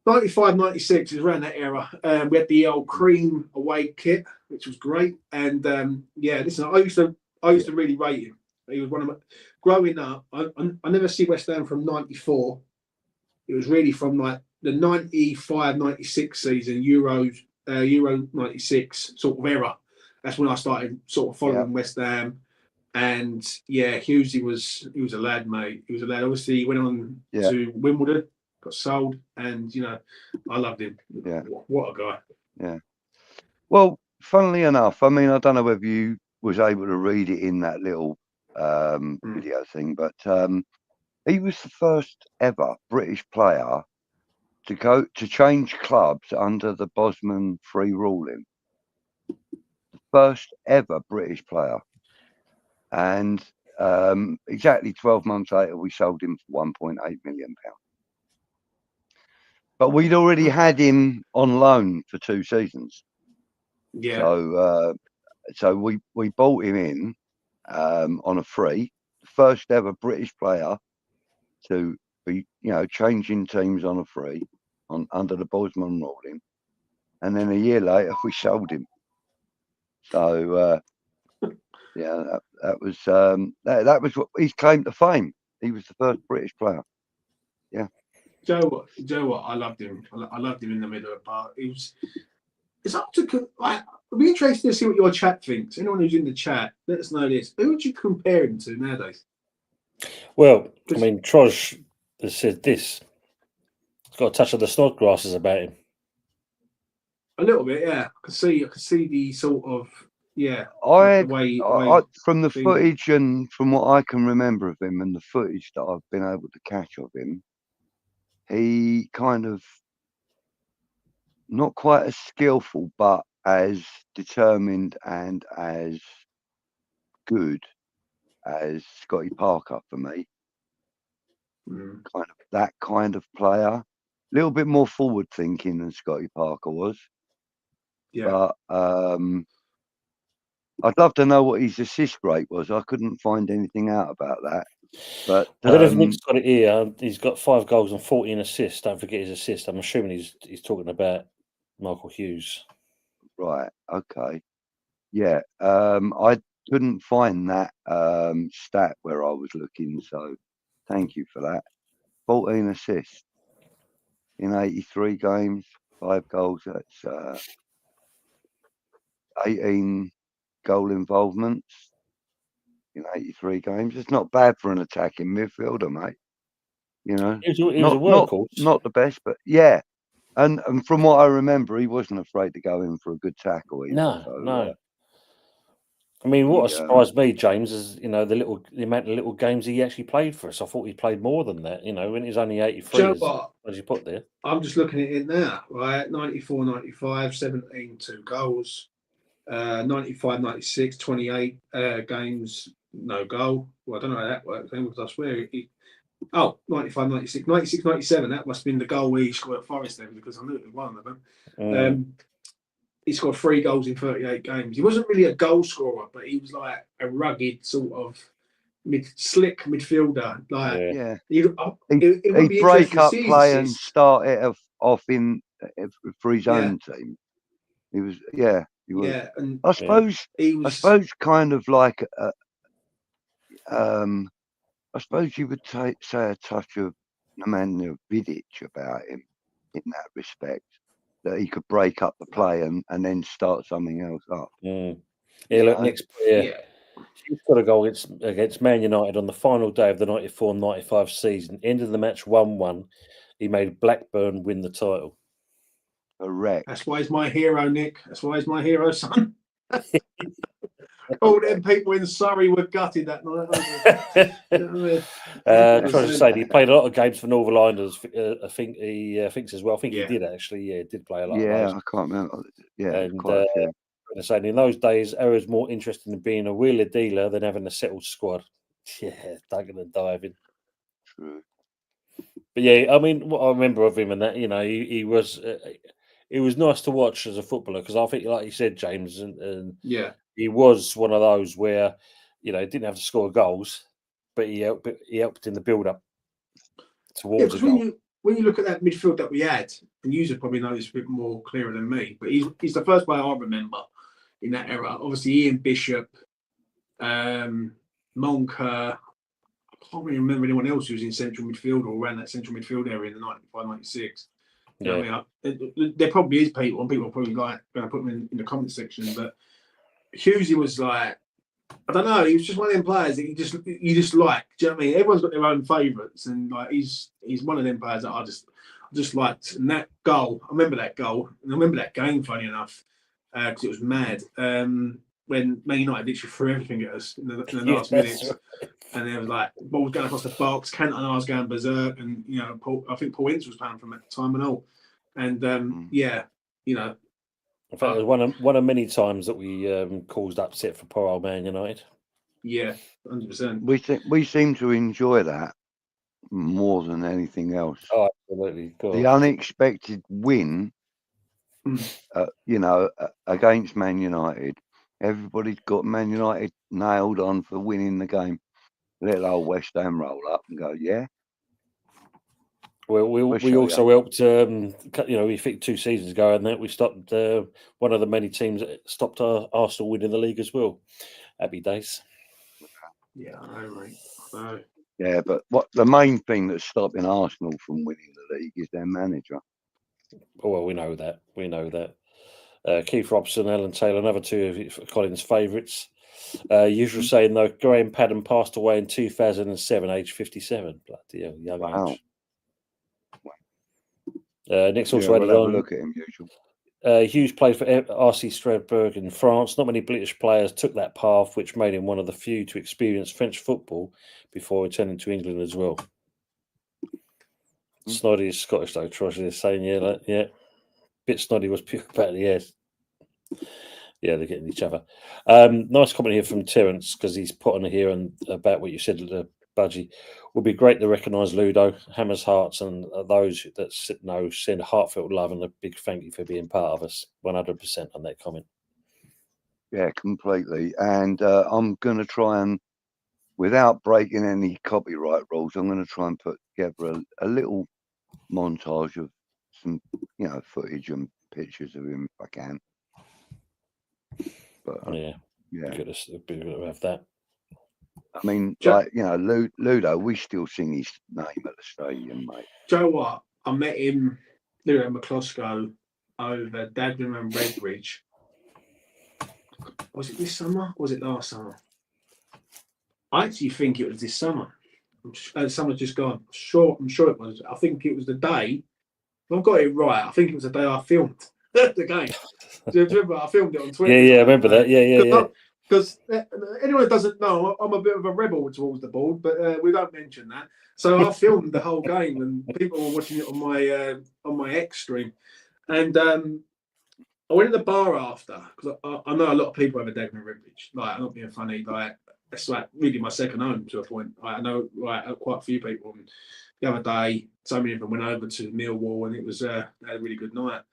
95, 96 is around that era. We had the old cream away kit, which was great. And listen, I used to really rate him. He was one of my growing up. I never see West Ham from 94. It was really from like the 95, 96 season, Euro 96 sort of era. That's when I started sort of following West Ham. And Hughesy was a lad, mate. He was a lad. Obviously, he went on to Wimbledon, got sold, and I loved him. Yeah, what a guy. Yeah. Well, funnily enough, I mean, I don't know whether you was able to read it in that little video thing, but he was the first ever British player to change clubs under the Bosman free ruling. The first ever British player, and exactly 12 months later, we sold him for £1.8 million. But we'd already had him on loan for 2 seasons. Yeah. So we bought him in on a free, first ever British player to be, changing teams on a free under the Bosman ruling, and then a year later we sold him. So that was what his claim to fame. He was the first British player. Yeah. Joe, what? I loved him. I loved him in the middle of the park. It's up to I'd be interested to see what your chat thinks. Anyone who's in the chat, let us know this. Who would you compare him to nowadays? Well, I mean, Troj has said this. He's got a touch of the Snodgrasses about him. A little bit, yeah. I could see the sort of from the footage and from what I can remember of him and the footage that I've been able to catch of him, he kind of not quite as skillful, but as determined and as good as Scotty Parker for me. That kind of player. A little bit more forward thinking than Scotty Parker was. Yeah. But I'd love to know what his assist rate was. I couldn't find anything out about that. But I don't know if Nick's got it here. He's got 5 goals and 14 assists. Don't forget his assist. I'm assuming he's talking about Michael Hughes. Right. Okay. Yeah. I couldn't find that stat where I was looking. So thank you for that. 14 assists in 83 games, 5 goals. That's 18 goal involvements in 83 games. It's not bad for an attacking midfielder, mate. He was a workhorse. Not the best, but yeah. And from what I remember, he wasn't afraid to go in for a good tackle either. No. I mean, what surprised me, James, is the amount of little games he actually played for us. I thought he played more than that. When he's only 83. What did you put there? I'm just looking at it now, right? 94, 95, 17, 2 goals. 95, 96, 28 games, no goal. Well, I don't know how that works then, because I swear 95, 96, 96, 97. That must have been the goal where he scored at Forest then, because I knew it was one of them. He scored 3 goals in 38 games. He wasn't really a goal scorer, but he was like a rugged sort of slick midfielder. Like he'd break up play and start it off in for his own team. He was He was. Yeah, and I suppose kind of like I suppose you would say a touch of Nemanja Vidic about him in that respect, that he could break up the play and then start something else up. Yeah, look, next player He got a goal against Man United on the final day of the 94-95 season. Ended the match 1-1. He made Blackburn win the title. Correct. That's why he's my hero, Nick. That's why he's my hero, son. All them people in Surrey were gutted that night. Trying to say he played a lot of games for Northern Islanders. I think he thinks as well. I think he did actually. Yeah, did play a lot. Yeah, of those. I can't remember. Yeah, and quite a few. Saying in those days, era was more interesting in being a wheeler dealer than having a settled squad. Yeah, dugging and diving. True. But yeah, I mean, what I remember of him and that, he was. It was nice to watch as a footballer because I think, like you said, James, and he was one of those where, he didn't have to score goals, but he helped in the build up towards the goal. When you look at that midfield that we had, and you probably know this a bit more clearer than me, but he's the first player I remember in that era. Obviously, Ian Bishop, Monker. I can't really remember anyone else who was in central midfield or around that central midfield area in the 95-96. Yeah. I mean, there probably is people, and people are probably going to put them in the comment section, but Hughesy was like, I don't know, he was just one of them players that you just like. Do you know what I mean? Everyone's got their own favourites, and like he's one of them players that I just liked. And that goal, I remember that goal, and I remember that game, funny enough, because it was mad. When Man United literally threw everything at us in the last minutes. Right. And there was like ball was going across the box, Cantona and I was going berserk, and I think Paul Ince was playing from that time and all. And In fact, it was one of many times that we caused upset for poor old Man United. Yeah, 100%. We seem to enjoy that more than anything else. Oh, absolutely. The unexpected win, against Man United. Everybody's got Man United nailed on for winning the game. Let old West Ham roll up and go, yeah. Well, we also helped. We think 2 seasons ago, and that we stopped one of the many teams that stopped Arsenal winning the league as well. Happy days. Yeah, I know, mate. I know. Yeah, but what the main thing that's stopping Arsenal from winning the league is their manager. Oh, well, we know that. Keith Robson, Alan Taylor, another 2 of Colin's favourites. Usual saying though, Graham Padden passed away in 2007, aged 57. Bloody hell, young age. Nick's also added on. Look at him, usual. Hughes played for RC Strasbourg in France. Not many British players took that path, which made him one of the few to experience French football before returning to England as well. Snoddy is Scottish though, Trosh is saying, yeah. Bit snoddy was pure about the air. Yeah, they're getting each other. Nice comment here from Terence, because he's put on here and about what you said, Budgie. Would be great to recognise Ludo, Hammers Hearts, and those that send heartfelt love and a big thank you for being part of us. 100% on that comment. Yeah, completely. And I'm going to try and, without breaking any copyright rules, I'm going to try and put together a little montage of some, footage and pictures of him if I can. But yeah, good to have that. I mean, Ludo, we still sing his name at the stadium, mate. Do you know what? I met him, Ludo McCloskey, over Dagenham and Redbridge. Was it this summer or was it last summer? I actually think it was this summer. Summer's just gone. I'm sure it was. I think it was the day. If I've got it right, I think it was the day I filmed the game. Do you remember? I filmed it on Twitter. Yeah, I remember that. Yeah. Because anyone who doesn't know, I'm a bit of a rebel towards the board, but we don't mention that. So I filmed the whole game, and people were watching it on my X stream. And I went to the bar after, because I know a lot of people have a Dagenham Redbridge. Like, I'm not being funny. Like, it's like really my second home to a point. I know quite a few people. And the other day, so many of them went over to Millwall, and it was they had a really good night.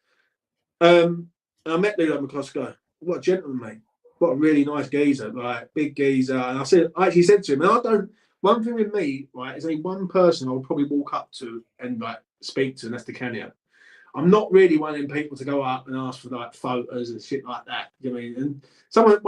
And I met Ludo McCloskey. What a gentleman, mate. What a really nice geezer, like big geezer. And I actually said to him, one thing with me, right, is only one person I would probably walk up to and like speak to, and that's the Canio. I'm not really one of them people to go up and ask for like photos and shit like that. You know what I mean? And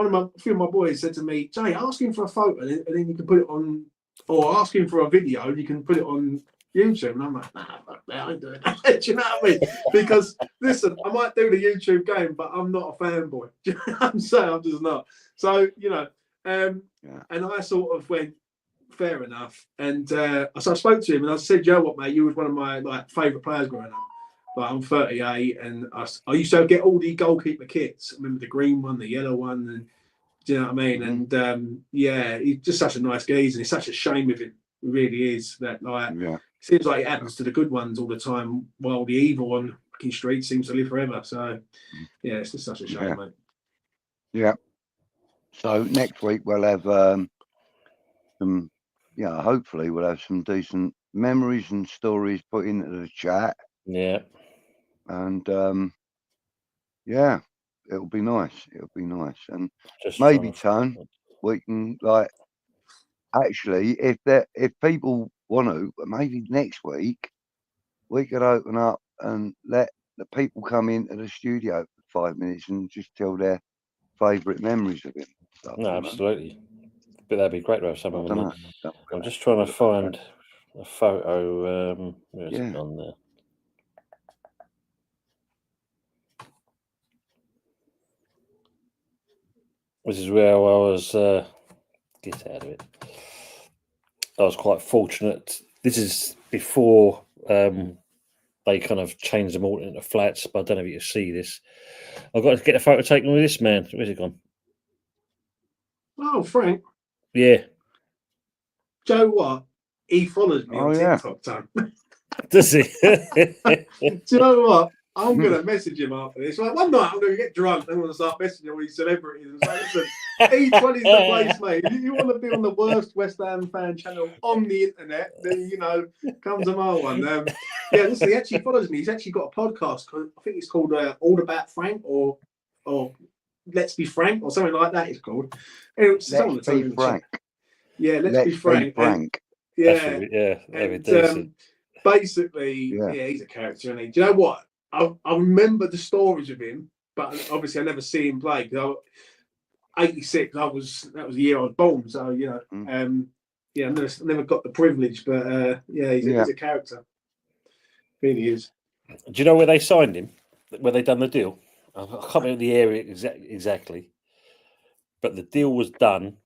a few of my boys said to me, Jay, ask him for a photo and then you can put it on, or ask him for a video and you can put it on YouTube. And I'm like, nah, fuck that, I ain't doing that. Do you know what I mean? Because listen, I might do the YouTube game, but I'm not a fanboy. Do you know what I'm saying? I'm just not. So, And I sort of went, fair enough. And so I spoke to him and I said, "Joe, what, mate? You was one of my favourite players growing up. Like, I'm 38, and I used to get all the goalkeeper kits. I remember the green one, the yellow one, and do you know what I mean? Mhm. And he's just such a nice geezer, and it's such a shame with him. It really is that it seems like it happens to the good ones all the time, while the evil on fucking street seems to live forever. So yeah, it's just such a shame, mate. Yeah. So next week we'll have some. Yeah, hopefully we'll have some decent memories and stories put into the chat. Yeah. And it'll be nice. It'll be nice. And Just maybe, Tone, we can actually, if people want to, maybe next week we could open up and let the people come into the studio for 5 minutes and just tell their favourite memories of him. Stuff, no, absolutely. But that'd be great to have someone. I'm just trying to find a photo. Where's it gone there? This is where I was. Get out of it. I was quite fortunate. This is before they kind of changed them all into flats, but I don't know if you can see this. I've got to get a photo taken with this man. Where's it gone? Oh, Frank. Yeah. Joe, what? He follows me on TikTok, Tom. Does he? Do you know what? I'm going to message him after this. Like, one night I'm going to get drunk and I'm going to start messaging all these celebrities and say, listen, each one is the place, mate. If you want to be on the worst West Ham fan channel on the internet, then, come to my one. Listen, he actually follows me. He's actually got a podcast. I think it's called All About Frank or Let's Be Frank or something like that it's called. Let's Be Frank. Yeah, Let's Be Frank. Basically, he's a character, isn't he? Do you know what? I remember the stories of him, but obviously I never see him play. Because 86, that was the year I was born. So I never got the privilege. But he's a character. Really is. Do you know where they signed him? Where they done the deal? I can't remember the area exactly, but the deal was done.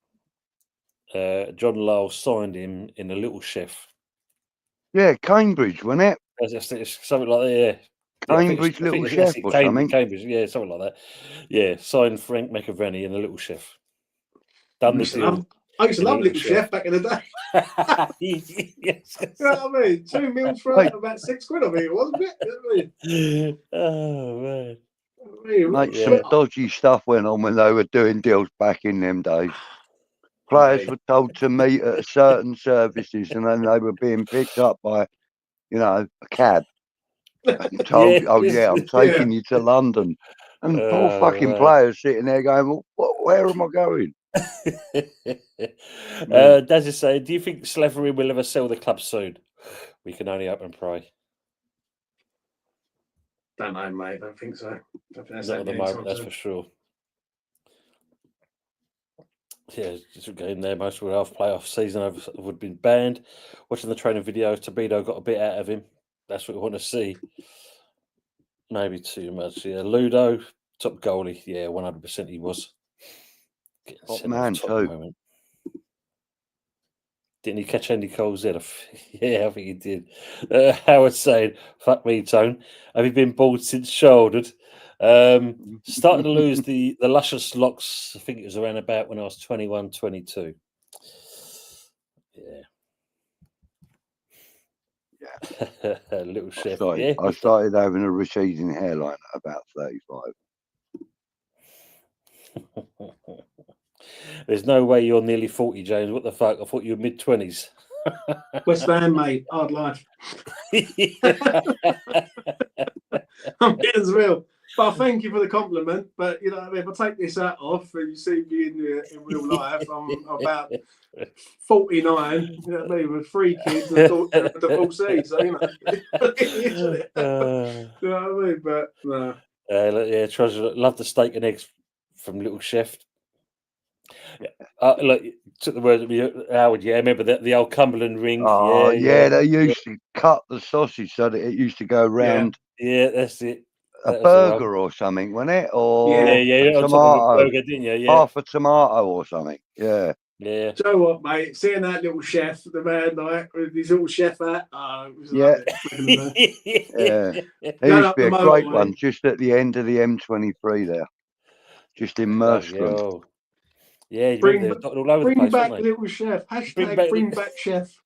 John Lyle signed him in a Little Chef. Yeah, Cambridge, wasn't it? It's something like that. Yeah. Cambridge Little Chef or something. Cambridge, yeah, something like that. Yeah, signed Frank McAvenny in the Little Chef. Done the deal. I used to love Little Chef back in the day. Yes. You know what I mean? 2 meals for about £6, I think it wasn't it? Oh man. Mate, some dodgy stuff went on when they were doing deals back in them days. Players were told to meet at certain services and then they were being picked up by, a cab. And told, I'm taking you to London. And poor fucking players sitting there going, where am I going? Does it say, do you think Slavery will ever sell the club soon? We can only hope and pray. Don't know, mate. Don't think so. Not at the moment, that's for sure. Yeah, just getting there. Most of the playoff season would have been banned. Watching the training video, Tobido got a bit out of him. That's what we want to see. Maybe too much. Yeah, Ludo, top goalie. Yeah, 100% he was. Top man too. Didn't he catch Andy Cole's head? Yeah, I think he did. Howard saying, fuck me, Tone. Have you been bald since childhood? Started to lose the luscious locks. I think it was around about when I was 21, 22. Yeah. Little Chef. I started having a receding hairline at about 35. There's no way you're nearly 40, James. What the fuck? I thought you were mid-20s. West Ham, mate. Hard life. I'm getting real. But thank you for the compliment. But, if I take this hat off and you see me in real life, I'm about 49, you know what I mean, with 3 kids and a divorcee. So, you know what I mean? But, no. Treasure, love the steak and eggs from Little Chef. Look, took the words of me, Howard. Yeah, remember the old Cumberland ring. They used to cut the sausage so that it used to go round. Yeah, that's it. a burger or something, wasn't it? Or yeah, on top of a burger, didn't you? Yeah, half a tomato or something. Yeah. Yeah. Do you know what, mate? Seeing that little chef, the man, like with his little chef hat, it was Yeah. lovely. Yeah. He used to be a great one, just at the end of the M23 there, just in Merstrom. Yeah, you remember they were all over the place, back weren't they? little chef. Hashtag bring back chef.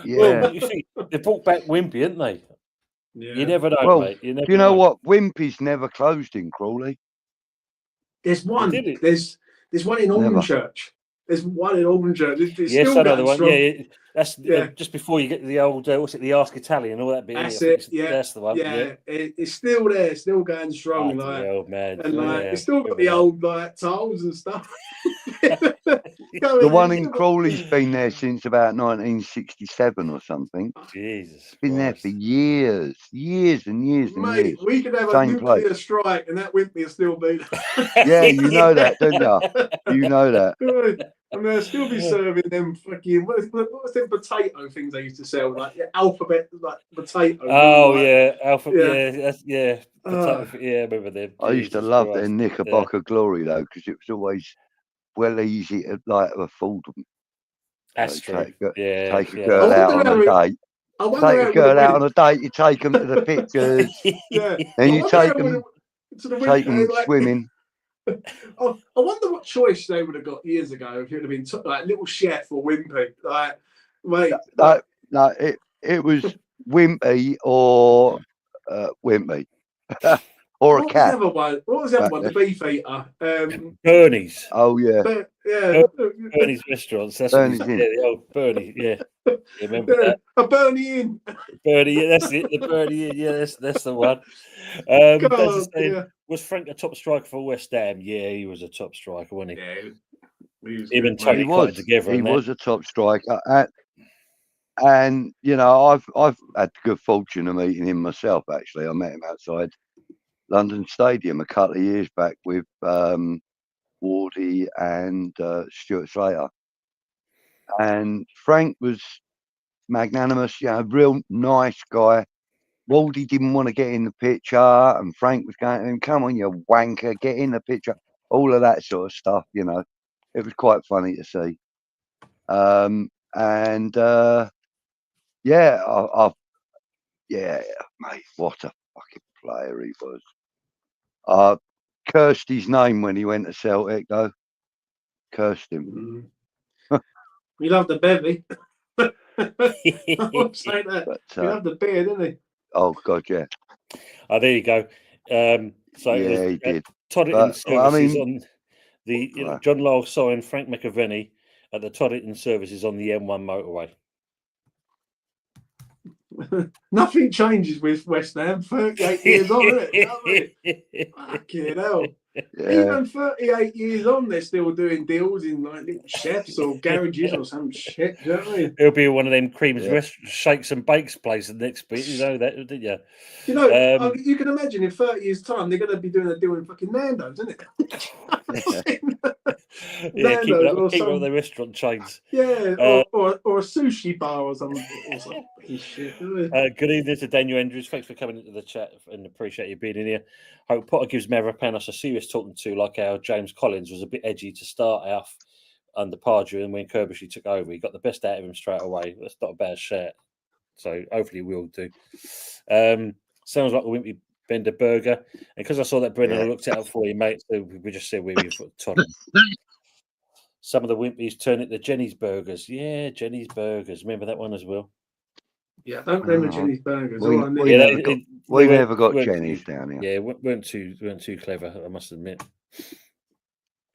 Yeah. Well, you see, they brought back Wimpy, haven't they? Yeah. You never know, mate. You never do you know what? Wimpy's never closed in Crawley. There's one. There's one in Aldenchurch. There's one in Aldenchurch. Yes, another one. Yeah, that's just before you get to the old what's it, the Ask Italian, all that bit. That's it. Yeah, that's the one. Yeah, it's still there, still going strong. Old man, and it's still got the old tiles and stuff. The one in Crawley's been there since about 1967 or something. Jesus, been there for years and years and years. We could have a nuclear strike and that Wimpy will still be there. Yeah, you know that, don't you? You know that. And they'll still be serving them fucking what's them potato things they used to sell, like alphabet, like potato. Oh yeah, alphabet. Yeah, potato, yeah. Remember them? I used to love their Knickerbocker glory though, because it was always well easy to afford them. That's true. Take a girl out on a date. Take a girl out on a date. You take them to the pictures. Then you take them swimming. I wonder what choice they would have got years ago if it would have been like Little Chef or Wimpy. Like, mate. No, it was Wimpy or Wimpy. Or a cat. What was the other one? The beef eater. Bernie's. Oh yeah. Bernie's restaurants. That's Bernie's what the old Bernie. Yeah. You remember that? A Bernie Inn. Bernie, yeah, that's it. The Bernie Inn. Yeah, that's the one. Was Frank a top striker for West Ham? Yeah, he was a top striker, wasn't he? Yeah, him and Tony got together. He was a top striker. And you know, I've had the good fortune of meeting him myself. Actually, I met him outside London Stadium a couple of years back with Wardy and Stuart Slater. And Frank was magnanimous, you know, real nice guy. Wardy didn't want to get in the picture, and Frank was going to him, "Come on, you wanker, get in the picture." All of that sort of stuff, you know. It was quite funny to see. Mate, what a fucking player he was. Cursed his name when he went to Celtic, though. Cursed him. He loved the bevy. I won't say that. But, he loved the beer, didn't he? Oh, God, yeah. Oh, there you go. He did. Toddington services on the John Lyle signed Frank McAvenny at the Toddington services on the M1 motorway. Nothing changes with West Ham. 38 years on, isn't it? Fucking hell. Yeah. Even 38 years on, they're still doing deals in like little chefs or garages or some shit. Do you know what I mean? It'll be one of them creams, shakes and bakes places next bit. You know that, didn't you? You know, you can imagine in 30 years' time, they're going to be doing a deal in fucking Nando's, isn't it? Yeah, keep up the restaurant chains. Yeah, or a sushi bar or something. Shit, good evening to Daniel Andrews. Thanks for coming into the chat and appreciate you being in here. Hope Potter gives Mavropanos a serious talking to, like how James Collins was a bit edgy to start off under Pardew, and when Kirbishley took over, he got the best out of him straight away. That's not a bad shout. So hopefully we'll do. Sounds like a Wimpy Bender burger. And because I saw that Brendan looked it up for you, mate, so we just said where we put Todd. Some of the Wimpies turn it to Jenny's Burgers. Yeah, Jenny's Burgers. Remember that one as well? Yeah, don't remember Jenny's Burgers. We never got Jenny's down here. Yeah, weren't too clever, I must admit.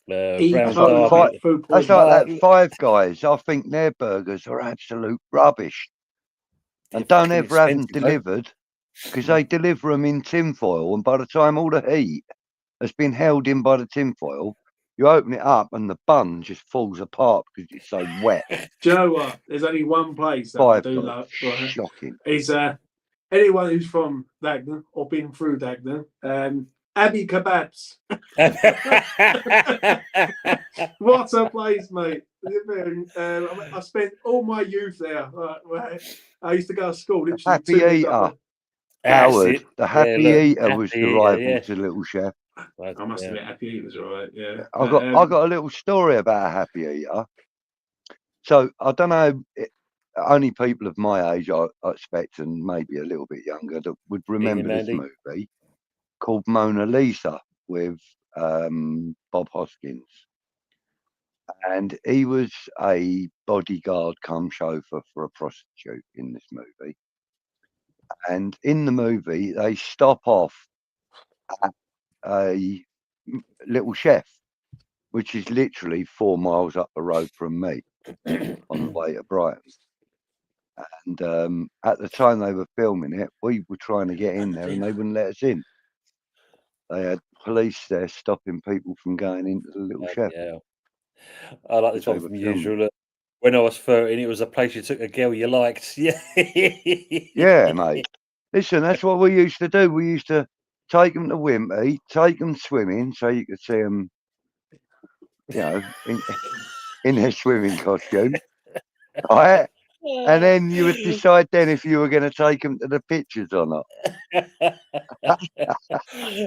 That's like that Five Guys. I think their burgers are absolute rubbish. And don't ever have them delivered, because they deliver them in tinfoil, and by the time all the heat has been held in by the tinfoil, you open it up and the bun just falls apart because it's so wet. Do you know what? There's only one place that I do love. Shocking. Is anyone who's from Dagenham or been through Dagenham, Abbey Kebabs. What a place, mate. I spent all my youth there. I used to go to school. Happy Eater. That's Howard, it. the Yeah, Happy look, Eater was Happy the Eater, rival yeah. to Little Chef. I must admit, Happy Eater's all right. Yeah. I got a little story about a Happy Eater. So I don't know. Only people of my age, I expect, and maybe a little bit younger, that would remember this Mandy. movie called Mona Lisa with Bob Hoskins. And he was a bodyguard come chauffeur for a prostitute in this movie. And in the movie, they stop off at a Little Chef, which is literally 4 miles up the road from me on the way to Brighton. And at the time they were filming it, we were trying to get in there and they wouldn't let us in. They had police there stopping people from going into the Little Chef. Yeah. I like this They one were from filming. Usual. Look, when I was 13, it was a place you took a girl you liked. Yeah. Yeah, mate. Listen, that's what we used to do. We used to take them to Wimpy, take them swimming so you could see them, in their swimming costume. Right? And then you would decide then if you were going to take them to the pictures or not.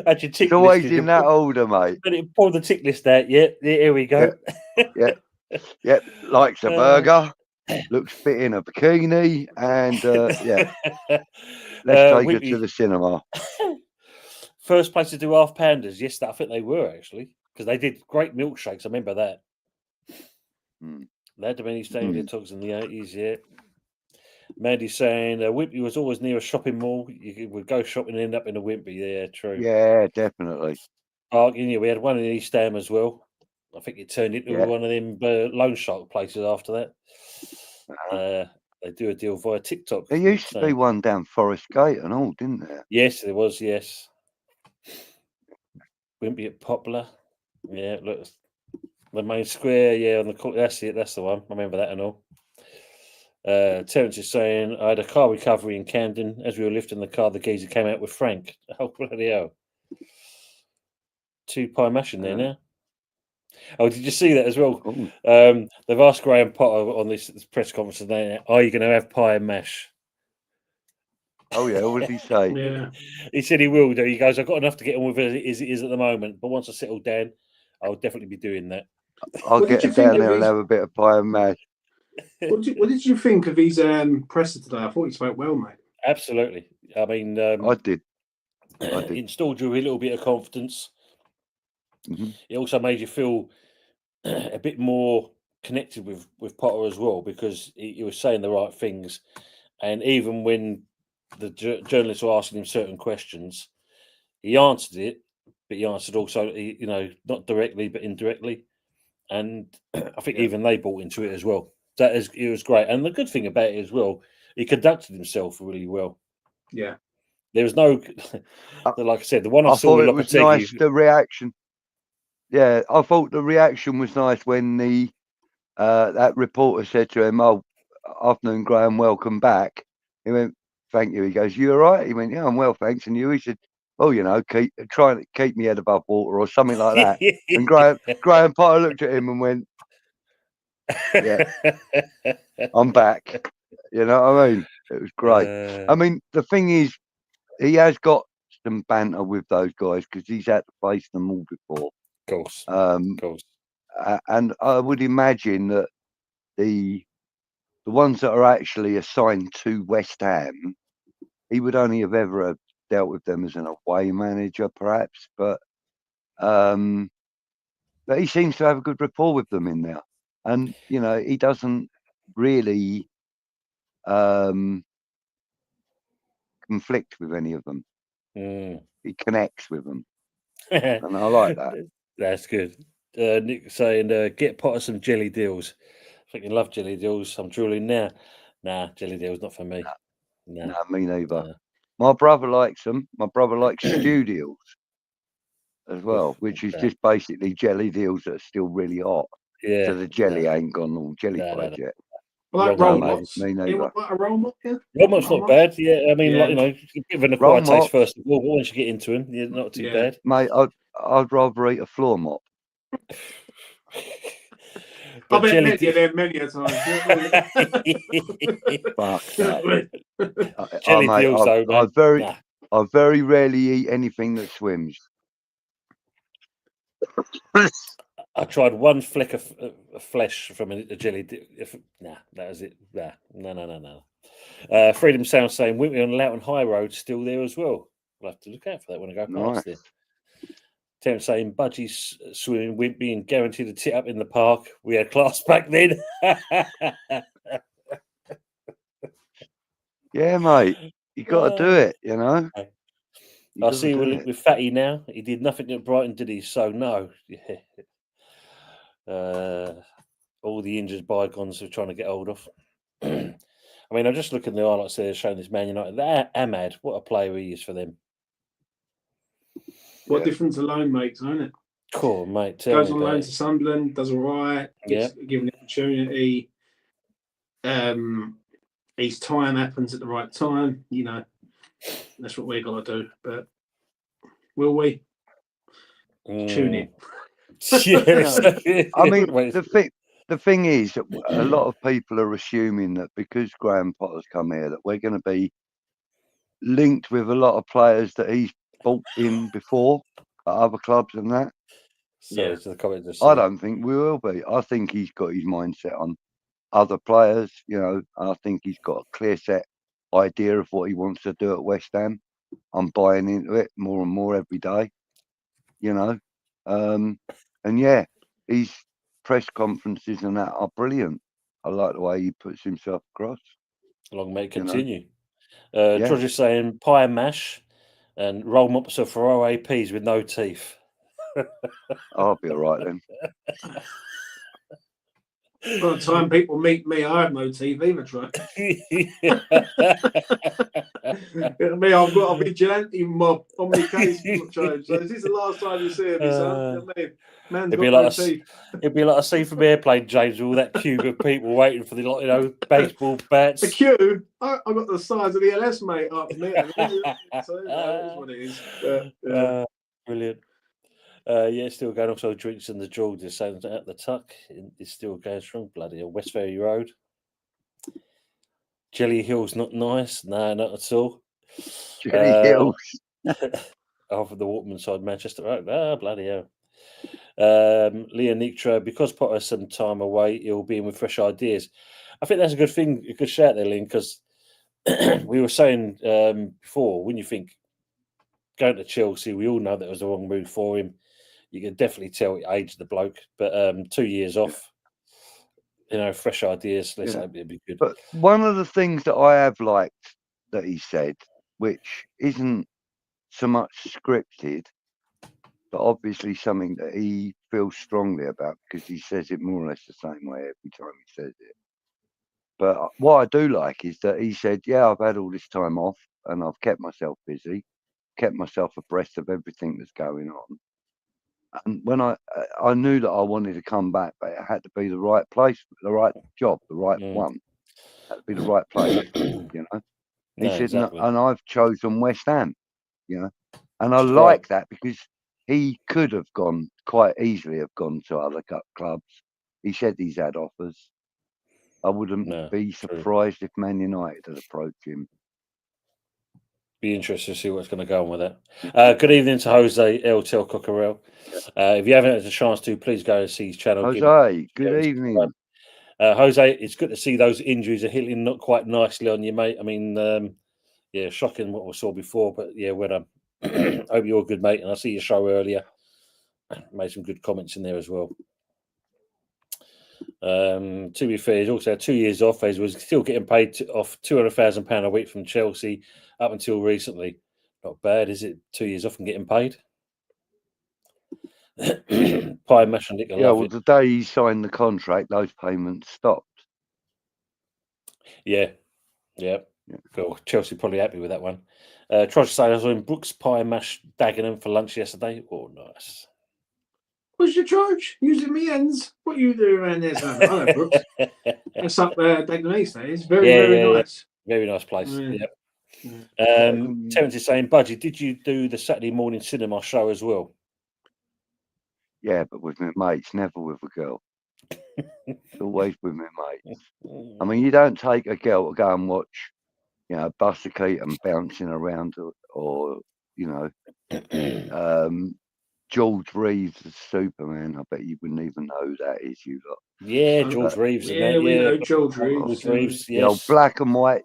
Had your tick It's always listed. in that order, mate. Pull the tick list out. Yeah, here we go. Yeah. Likes a burger, looks fit in a bikini, and let's take her to the cinema. First place to do half pounders. Yes, I think they were actually, because they did great milkshakes. I remember that. They had many stadium talks in the 80s. Yeah. Mandy's saying Wimpy was always near a shopping mall. You would go shopping and end up in a Wimpy. Yeah, true. Yeah, definitely. We had one in East Ham as well. I think it turned into one of them loan shark places after that. They do a deal via TikTok. There used to be one down Forest Gate and all, didn't there? Yes, there was. Yes. Wimpy at Poplar. Yeah, look, the main square. Yeah, on the that's it. That's the one. I remember that and all. Terence is saying, I had a car recovery in Camden. As we were lifting the car, the geezer came out with Frank. Oh, bloody hell. 2 pie mash in there now. Oh, did you see that as well? They've asked Graham Potter on this press conference today, are you going to have pie and mash? Oh, yeah. What did he say? Yeah. He said he will do. He goes, I've got enough to get on with it as it is at the moment. But once I settle down, I'll definitely be doing that. I'll get down there and have a bit of pie and mash. What did you think of his presser today? I thought he spoke well, mate. Absolutely. I mean, I did. Installed you a little bit of confidence. It also made you feel a bit more connected with Potter as well, because he was saying the right things. And even when the journalists were asking him certain questions, he answered it, but he answered also, not directly, but indirectly. And I think even they bought into it as well. It was great. And the good thing about it as well, he conducted himself really well. Yeah. There was no, like I said, the one I saw thought it was nice, the reaction. Yeah, I thought the reaction was nice when that reporter said to him, "Oh, afternoon, Graham, welcome back." He went, "Thank you." He goes, "You all right?" He went, "Yeah, I'm well, thanks." And He said, "Oh, trying to keep me head above water," or something like that. And Graham Potter looked at him and went, "Yeah, I'm back." You know what I mean? It was great. I mean, the thing is, he has got some banter with those guys because he's had to face them all before. Of course. And I would imagine that the ones that are actually assigned to West Ham, he would only have ever dealt with them as an away manager, perhaps. But he seems to have a good rapport with them in there, and he doesn't really conflict with any of them. He connects with them, and I like that. That's good. Nick saying, get Potter some jelly deals. I fucking love jelly deals. I'm drooling now. Nah, jelly deals not for me. No, me neither. My brother likes them. My brother likes stew deals as well, which is just basically jelly deals that are still really hot. Yeah. So the jelly ain't gone all jellified yet. Well, like roll mops. Me neither. Like a roll mop, yeah? Roll mop's not bad. Yeah, I mean, a bit of an acquired taste first of all. Once you get into them, yeah, not too bad. Mate, I'd rather eat a floor mop. I've met you there many a time. Fuck that. Jelly deals, though, man. I very rarely eat anything that swims. I tried one fleck of flesh from a jelly. Nah, that was it. Nah, no. Freedom Sound saying Whitby on Loughton High Road still there as well. I'll have to look out for that when I go Nice. past there. Tim saying Budgie's swimming Whitby and guaranteed a tit up in the park. We had class back then. Yeah, mate. You got to do it, you know. I see we're linked with Fatty now. He did nothing at Brighton, did he? So no. All the injured bygones are trying to get hold of. I mean, I'm just looking at the highlights there showing this Man United. That Ahmad, what a player he is for them. What difference a loan makes, isn't it? Cool, mate. Goes on loan to Sunderland, does all right, gets given the opportunity. His time happens at the right time, you know. That's what we're gonna do. But will we? Tune in. Yes. I mean, the thing is, a lot of people are assuming that because Graham Potter's come here, that we're going to be linked with a lot of players that he's bought in before at other clubs and that. So to the comment I don't think we will be. I think he's got his mindset on other players. You know, I think he's got a clear set idea of what he wants to do at West Ham. I'm buying into it more and more every day. You know, and yeah, his press conferences and that are brilliant. I like the way he puts himself across. Long may it continue. Yeah. George is saying pie and mash and roll mops of Ferrari peas with no teeth. I'll be all right then. By the time people meet me, I have no teeth either, Troy. Me, I've got a vigilante mob on my case, Troy. So this is the last time you see me, son. You know what I mean? Man's got no teeth. It'd be like a scene from Airplane, James, with all that queue of people waiting for the, you know, baseball bats. The queue? I got the size of the LS, mate, after me. So that is what it is. But, brilliant. Yeah, still going. Also, drinks in the George is saying at the Tuck is still going strong. Bloody hell. West Ferry Road. Jelly Hill's not nice. No, not at all. Jelly Hills. Off of the Waterman side, Manchester Road. Ah, bloody hell. Leah Nictra, because Potter has some time away, he'll be in with fresh ideas. I think that's a good thing, a good shout there, Lynn, because we were saying before, when you think going to Chelsea, we all know that was the wrong move for him. You can definitely tell it aged the bloke, but 2 years off, you know, fresh ideas. Let's hope it'll be good. But one of the things that I have liked that he said, which isn't so much scripted, but obviously something that he feels strongly about because he says it more or less the same way every time he says it. But what I do like is that he said, yeah, I've had all this time off and I've kept myself busy, kept myself abreast of everything that's going on. And when I knew that I wanted to come back, but it had to be the right place, the right job, the right one. It had to be the right place, you know. He said, exactly. and I've chosen West Ham, you know. And I like that because he could have quite easily have gone to other clubs. He said he's had offers. I wouldn't be surprised if Man United had approached him. Be interested to see what's going to go on with that. Good evening to Jose El Tel Cockerel. If you haven't had a chance to, please go and see his channel. Jose, good evening. Jose, it's good to see those injuries are hitting not quite nicely on you, mate. I mean, yeah, shocking what we saw before, but yeah, well done. Hope you're good, mate. And I see your show earlier. Made some good comments in there as well. To be fair, he's also had 2 years off. He was still getting paid off £200,000 a week from Chelsea up until recently. Not bad, is it? 2 years off and getting paid. Pie mash and Nick. Yeah, well, the day he signed the contract, those payments stopped. Yeah. Cool. Chelsea probably happy with that one. Trosh saying I was in Brooks Pie and Mash Dagenham for lunch yesterday. Oh, nice. What's your charge? Using me ends. What you do around there, son? I know, Brooks. That's up Dagenham East. It's very nice. Yeah. Very nice place. Terence is saying, Budgie, did you do the Saturday morning cinema show as well? Yeah, but with my mates, never with a girl. It's always with my mates. I mean, you don't take a girl to go and watch, you know, Buster Keaton bouncing around or George Reeves as Superman. I bet you wouldn't even know who that is, you lot. Yeah, George Reeves. Yeah, and that, we yeah. know George Reeves. George Reeves, The old yes. black and white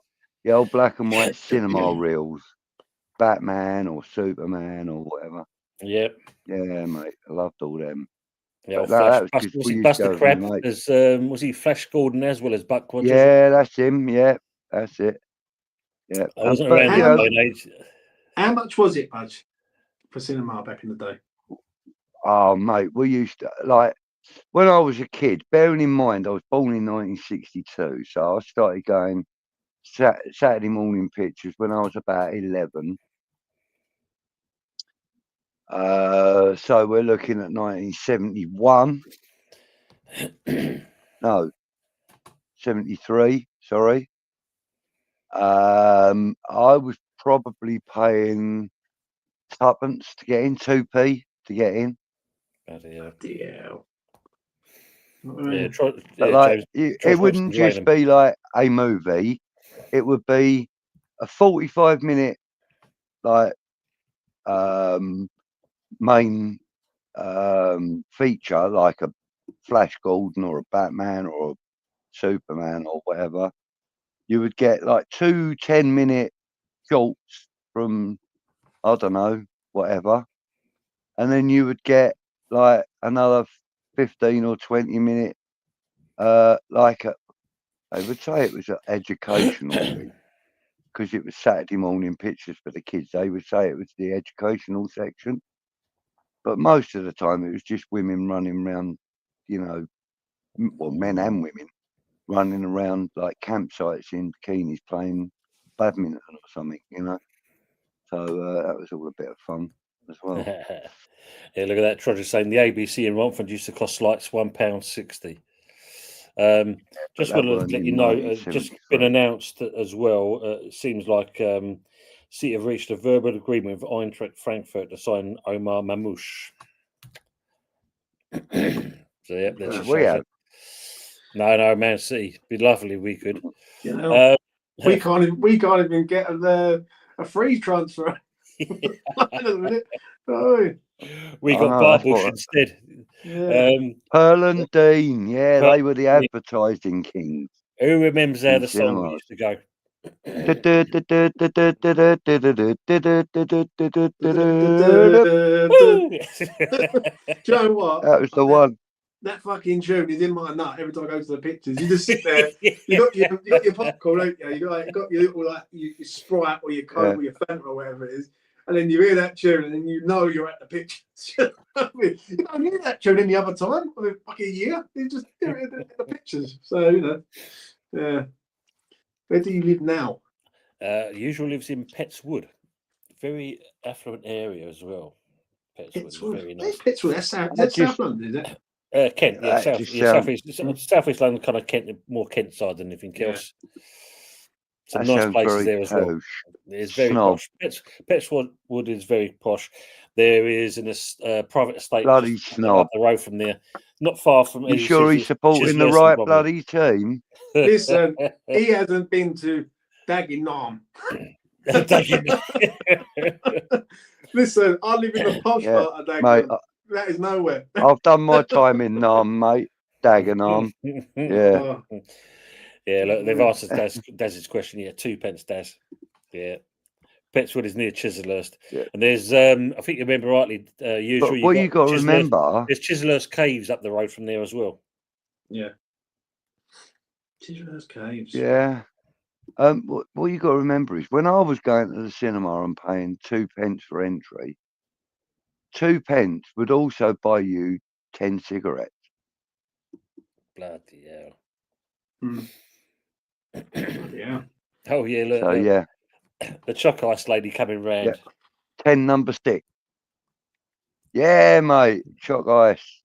cinema reels, Batman or Superman or whatever. Yep. Yeah, mate, I loved all them. Yeah, That was Flash. just Was we he used to Buster go with Crab? my mate. As was he Flash Gordon as well as Buck Rogers? Yeah, that's him. Yeah, that's it. Yeah, I wasn't but, around you that know, day and age. How much was it, Budge, for cinema back in the day? oh, mate, we used to, like, when I was a kid, bearing in mind I was born in 1962, so I started going Saturday morning pictures when I was about 11. So we're looking at 1971. No, 73, sorry. I was probably paying tuppence to get in, 2p to get in. Yeah. But like, it wouldn't just be like a movie. It would be a 45-minute like main feature, like a Flash Gordon or a Batman or a Superman or whatever. You would get like 2 10-minute shorts from, I don't know, whatever, and then you would get like another 15 or 20-minute like they would say it was an educational thing because it was Saturday morning pictures for the kids. They would say it was the educational section, but most of the time it was just women running around, well, men and women running around like campsites in bikinis playing badminton or something, So that was all a bit of fun as well. Yeah, look at that. Trotter saying the ABC in Romford used to cost like £1.60. Just wanted to let you know, just been announced as well. It seems like City have reached a verbal agreement with Eintracht Frankfurt to sign Omar Mamouche. So yeah, that just shows it. No, Man City. Be lovely we could. We can't even get a free transfer. We got Barbush instead. Pearl and Dean, they were the advertising kings. Who remembers how the song used to go? Do you know what? That was the one. That fucking tune is in my nut every time I go to the pictures. You just sit there. You got your popcorn, don't you? You got your little your Sprite or your Coke or your Fanta or whatever it is, and then you hear that tune, and then you know you're at the pictures. You don't hear that tune any other time of the fucking year. You just hear it at the pictures. So yeah. Where do you live now? Usually lives in Pettswood, very affluent area as well. Pettswood is very nice. Pettswood, that's South London, is it? Kent, southeast London, kind of Kent, more Kent side than anything else. Some nice places there as well. It's very posh. Pettswood is very posh. There is a private estate bloody snob up the road from there, not far from. You sure he's supporting the right bloody team? Listen, he hasn't been to Dagenham. Listen, I live in the posh part of Dagenham. Mate, that is nowhere. I've done my time in Nam, mate. Dagenham. Yeah. Yeah, look, they've asked us Daz's question. Yeah, 2 pence, Daz. Yeah. Pettswood is near Chislehurst. Yeah. And there's, I think you remember rightly, usually. What you got to remember. There's Chislehurst Caves up the road from there as well. Yeah. Chislehurst Caves. Yeah. What you got to remember is when I was going to the cinema and paying 2 pence for entry, 2 pence would also buy you 10 cigarettes. Bloody hell. Yeah. Oh yeah, look. So yeah. The Choc Ice lady coming round. Yeah. 10 number stick. Yeah, mate. Choc Ice.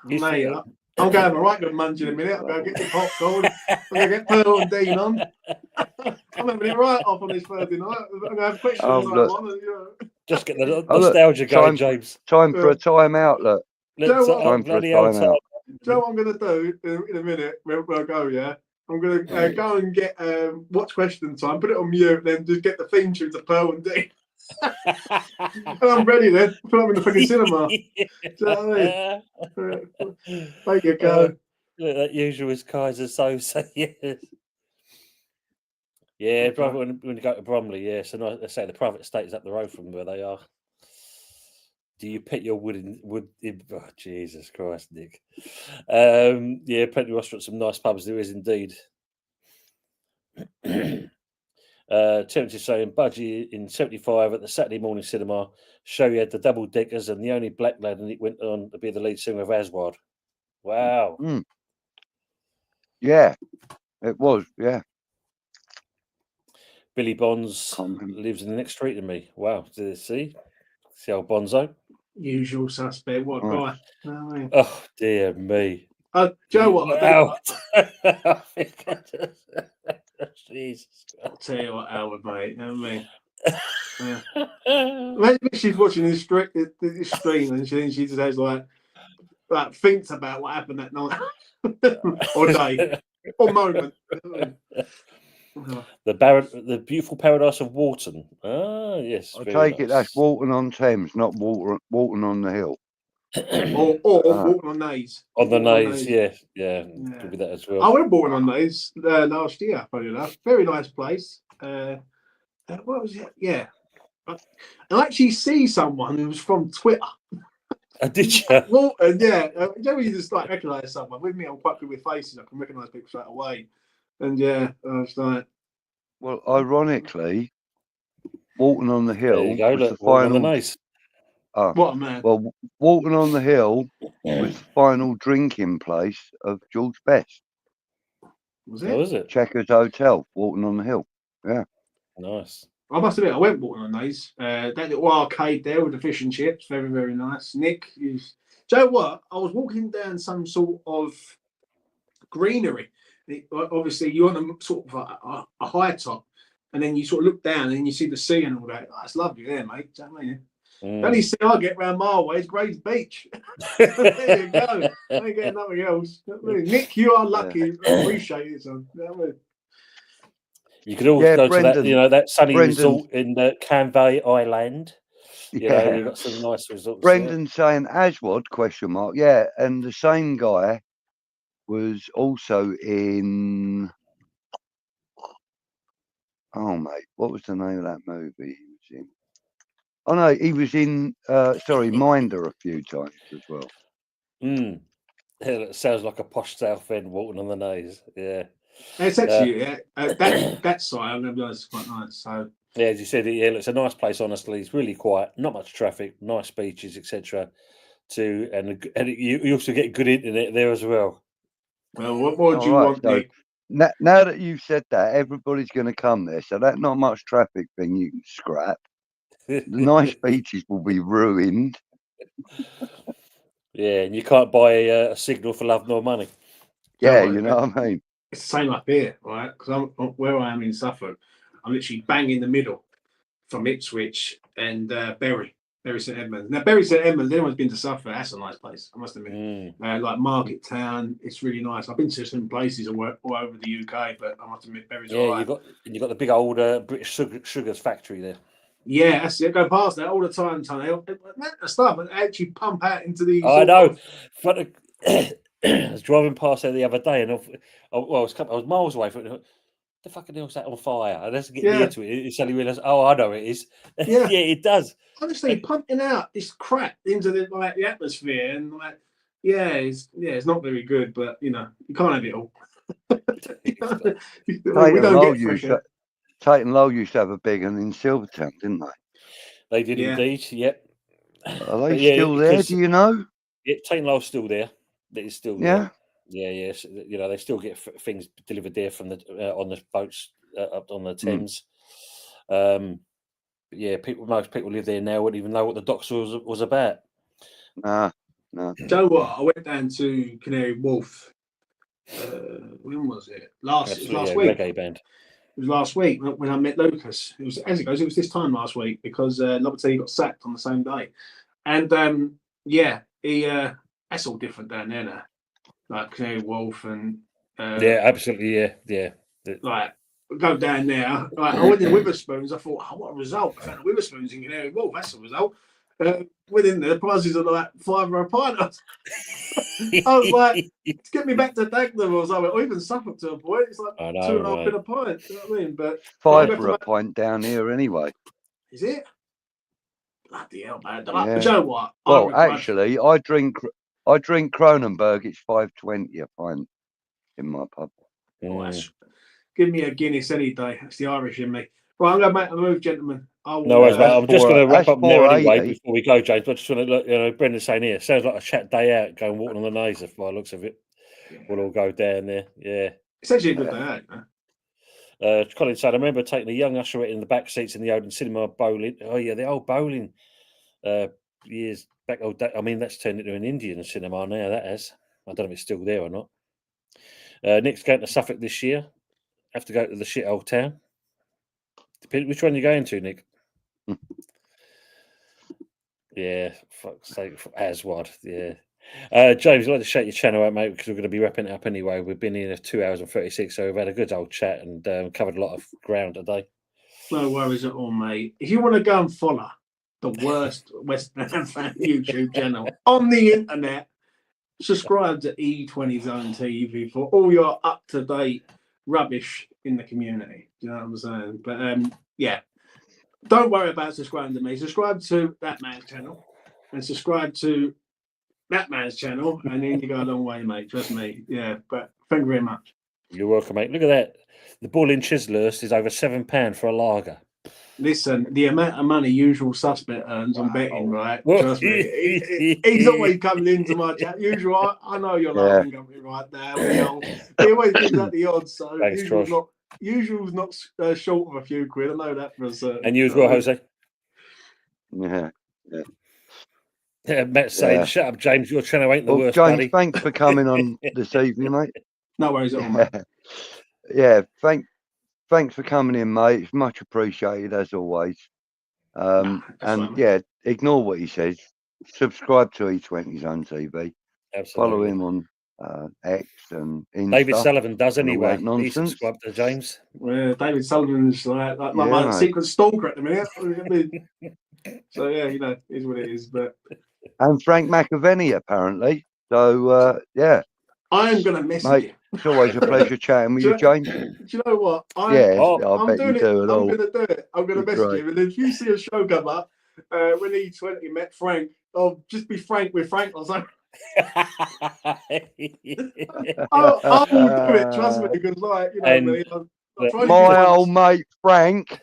Mate, I'm going to have a right good munch in a minute. I'll go get the popcorn. I'm going to get Pearl and Dean on. I'm having it right off on this Thursday night. I'm going to have questions on. Just get the nostalgia going, James. Time for a time-out, look. Time for a time-out. Do you know what I'm going to do in a minute where I go, yeah? I'm going to go and get Watch Question Time, put it on mute, then just get the theme tune to Pearl and Dean. And I'm ready then. I feel like I'm in the fucking cinema. Do you know what I mean? There you go. Look, that usual is Kaiser Sosa, yes. Yeah, brother, when you go to Bromley, yeah, so I say the private estate is up the road from where they are. Do you put your wood in? Oh, Jesus Christ, Nick. Yeah, plenty of restaurants, some nice pubs. There is indeed. Terence is saying Budgie in 75 at the Saturday morning cinema show you had the double deckers and the only black lad, and it went on to be the lead singer of Aswad. Wow. Yeah, it was. Yeah. Billy Bonds lives in the next street to me. Wow. Did you see old Bonzo? Usual suspect. What a guy. Oh, dear me. Do you know what? Jesus. I'll tell you what, Howard, mate. You know what I mean? Maybe she's watching this stream and she just has like thinks about what happened that night or day or moment. The beautiful paradise of Wharton. Ah, yes. I take it that's Wharton on Thames, not Wharton on the Hill. or Wharton on Naze. On the Naze, yeah. Could be that as well. I went Wharton on Naze last year, funny enough. Very nice place. What was it? Yeah. I actually see someone who was from Twitter. Did you? Wharton, yeah. You know when you just like recognise someone? With me, I'm quite good with faces. I can recognise people straight away. And yeah, I was like... Well, ironically, Wharton on the Hill was the final... Nice. What a man. Well, Wharton on the Hill was the final drinking place of George Best. Was it? Oh, was it? Checkers Hotel, Wharton on the Hill. Yeah. Nice. I must admit, I went Wharton on these. That little arcade there with the fish and chips, very, very nice. Nick, do you know what? I was walking down some sort of greenery. Obviously, you're on a sort of a high top, and then you sort of look down and you see the sea and all that. Oh, it's lovely there, mate. Do you know what I mean? The only sea I get around my way is Graves Beach. There you go. I ain't getting nothing else. You know what I mean? Nick, you are lucky. I appreciate it, son. You know what I mean? You could also go to that, that sunny resort in Canvey Island. You know, you've got some nice resorts. Brendan saying Aswad, ? Yeah, and the same guy was also in... Oh, mate, what was the name of that movie he was in? Oh, no, he was in, Minder a few times as well. Yeah, it sounds like a posh South End Wharton on the Naze. Yeah. It's actually, that site, I'm going to be honest, is quite nice. So, yeah, as you said, it's a nice place, honestly. It's really quiet, not much traffic, nice beaches, etc. And you also get good internet there as well. Well, what more do you want, Nick? Now that you've said that, everybody's going to come there. So that not much traffic thing you can scrap. The nice beaches will be ruined. Yeah, and you can't buy a signal for love nor money. Yeah, you know what I mean? It's the same up here, right? Because where I am in Suffolk, I'm literally bang in the middle from Ipswich and Bury St Edmunds. Now, Bury St Edmunds, anyone's been to Suffolk, that's a nice place, I must admit. Like Market Town, it's really nice. I've been to some places all over the UK, but I must admit, Bury's all right. You've got the big old British sugars factory there. Yeah, that's it. I go past that all the time, Tony. That stuff and actually pump out into the. I know. I was driving past there the other day, and I was miles away from it. The fucking hell's that on fire? And as I get near to it, you suddenly realise, oh, I know it is. Yeah, yeah, it does. Honestly, pumping out this crap into the atmosphere, and it's not very good. But you can't have it all. Tate and Lowe used to have a big one in Silvertown, didn't they? They did indeed, yep. Are they still there, do you know? Yeah, Tate and Lowe's still there. It is still there. Yeah. Yes. They still get things delivered there from on the boats up on the Thames. Most people live there now wouldn't even know what the docks was about. No. Do you know what? I went down to Canary Wharf. When was it? Last week. Reggae band. It was last week when I met Lucas. It was, as it goes, it was this time last week because Lobattini got sacked on the same day. And that's all different down there now. Like Canary Wharf and absolutely, yeah. Like go down there. Like, I went in Witherspoons. I thought, what a result! I found the Witherspoons in Canary Wharf. That's a result. Went in there. The prices are like £5 a pint. I was like, get me back to Dagenham or something, or even Suffolk to a point. It's like £2.5 a pint. You know what I mean? But £5 for a pint down here anyway. Is it? Bloody hell, man! Yeah. But you know what? Well, actually, I drink Kronenberg. It's £5.20 a pint in my pub. Give me a Guinness any day. That's the Irish in me. Right, I'm going to make a move, gentlemen. No worries, mate. I'm just going to wrap up there anyway before we go, James. I just want to look, Brendan's saying here, sounds like a chat day out, going walking on the Naser by the looks of it. Yeah. We'll all go down there. Yeah. It's actually a good day out, man. Colin said, I remember taking a young usherette in the back seats in the Odeon Cinema bowling. Oh, yeah, the old bowling years back. I mean, that's turned into an Indian cinema now, that has. I don't know if it's still there or not. Nick's going to Suffolk this year. Have to go to the shit old town. Which one are you going to, Nick? Yeah, fuck's sake, Aswad. Yeah. James, I'd like to shout your channel out, mate, because we're going to be wrapping it up anyway. We've been here 2 hours and 36, so we've had a good old chat and covered a lot of ground today. No worries at all, mate. If you want to go and follow the worst West Ham fan YouTube channel on the internet, subscribe to E20 Zone TV for all your up-to-date rubbish in the community. Do you know what I'm saying? But yeah, don't worry about subscribing to me. Subscribe to that man's channel and subscribe to that man's channel, and then you go a long way, mate. Trust me. Yeah, but thank you very much. You're welcome, mate. Look at that. The Bull in Chislehurst is over £7 for a lager. Listen, the amount of money Usual Suspect earns on betting, right? Trust me. He's always coming into my chat. Usual, I know you're laughing at me right now. He always gives out the odds. So thanks, Usual's not short of a few quid. I know that for a certain. And you as well, Jose? Yeah. Matt's saying, shut up, James. Your channel ain't the worst, James, buddy. thanks for coming on this evening, mate. No worries at all, mate. Yeah, thanks for coming in, mate. It's much appreciated, as always. And yeah, ignore what he says. Subscribe to E20 Zone TV. Absolutely. Follow him on X and Insta. David Sullivan does anyway. He subscribed to James. Well, David Sullivan's like my secret stalker at the minute. So yeah, it is what it is. But and Frank McAvenny apparently. So yeah, I am gonna message you. It's always a pleasure chatting with you, James. Do you know what? I bet you do it all. I'm gonna do it. I'm gonna message him, and if you see a show come up when E20 met Frank, I'll just be frank with Frank or something. I will do it. Trust me, because my old mate Frank.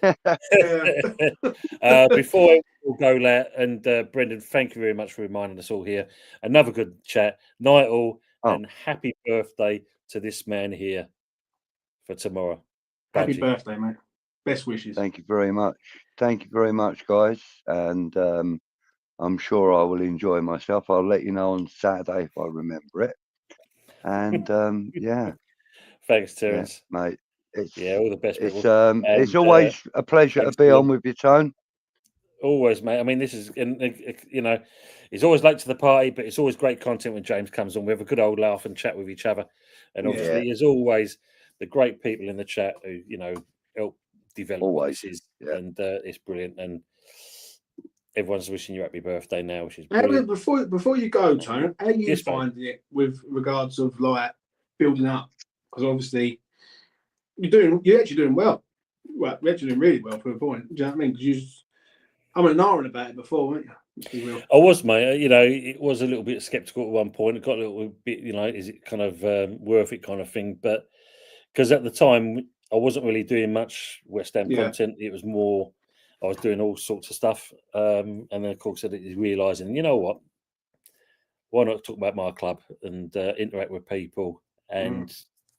Before we go, and Brendan, thank you very much for reminding us all here. Another good chat. Night all, and happy birthday to this man here for tomorrow. Happy birthday, mate. Best wishes. Thank you very much. Thank you very much, guys. And I'm sure I will enjoy myself. I'll let you know on Saturday if I remember it. And yeah. Thanks, Terence. Yeah, mate. All the best. It's always a pleasure to be on with you, Tone. Always, mate. I mean, this is, he's always late to the party, but it's always great content when James comes on. We have a good old laugh and chat with each other. And obviously, as always, the great people in the chat who, help develop this. And it's brilliant. And everyone's wishing you happy birthday now, which is brilliant. Before you go, Tone, how are you finding it with regards of like building up? Because obviously you're actually doing well. Well, you're actually doing really well for a point. Do you know what I mean? Because I'm an hour about it before, weren't you? I was, mate. It was a little bit skeptical at one point. It got a little bit, is it kind of worth it kind of thing? But because at the time I wasn't really doing much West Ham content. It was more, I was doing all sorts of stuff. And then, of course, I was realising, you know what? Why not talk about my club and interact with people? And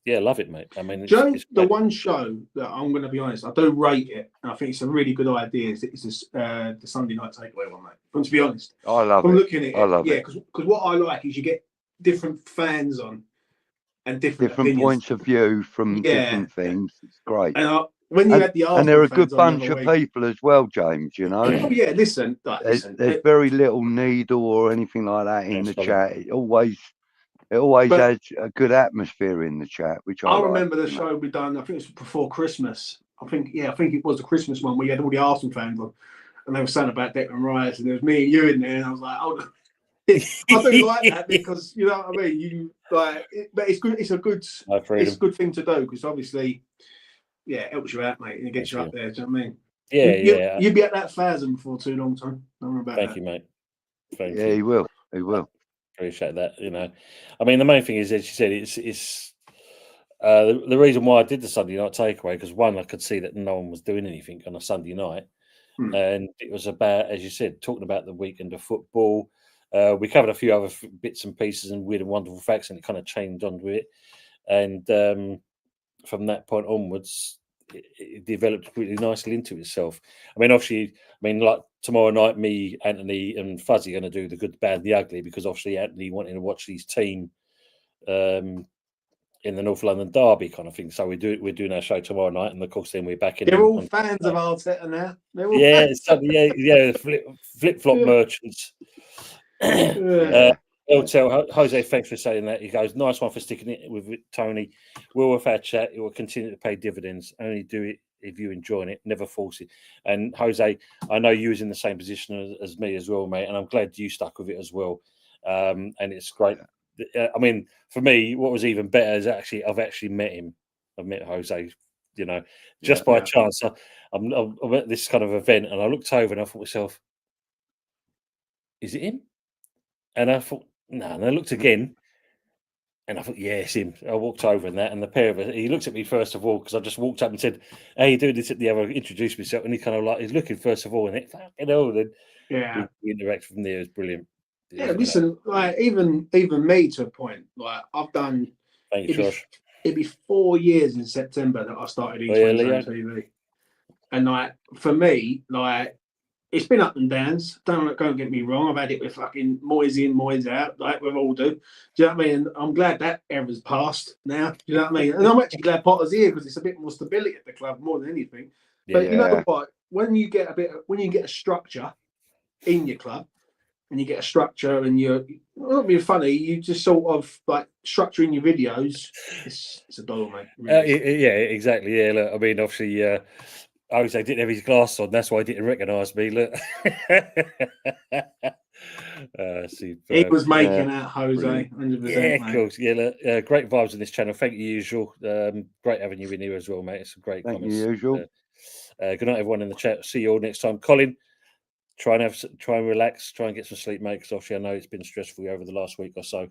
yeah, love it, mate. I mean, it's the one show that I'm going to be honest, I do rate it, and I think it's a really good idea. It's the Sunday night takeaway one, mate. But to be honest, I love it. I'm looking at it. I love it. Because what I like is you get different fans on and different points of view from different things. It's great. And when you had the and they're a good bunch of people as well, James. Oh yeah, listen. There's very little needle or anything like that in the chat. It always But- adds a good atmosphere in the chat, which I like, remember the you know. show we done. I think it was before Christmas. I think it was a Christmas one. We had all the Arsenal fans on, and they were saying about Declan Rice, and there was me and you in there, and I was like, oh. I do like that because you know what I mean. You like, but it's good. It's a good. It's a good thing to do because obviously, it helps you out, mate, and it gets you up there. Do you know what I mean? Yeah, You'd be at that 1,000 before too long, Tom. Don't worry about that. Thank you, mate. Thank Yeah, you. he will. He will. Appreciate that. You know, I mean, the main thing is, as you said, it's the reason why I did the Sunday night takeaway because one, I could see that no one was doing anything on a Sunday night, and it was about, as you said, talking about the weekend of football. We covered a few other bits and pieces and weird and wonderful facts, and it kind of changed onto it. And from that point onwards, it developed really nicely into itself. I mean, obviously, like tomorrow night, me, Anthony, and Fuzzy are going to do the good, the bad, and the ugly because obviously Anthony wanting to watch his team in the North London derby kind of thing. So we're doing our show tomorrow night, and of course, then we're back in. They're all fans of Arteta now. Flip flop merchants. Jose, thanks for saying that. He goes, nice one for sticking it with it, Tony. Will with our chat, it will continue to pay dividends. Only do it if you enjoy it, never force it. And Jose, I know you was in the same position as me as well, mate, and I'm glad you stuck with it as well. And it's great. I mean, for me, what was even better is I've actually met him. I've met Jose, you know, just by chance. I'm at this kind of event, and I looked over and I thought to myself, is it him? And I thought, no. And I looked again, and I thought, yeah, it's him. I walked over and that, and the pair of us, he looked at me first of all, because I just walked up and said, how you doing? This at the other, introduced myself, and he kind of like, he's looking first of all, and it, fucking hell, then we interact from there. It was brilliant. Listen, like even me to a point, like I've done. Thanks, Josh. It'd be 4 years in September that I started E20 on TV, and like for me, like it's been up and downs. Don't get me wrong. I've had it with fucking Moyes in, Moyes out, like we all do. Do you know what I mean? And I'm glad that era's passed now. Do you know what I mean? And I'm actually glad Potter's here because it's a bit more stability at the club more than anything. But you know what? When you get a structure in your club, and you get a structure, and you're not being funny, you just sort of like structuring your videos. It's a doll, mate. Really. Yeah, exactly. Yeah, look, I mean, obviously, Jose didn't have his glasses on. That's why he didn't recognise me. Look, he was making out Jose. 100%, yeah, of course. Yeah, look, great vibes on this channel. Thank you, usual. Great having you in here as well, mate. It's a great comments. Thank you, usual. Good night, everyone in the chat. See you all next time, Colin. Try and relax. Try and get some sleep, mate. Because obviously, I know it's been stressful over the last week or so.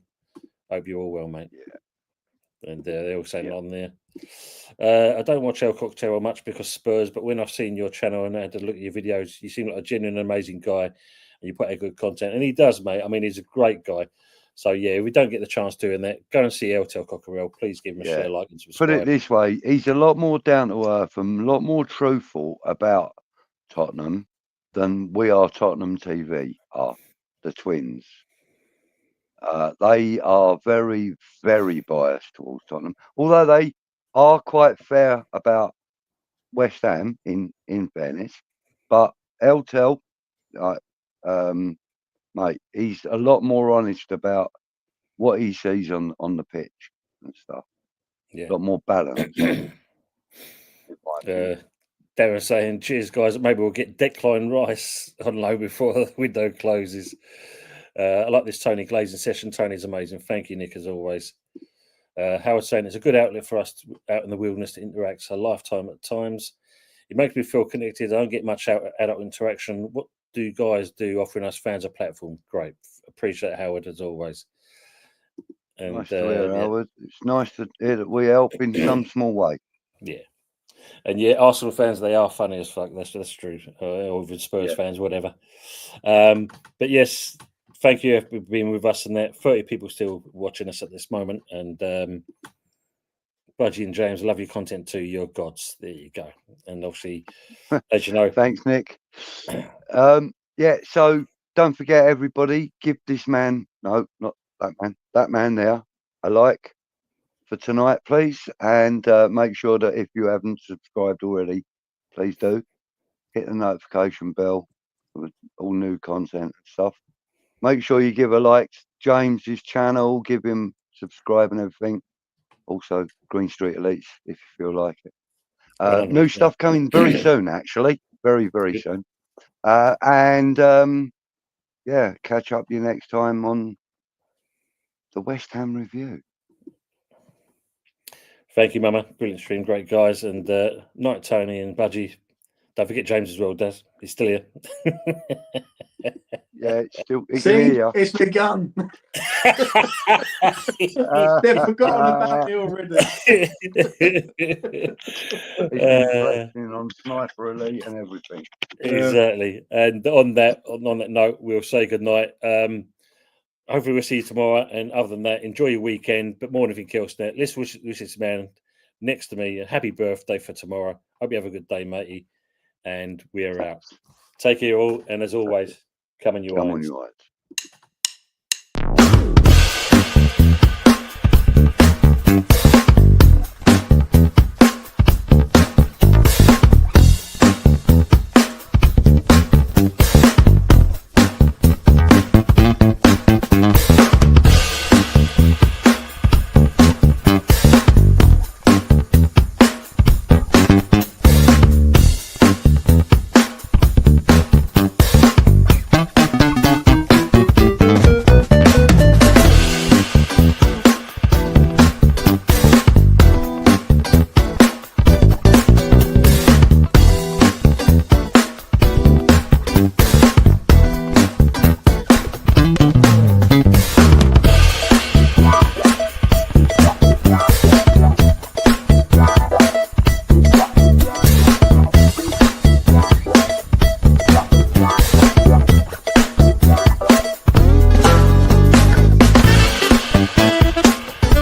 Hope you're all well, mate. Yeah. And they're all saying on there. I don't watch El Cocktail much because Spurs, but when I've seen your channel and I had to look at your videos, you seem like a genuine, amazing guy, and you put out good content. And he does, mate. I mean, he's a great guy. So yeah, if we don't get the chance doing that, go and see El Cocktail. Please give him a share, like, and subscribe. Put it this way: he's a lot more down to earth and a lot more truthful about Tottenham than we are. Tottenham TV are the twins. They are very, very biased towards Tottenham, although they are quite fair about West Ham, in fairness. But Eltel, mate, he's a lot more honest about what he sees on the pitch and stuff. Yeah, a lot more balance. Darren saying, cheers, guys. Maybe we'll get Declan Rice on loan before the window closes. I like this Tony Glazing session. Tony's amazing. Thank you, Nick, as always. Howard saying it's a good outlet for us out in the wilderness to interact. A lifetime at times. It makes me feel connected. I don't get much adult interaction. What do you guys do offering us fans a platform? Great. Appreciate it, Howard, as always. And, nice to hear, Howard. It's nice to hear that we help in some small way. Yeah. And yeah, Arsenal fans, they are funny as fuck. That's true. Or even Spurs fans, whatever. But yes, thank you for being with us. And that 30 people still watching us at this moment. And Budgie and James, love your content too. You're gods. There you go. And obviously, as you know, thanks, Nick. So don't forget, everybody, give this man, no, not that man there, a like for tonight, please. And make sure that if you haven't subscribed already, please do hit the notification bell with all new content and stuff. Make sure you give a like to James's channel, give him subscribe and everything. Also, Green Street Elites, if you feel like it. 100%. New stuff coming very soon, actually. Very, very soon. And yeah, catch up you next time on the West Ham review. Thank you, Mama. Brilliant stream, great guys. And night, Tony and Budgie. Don't forget James as well, Des. He's still here. Yeah, it's still. See, it's begun. They've forgotten about me already. He's reflecting on Sniper Elite and everything. Exactly. And on that note, we'll say good night. Hopefully we'll see you tomorrow. And other than that, enjoy your weekend. But more than anything else, let's wish this man next to me a happy birthday for tomorrow. Hope you have a good day, matey. And we're out. Take care all. And as always, come on your eyes.